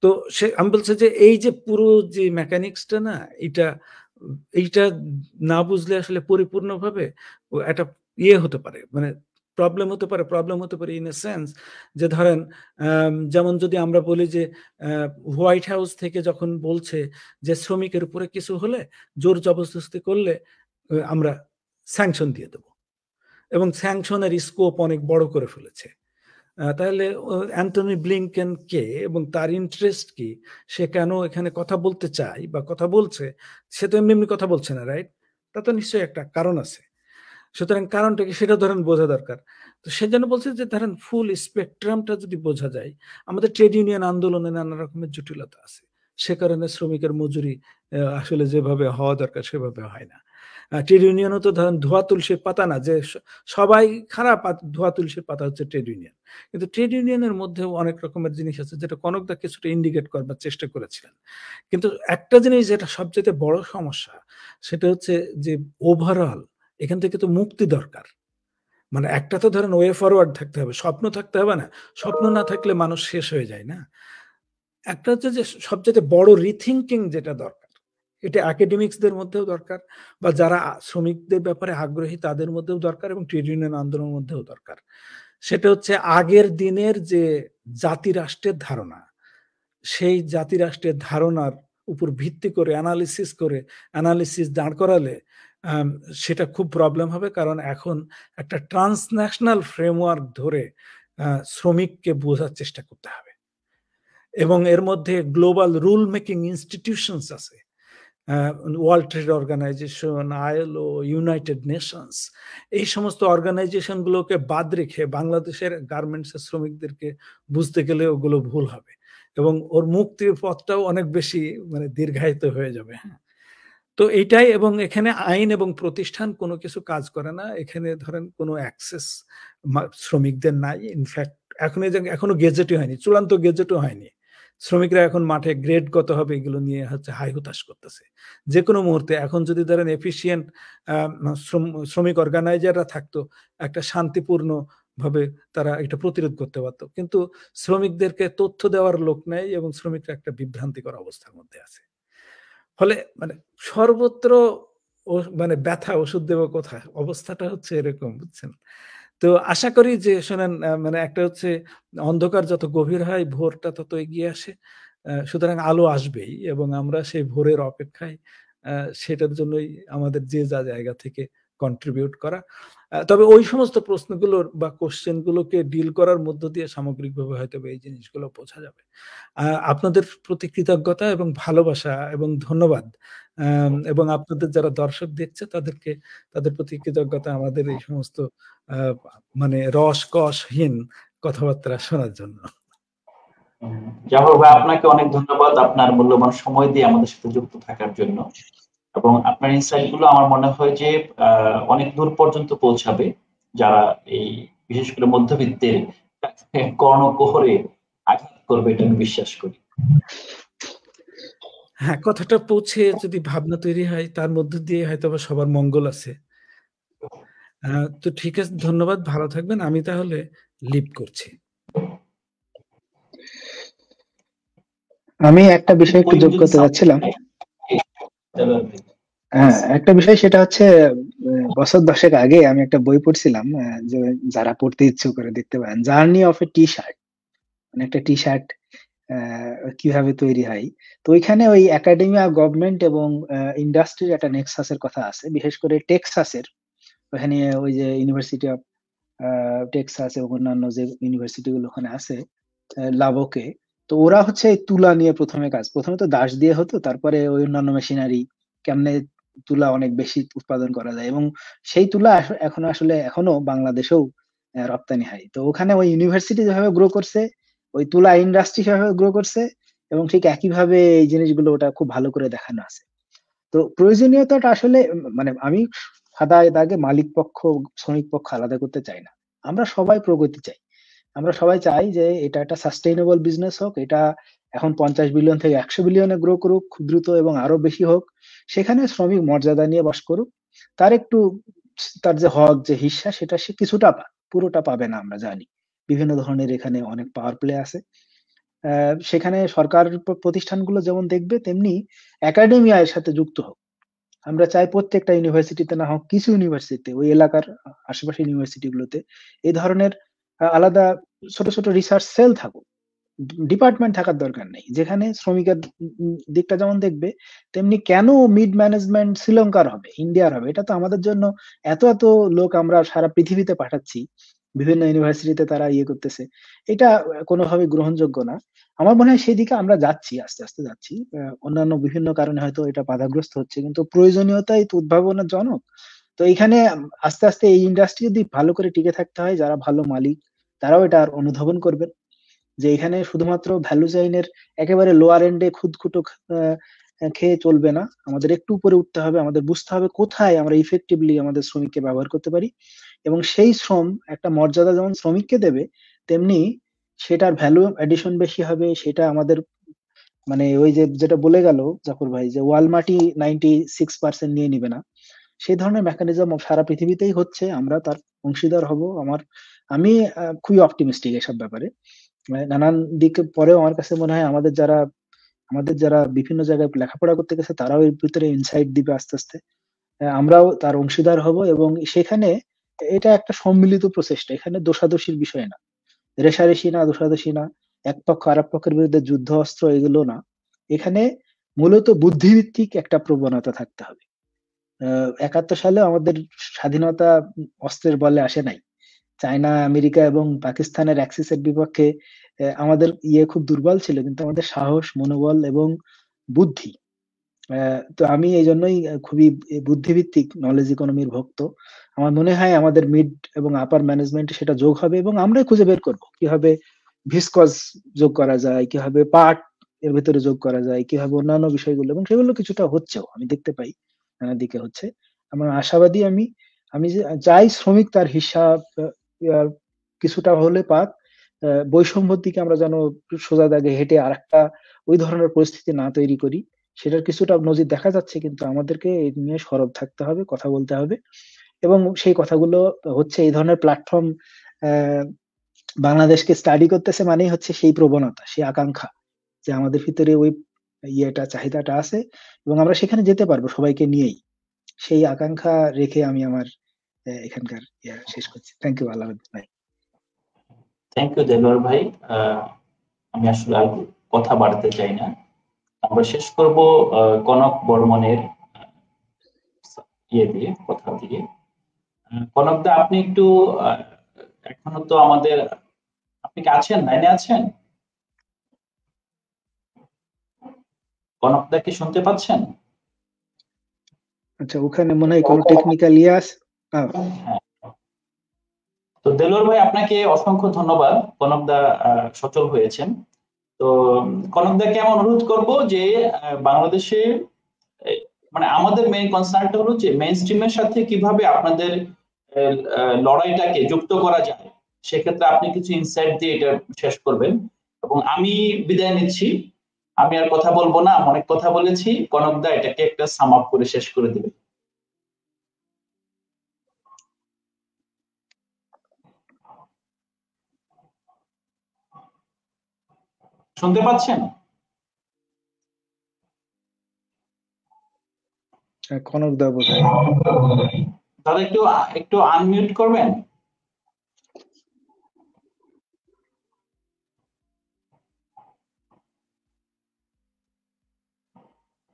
তো সে আমি বলছি যে এই যে পুরো যে মেকানিক্সটা না, এইটা না বুঝলে আসলে পরিপূর্ণভাবে একটা ইয়ে হতে পারে, মানে প্রবলেম হতে পারে ইন এ সেন্স যে ধরেন যেমন যদি আমরা বলি যে হোয়াইট হাউস থেকে যখন বলছে যে শ্রমিকের উপরে কিছু হলে জোর জবরদস্তি করলে আমরা স্যাংশন দিয়ে দেব, এবং স্যাংশনের স্কোপ অনেক বড় করে ফেলেছে। তাহলে অ্যান্টনি ব্লিংকেন কে এবং তার ইন্টারেস্ট কি, সে কেন এখানে কথা বলতে চায় বা কথা বলছে, সে তো এমনি কথা বলছে না, রাইট? তা তো নিশ্চয়ই একটা কারণ আছে। সুতরাং কারণটা কি সেটা ধরেন বোঝা দরকার। তো সেজন্য বলছে যে ধরেন ফুল স্পেকট্রামটা যদি বোঝা যায়, আমাদের ট্রেড ইউনিয়ন আন্দোলনে নানা রকমের জটিলতা আছে, সে কারণে শ্রমিকের মজুরি আসলে যেভাবে হওয়া দরকার সেভাবে হয় না। ট্রেড ইউনিয়নও তো ধরেন ধোয়া তুলসীর পাতা না, যে সবাই খারাপ, ধোয়া তুলসীর পাতা হচ্ছে ট্রেড ইউনিয়ন। কিন্তু ট্রেড ইউনিয়নের মধ্যেও অনেক রকমের জিনিস আছে, যেটা কনকদা কিছুটা ইন্ডিকেট করবার চেষ্টা করেছিলেন। কিন্তু একটা জিনিস যেটা সবচেয়ে বড় সমস্যা, সেটা হচ্ছে যে ওভারঅল এখান থেকে তো মুক্তি দরকার। মানে একটা তো ধরেন ওয়ে ফরওয়ার্ড থাকতে হবে, স্বপ্ন থাকতে হবে না? স্বপ্ন না থাকলে মানুষ শেষ হয়ে যায় না? একটা হচ্ছে যে সবচেয়ে বড় রিথিঙ্কিং যেটা দরকার, এটা একাডেমিক্সদের মধ্যেও দরকার, বা যারা শ্রমিকদের ব্যাপারে আগ্রহী তাদের মধ্যেও দরকার, এবং ট্রেড ইউনিয়ন আন্দোলনের মধ্যেও দরকার। সেটা হচ্ছে আগের দিনের যে জাতি রাষ্ট্রের ধারণা, সেই জাতি রাষ্ট্রের ধারণার উপর ভিত্তি করে অ্যানালিসিস দাঁড় করালে সেটা খুব প্রবলেম হবে। কারণ এখন একটা ট্রান্সন্যাশনাল ফ্রেমওয়ার্ক ধরে শ্রমিককে বোঝার চেষ্টা করতে হবে, এবং এর মধ্যে গ্লোবাল রুল মেকিং ইনস্টিটিউশনস আছে, world trade organisation, ILO, United Nations, এই সমস্ত অর্গানাইজেশনগুলোকে বাদ রেখে বাংলাদেশের গার্মেন্টসের শ্রমিকদেরকে বুঝতে গেলে ওগুলো ভুল হবে, এবং ওর মুক্তির পথটাও অনেক বেশি মানে দীর্ঘায়িত হয়ে যাবে। হ্যাঁ, তো এইটাই। এবং এখানে আইন এবং প্রতিষ্ঠান কোনো কিছু কাজ করে না, এখানে ধরেন কোনো অ্যাক্সেস শ্রমিকদের নাই। ইনফ্যাক্ট এখনো গেজেটই হয়নি, চূড়ান্ত গেজেটও হয়নি শ্রমিকরা এখন মাঠে গ্রেডগত হবে এগুলো নিয়ে হচ্ছে হাই হুতাশ করতেছে। যে কোনো মুহূর্তে এখন যদি ধরেন এফিসিয়েন্ট শ্রমিক অর্গানাইজাররা থাকতো, একটা শান্তিপূর্ণ ভাবে তারা এটা প্রতিরোধ করতে পারতো, কিন্তু শ্রমিকদেরকে তথ্য দেওয়ার লোক নেই এবং শ্রমিকরা একটা বিভ্রান্তিকর অবস্থার মধ্যে আছে। ফলে মানে সর্বত্র মানে ব্যথা ওষুধ দেবো কোথায়, অবস্থাটা হচ্ছে এরকম, বুঝছেন? তো আশা করি যে শোনেন, মানে একটা হচ্ছে অন্ধকার যত গভীর হয় ভোরটা তত এগিয়ে আসে, সুতরাং আলো আসবেই এবং আমরা সেই ভোরের অপেক্ষায়, সেটার জন্যই আমাদের যে যা জায়গা থেকে কন্ট্রিবিউট করা। তবে ওই সমস্ত প্রশ্নগুলোর বা কোশ্চেন গুলোকে ডিল করার মধ্য দিয়ে সামগ্রিকভাবে হয়তো এই জিনিসগুলো বোঝা যাবে। আপনাদের প্রতি কৃতজ্ঞতা এবং ভালোবাসা এবং ধন্যবাদ, এবং আপনাদের যারা দর্শক দেখছে তাদেরকে, তাদের প্রতি কৃতজ্ঞতা আমাদের এই সমস্ত মানে রসকসহীন কথাবার্তা শোনার জন্য। জাফর ভাই, আপনাকে অনেক ধন্যবাদ আপনার মূল্যবান সময় দিয়ে আমাদের সাথে যুক্ত থাকার জন্য, এবং আপনার ইনসাইট গুলো আমার মনে হয় যে অনেক দূর পর্যন্ত পৌঁছাবে, যারা এই বিশেষ করে মধ্যবিত্তের কর্ণকুহরে আঘাত করবে এটা আমি বিশ্বাস করি। হ্যাঁ, কথাটা পৌঁছে যদি ভাবনা তৈরি হয় তার মধ্য দিয়ে হয়তো সবার মঙ্গল আছে। তো ঠিক আছে, ধন্যবাদ, ভালো থাকবেন। আমি তাহলে লিভ করছি। আমি একটা বিষয় একটু যোগ করতে যাচ্ছিলাম। হ্যাঁ, একটা বিষয়, সেটা হচ্ছে বছর 10 আগে আমি একটা বই পড়ছিলাম, যে যারা পড়তে ইচ্ছুক করে দেখতে পারেন, journey of A T shirt, মানে একটা টি শার্ট কিভাবে তৈরি হয়। তো ওইখানে ওই একাডেমিয়া, গভর্নমেন্ট এবং ইন্ডাস্ট্রির একটা নেক্সাসের কথা আছে, বিশেষ করে টেক্সাসের। ওখানে ওই যে ইউনিভার্সিটি অফ টেক্সাস এবং অন্যান্য যে ইউনিভার্সিটি গুলো ওখানে আছে, লাবোকে, তো ওরা হচ্ছে এই তুলা নিয়ে প্রথমে তো দাস দিয়ে হতো, তারপরে ওই অন্যান্য মেশিনারি কেমনে তুলা অনেক বেশি উৎপাদন করা যায়, এবং সেই তুলা এখনো বাংলাদেশেও রপ্তানি হয়। তো ওখানে ওই ইউনিভার্সিটি যেভাবে গ্রো করছে, ওই তুলা ইন্ডাস্ট্রি সেভাবে গ্রো করছে, এবং ঠিক একইভাবে এই জিনিসগুলো ওটা খুব ভালো করে দেখানো আছে। তো প্রয়োজনীয়তাটা আসলে মানে আমি সাদা দাগে মালিক পক্ষ শ্রমিক পক্ষ আলাদা করতে চাই না। আমরা সবাই প্রগতি চাই। আমরা সবাই চাই যে এটা একটা সাস্টেইনেবল বিজনেস হোক, এটা এখন 50 বিলিয়ন থেকে 100 বিলিয়নে গ্রো করুক খুব দ্রুত, এবং আরো বেশি হোক। সেখানে শ্রমিক মর্যাদা নিয়ে বাস করুক, তার একটু, তার যে হক, যে হিস্সা, সেটা সে কিছুটা পায়, পুরোটা পাবে না, আমরা জানি। বিভিন্ন ধরনের এখানে অনেক পাওয়ার প্লে আছে। সেখানে সরকার প্রতিষ্ঠানগুলো যেমন দেখবে, তেমনি একাডেমিয়া এর সাথে যুক্ত হোক। আমরা চাই প্রত্যেকটা ইউনিভার্সিটিতে না হোক, কিছু ইউনিভার্সিটিতে, ওই এলাকার আশেপাশের ইউনিভার্সিটি গুলোতে এই ধরনের আলাদা ছোট ছোট রিসার্চ সেল থাকুক। ডিপার্টমেন্ট থাকার দরকার নেই, যেখানে শ্রমিকের দিকটা যেমন দেখবে, তেমনি কেন মিড ম্যানেজমেন্ট শ্রীলঙ্কার হবে, ইন্ডিয়ার হবে? এটা তো আমাদের জন্য এত এত লোক আমরা সারা পৃথিবীতে পাঠাচ্ছি, বিভিন্ন ইউনিভার্সিটিতে তারা ইয়ে করতেছে, এটা কোনোভাবে গ্রহণযোগ্য না। আমার মনে হয় সেই দিকে আমরা যাচ্ছি, আস্তে আস্তে যাচ্ছি। অন্যান্য বিভিন্ন কারণে হয়তো এটা বাধাগ্রস্ত হচ্ছে, কিন্তু প্রয়োজনীয়তাই তো উদ্ভাবনাজনক। তো এখানে আস্তে আস্তে এই ইন্ডাস্ট্রি যদি ভালো করে টিকে থাকতে হয়, যারা ভালো মালিক তারাও এটা অনুধাবন করবেন, যে এখানে শুধুমাত্র ভ্যালু চেইনের একেবারে লোয়ার এন্ডে খুদকুটো খেয়ে চলবে না। আমাদের একটু উপরে উঠতে হবে, আমাদের বুঝতে হবে কোথায় আমরা ইফেক্টিভলি আমাদের শ্রমিককে ব্যবহার করতে পারি, এবং সেই শ্রম একটা মর্যাদা যেমন শ্রমিককে দেবে, তেমনি সেটার ভ্যালু এডিশন বেশি হবে। সেটা আমাদের মানে ওই যে যেটা বলে গেল জাফর ভাই, যে ওয়ালমার্টই 96% নিয়ে নিবে না, সেই ধরনের মেকানিজম সারা পৃথিবীতেই হচ্ছে, আমরা তার অংশীদার হব। আমি খুবই অপটিমিস্টিক এসব ব্যাপারে। নানান দিকে পরেও আমার কাছে মনে হয় আমাদের যারা বিভিন্ন জায়গায় লেখাপড়া করতে গেছে, তারাও এর ভিতরে ইনসাইট দিবে আস্তে আস্তে। আমরাও তার অংশীদার হব, এবং সেখানে এটা একটা সম্মিলিত প্রচেষ্টা। এখানে দোষাদোষীর বিষয় না, রেষারেষি না, দোষাদোষী না, এক পক্ষ আরেক পক্ষের বিরুদ্ধে যুদ্ধ অস্ত্র এগুলো না। এখানে মূলত বুদ্ধিভিত্তিক একটা প্রবণতা থাকতে হবে। 71 সালে আমাদের স্বাধীনতা অস্ত্রের বলে আসে নাই। চায়না, আমেরিকা এবং পাকিস্তানের অ্যাক্সিসের বিপক্ষে আমাদের খুব দুর্বল ছিল, কিন্তু আমাদের সাহস, মনোবল এবং বুদ্ধি। তো আমি এই জন্যই খুবই বুদ্ধিভিত্তিক নলেজ ইকোনমির ভক্ত। আমার মনে হয় আমাদের মিড এবং আপার ম্যানেজমেন্ট সেটা যোগ হবে, এবং আমরাই খুঁজে বের করবো কিভাবে ভিসকজ যোগ করা যায়, কিভাবে পার্ট এর ভিতরে যোগ করা যায়, কিভাবে অন্যান্য বিষয়গুলো, এবং সেগুলো কিছুটা হচ্ছেও, আমি দেখতে পাই নানা দিকে হচ্ছে। আমার আশাবাদী আমি যে চাই শ্রমিক তার হিসাব কিছুটা হলে পাক, বৈষম্যর দিকে আমরা যেন সোজা দাগে হেঁটে আরেকটা ওই ধরনের পরিস্থিতি না তৈরি করি, সেটার কিছুটা নজির দেখা যাচ্ছে। কিন্তু আমাদেরকে এই নিয়ে সরব থাকতে হবে, কথা বলতে হবে, এবং সেই কথাগুলো হচ্ছে এই ধরনের প্ল্যাটফর্ম বাংলাদেশকে স্টাডি করতেছে মানেই হচ্ছে সেই প্রবণতা, সেই আকাঙ্ক্ষা যে আমাদের ভিতরে ওই চাহিদাটা আছে এবং আমরা সেখানে যেতে পারবো সবাইকে নিয়েই। সেই আকাঙ্ক্ষা রেখে আমি আমার এখানকার শেষ করছি। থ্যাংক ইউ আলাউদ্দিন ভাই। থ্যাংক ইউ দেলোয়ার ভাই। আমি আসলে আর কথা বাড়াতে চাই না, আমরা শেষ করব কনক বর্মনের দিয়ে কথা দিয়ে। কনক দা, আপনি একটু এখনো তো আমাদের, আপনি কি আছেন, লাইনে আছেন? কনক দা কি শুনতে পাচ্ছেন? আচ্ছা, ওখানে মনে হয় কোনো টেকনিক্যাল আছে। তো দেলোয়ার ভাই, আপনাকে অসংখ্য ধন্যবাদ। কনক দা সচল হয়েছেন। তো কনক দাকে আমি অনুরোধ করব যে বাংলাদেশে মানে আমাদের মেইন কনসার্নটা হলো যে মেইন স্ট্রিমের সাথে কিভাবে আপনাদের লড়াইটাকে যুক্ত করা যায়, সেক্ষেত্রে আপনি কিছু ইনসাইট দিয়ে এটা শেষ করবেন। এবং আমি বিদায় নিচ্ছি, আমি আর কথা বলবো না, অনেক কথা বলেছি। কনক দা এটাকে একটা সাম আপ করে শেষ করে দিবে। শুনতে পাচ্ছেন? কনক দা বোধহয়। দাদা একটু আনমিউট করবেন।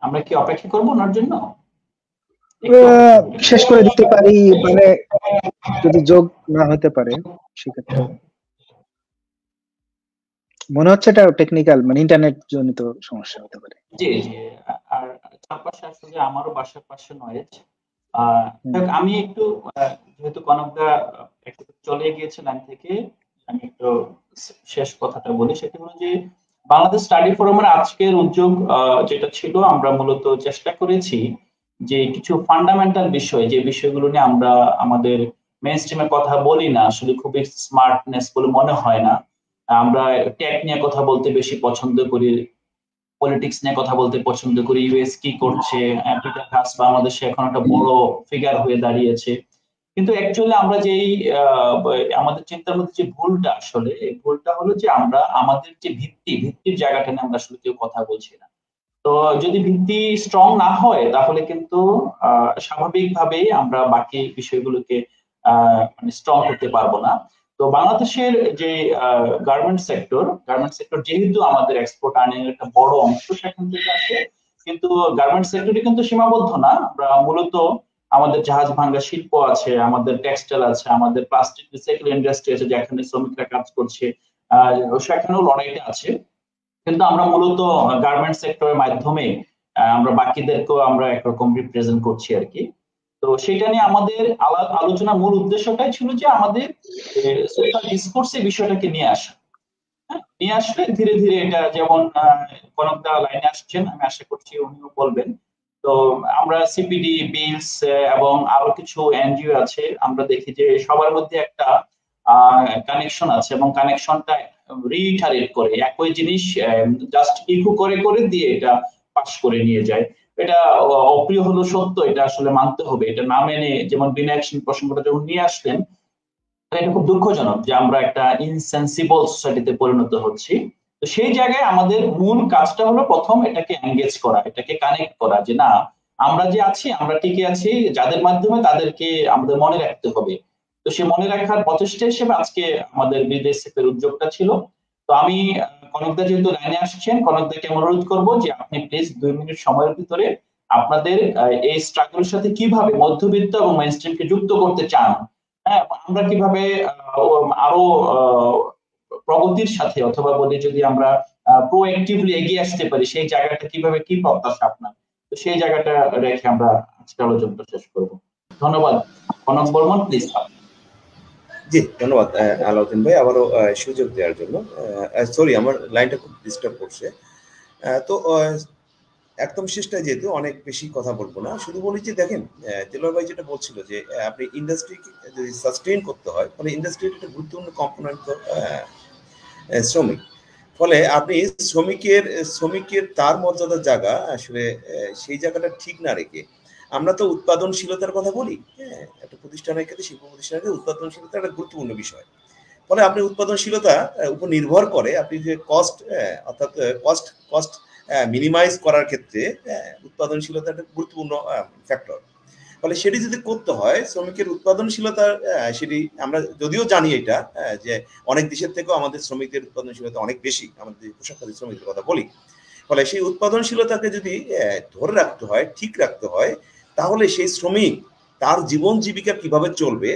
আমরা কি অপেক্ষা করবো ওনার জন্য? শেষ করে দিতে পারি, মানে যদি যোগ না হতে পারে সেক্ষেত্রে মনে হচ্ছে এটা টেকনিক্যাল, মানে ইন্টারনেট জনিত সমস্যা হতে পারে। জি জি, আর চারপাশে আসলে আমারও বাসার পাশে নয়েজ। আমি একটু যেহেতু কনকদা একটু চলে গিয়েছে লাইন থেকে, আমি একটু শেষ কথাটা বলি। সেটা হলো যে বাংলাদেশ স্টাডি ফোরামের আজকের উদ্যোগ যেটা ছিল, আমরা মূলত চেষ্টা করেছি যে কিছু ফান্ডামেন্টাল বিষয়, যে বিষয়গুলো নিয়ে আমরা আমাদের মেইন স্ট্রিমে কথা বলি না, আসলে খুবই স্মার্টনেস বলে মনে হয় না। আমরা টেক নিয়ে কথা বলতে বেশি পছন্দ করি, পলিটিক্স নিয়ে কথা বলতে পছন্দ করি, ইউএস কি করছে, পিটার হাস বাংলাদেশে এখন একটা বড় ফিগার হয়ে দাঁড়িয়েছে। কিন্তু অ্যাকচুয়ালি আমরা যেই আমাদের চিন্তার মধ্যে যে ভুলটা, আসলে এই ভুলটা হলো যে আমরা আমাদের যে ভিত্তির জায়গাটা নিয়ে আমরা আসলে কেউ কথা বলছি না। তো যদি ভিত্তি স্ট্রং না হয় তাহলে কিন্তু স্বাভাবিকভাবেই আমরা বাকি বিষয়গুলোকে মানে স্ট্রং করতে পারবো না। তো বাংলাদেশের যে গার্মেন্ট সেক্টর যেহেতু আমাদের এক্সপোর্ট আর্নিং এর একটা বড় অংশ সেখান থেকে আসে, কিন্তু গার্মেন্ট সেক্টরে কিন্তু সীমাবদ্ধ না। আমরা মূলত আমাদের জাহাজ ভাঙ্গা শিল্প আছে, আমাদের টেক্সটাইল আছে, আমাদের প্লাস্টিক রিসাইকেল ইন্ডাস্ট্রি আছে যেখানে শ্রমিকরা কাজ করছে, সেখানেও লড়াইটা আছে। কিন্তু আমরা মূলত গার্মেন্ট সেক্টরের মাধ্যমে আমরা বাকিদেরকেও আমরা একরকম রিপ্রেজেন্ট করছি আর কি। তো সেটা নিয়ে আমাদের আলোচনার মূল উদ্দেশ্যটাই ছিল যে আমাদের সোশ্যাল ডিসকোর্সে বিষয়টাকে নিয়ে আসা। নিয়ে আসলে ধীরে ধীরে এটা, যেমন কনকদা লাইনে আসছেন, আমি আশা করছি উনিও বলবেন। তো আমরা সিপিডি, বিলস এবং আরো কিছু এনজিও আছে, আমরা দেখি যে সবার মধ্যে একটা কানেকশন আছে এবং কানেকশনটা রিইটারেট করে একই জিনিস, জাস্ট ইকো করে করে দিয়ে এটা পাস করে নিয়ে যায়। এটা অপ্রিয় হলো সত্য, এটা আসলে মানতে হবে। এটা না মেনে, যেমন বিনায়ক সিং প্রসঙ্গটা যখন নিয়ে আসলেন, এটা খুব দুঃখজনক যে আমরা একটা ইনসেন্সিবল সোসাইটিতে পরিণত হচ্ছি। তো সেই জায়গায় আমাদের মূল কাজটা হলো প্রথম এটাকে এঙ্গেজ করা, এটাকে কানেক্ট করা, যে না আমরা যে আছি, আমরা টিকে আছি, যাদের মাধ্যমে তাদেরকে আমাদের মনে রাখতে হবে। তো সে মনে রাখার প্রচেষ্টা হিসেবে আজকে আমাদের বিদেশ থেকে উদ্যোগটা ছিল। তো আমি কনকদা যেহেতু লাইনে আসছেন, কনকদাকে অনুরোধ করবো যে আপনি প্লিজ 2 মিনিট সময়ের ভিতরে আপনাদের এই স্ট্রাগলের সাথে কিভাবে মধ্যবিত্ত এবং মেইনস্ট্রিমকে যুক্ত করতে চান, হ্যাঁ, আমরা কিভাবে আরো প্রগতির সাথে, অথবা বলি যদি আমরা প্রোঅ্যাক্টিভলি এগিয়ে আসতে পারি, সেই জায়গাটা কিভাবে, কি প্রত্যাশা আপনার, তো সেই জায়গাটা রেখে আমরা আজকে আলোচনাটা শেষ করব। ধন্যবাদ। কনক বর্মন, প্লিজ। জি, ধন্যবাদ আলাউদ্দিন ভাই আবারও সুযোগ দেওয়ার জন্য। সরি, আমার লাইনটা খুব ডিস্টার্ব করছে। তো একদম শেষটায় যেহেতু অনেক বেশি কথা বলবো না, শুধু বলি যে দেখেন, দেলোয়ার ভাই যেটা বলছিল যে আপনি ইন্ডাস্ট্রিকে যদি সাস্টেইন করতে হয়, মানে ইন্ডাস্ট্রির একটা গুরুত্বপূর্ণ কম্পোনেন্ট তো শ্রমিক। ফলে আপনি শ্রমিকের তার মর্যাদার জায়গা আসলে সেই জায়গাটা ঠিক না রেখে আমরা তো উৎপাদনশীলতার কথা বলি, হ্যাঁ, একটা প্রতিষ্ঠানের ক্ষেত্রে, শিল্প প্রতিষ্ঠানের ক্ষেত্রে উৎপাদনশীলতা একটা গুরুত্বপূর্ণ বিষয়। ফলে আপনি উৎপাদনশীলতা উপর নির্ভর করে আপনি যে কস্ট, অর্থাৎ কস্ট মিনিমাইজ করার ক্ষেত্রে উৎপাদনশীলতা একটা গুরুত্বপূর্ণ ফ্যাক্টর। ফলে সেটি যদি করতে হয় শ্রমিকের উৎপাদনশীলতা, সেটি আমরা যদিও জানি এটা যে অনেক দেশের থেকেও আমাদের শ্রমিকদের উৎপাদনশীলতা অনেক বেশি, আমাদের পোশাককারী শ্রমিকদের কথা বলি। ফলে সেই উৎপাদনশীলতাকে যদি ধরে রাখতে হয়, ঠিক রাখতে হয়, তাহলে সেই শ্রমিক তার জীবন জীবিকা কিভাবে চলবে,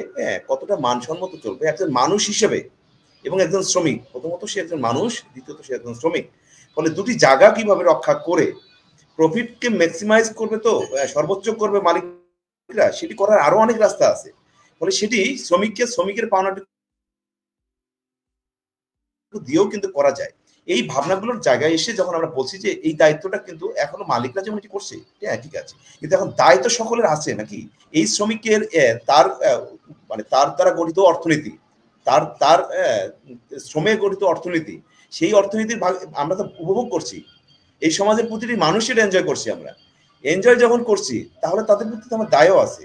কতটা মানসম্মত চলবে একজন মানুষ হিসেবে, এবং একজন শ্রমিক, প্রথমত সে একজন মানুষ, দ্বিতীয়ত সে একজন শ্রমিক। ফলে দুটি জায়গা কিভাবে রক্ষা করে প্রফিটকে ম্যাক্সিমাইজ করবে, তো সর্বোচ্চ করবে মালিকরা, সেটি করার আরো অনেক রাস্তা আছে। ফলে সেটি শ্রমিকের পাওনাটি দিয়েও কিন্তু করা যায়। এই ভাবনাগুলোর জায়গায় এসে যখন আমরা বলছি যে এই দায়িত্বটা কিন্তু এখনো মালিকরা যেমন এটি করছে, হ্যাঁ ঠিক আছে, কিন্তু এখন দায়িত্ব সকলের আছে নাকি? এই শ্রমিকের তার মানে তার দ্বারা গঠিত অর্থনীতি, তার শ্রমে গঠিত অর্থনীতি, সেই অর্থনীতির ভাগ আমরা তো উপভোগ করছি, এই সমাজের প্রতিটি মানুষের এনজয় করছি। আমরা এনজয় যখন করছি তাহলে তাদের প্রতি আমার দায়ও আছে।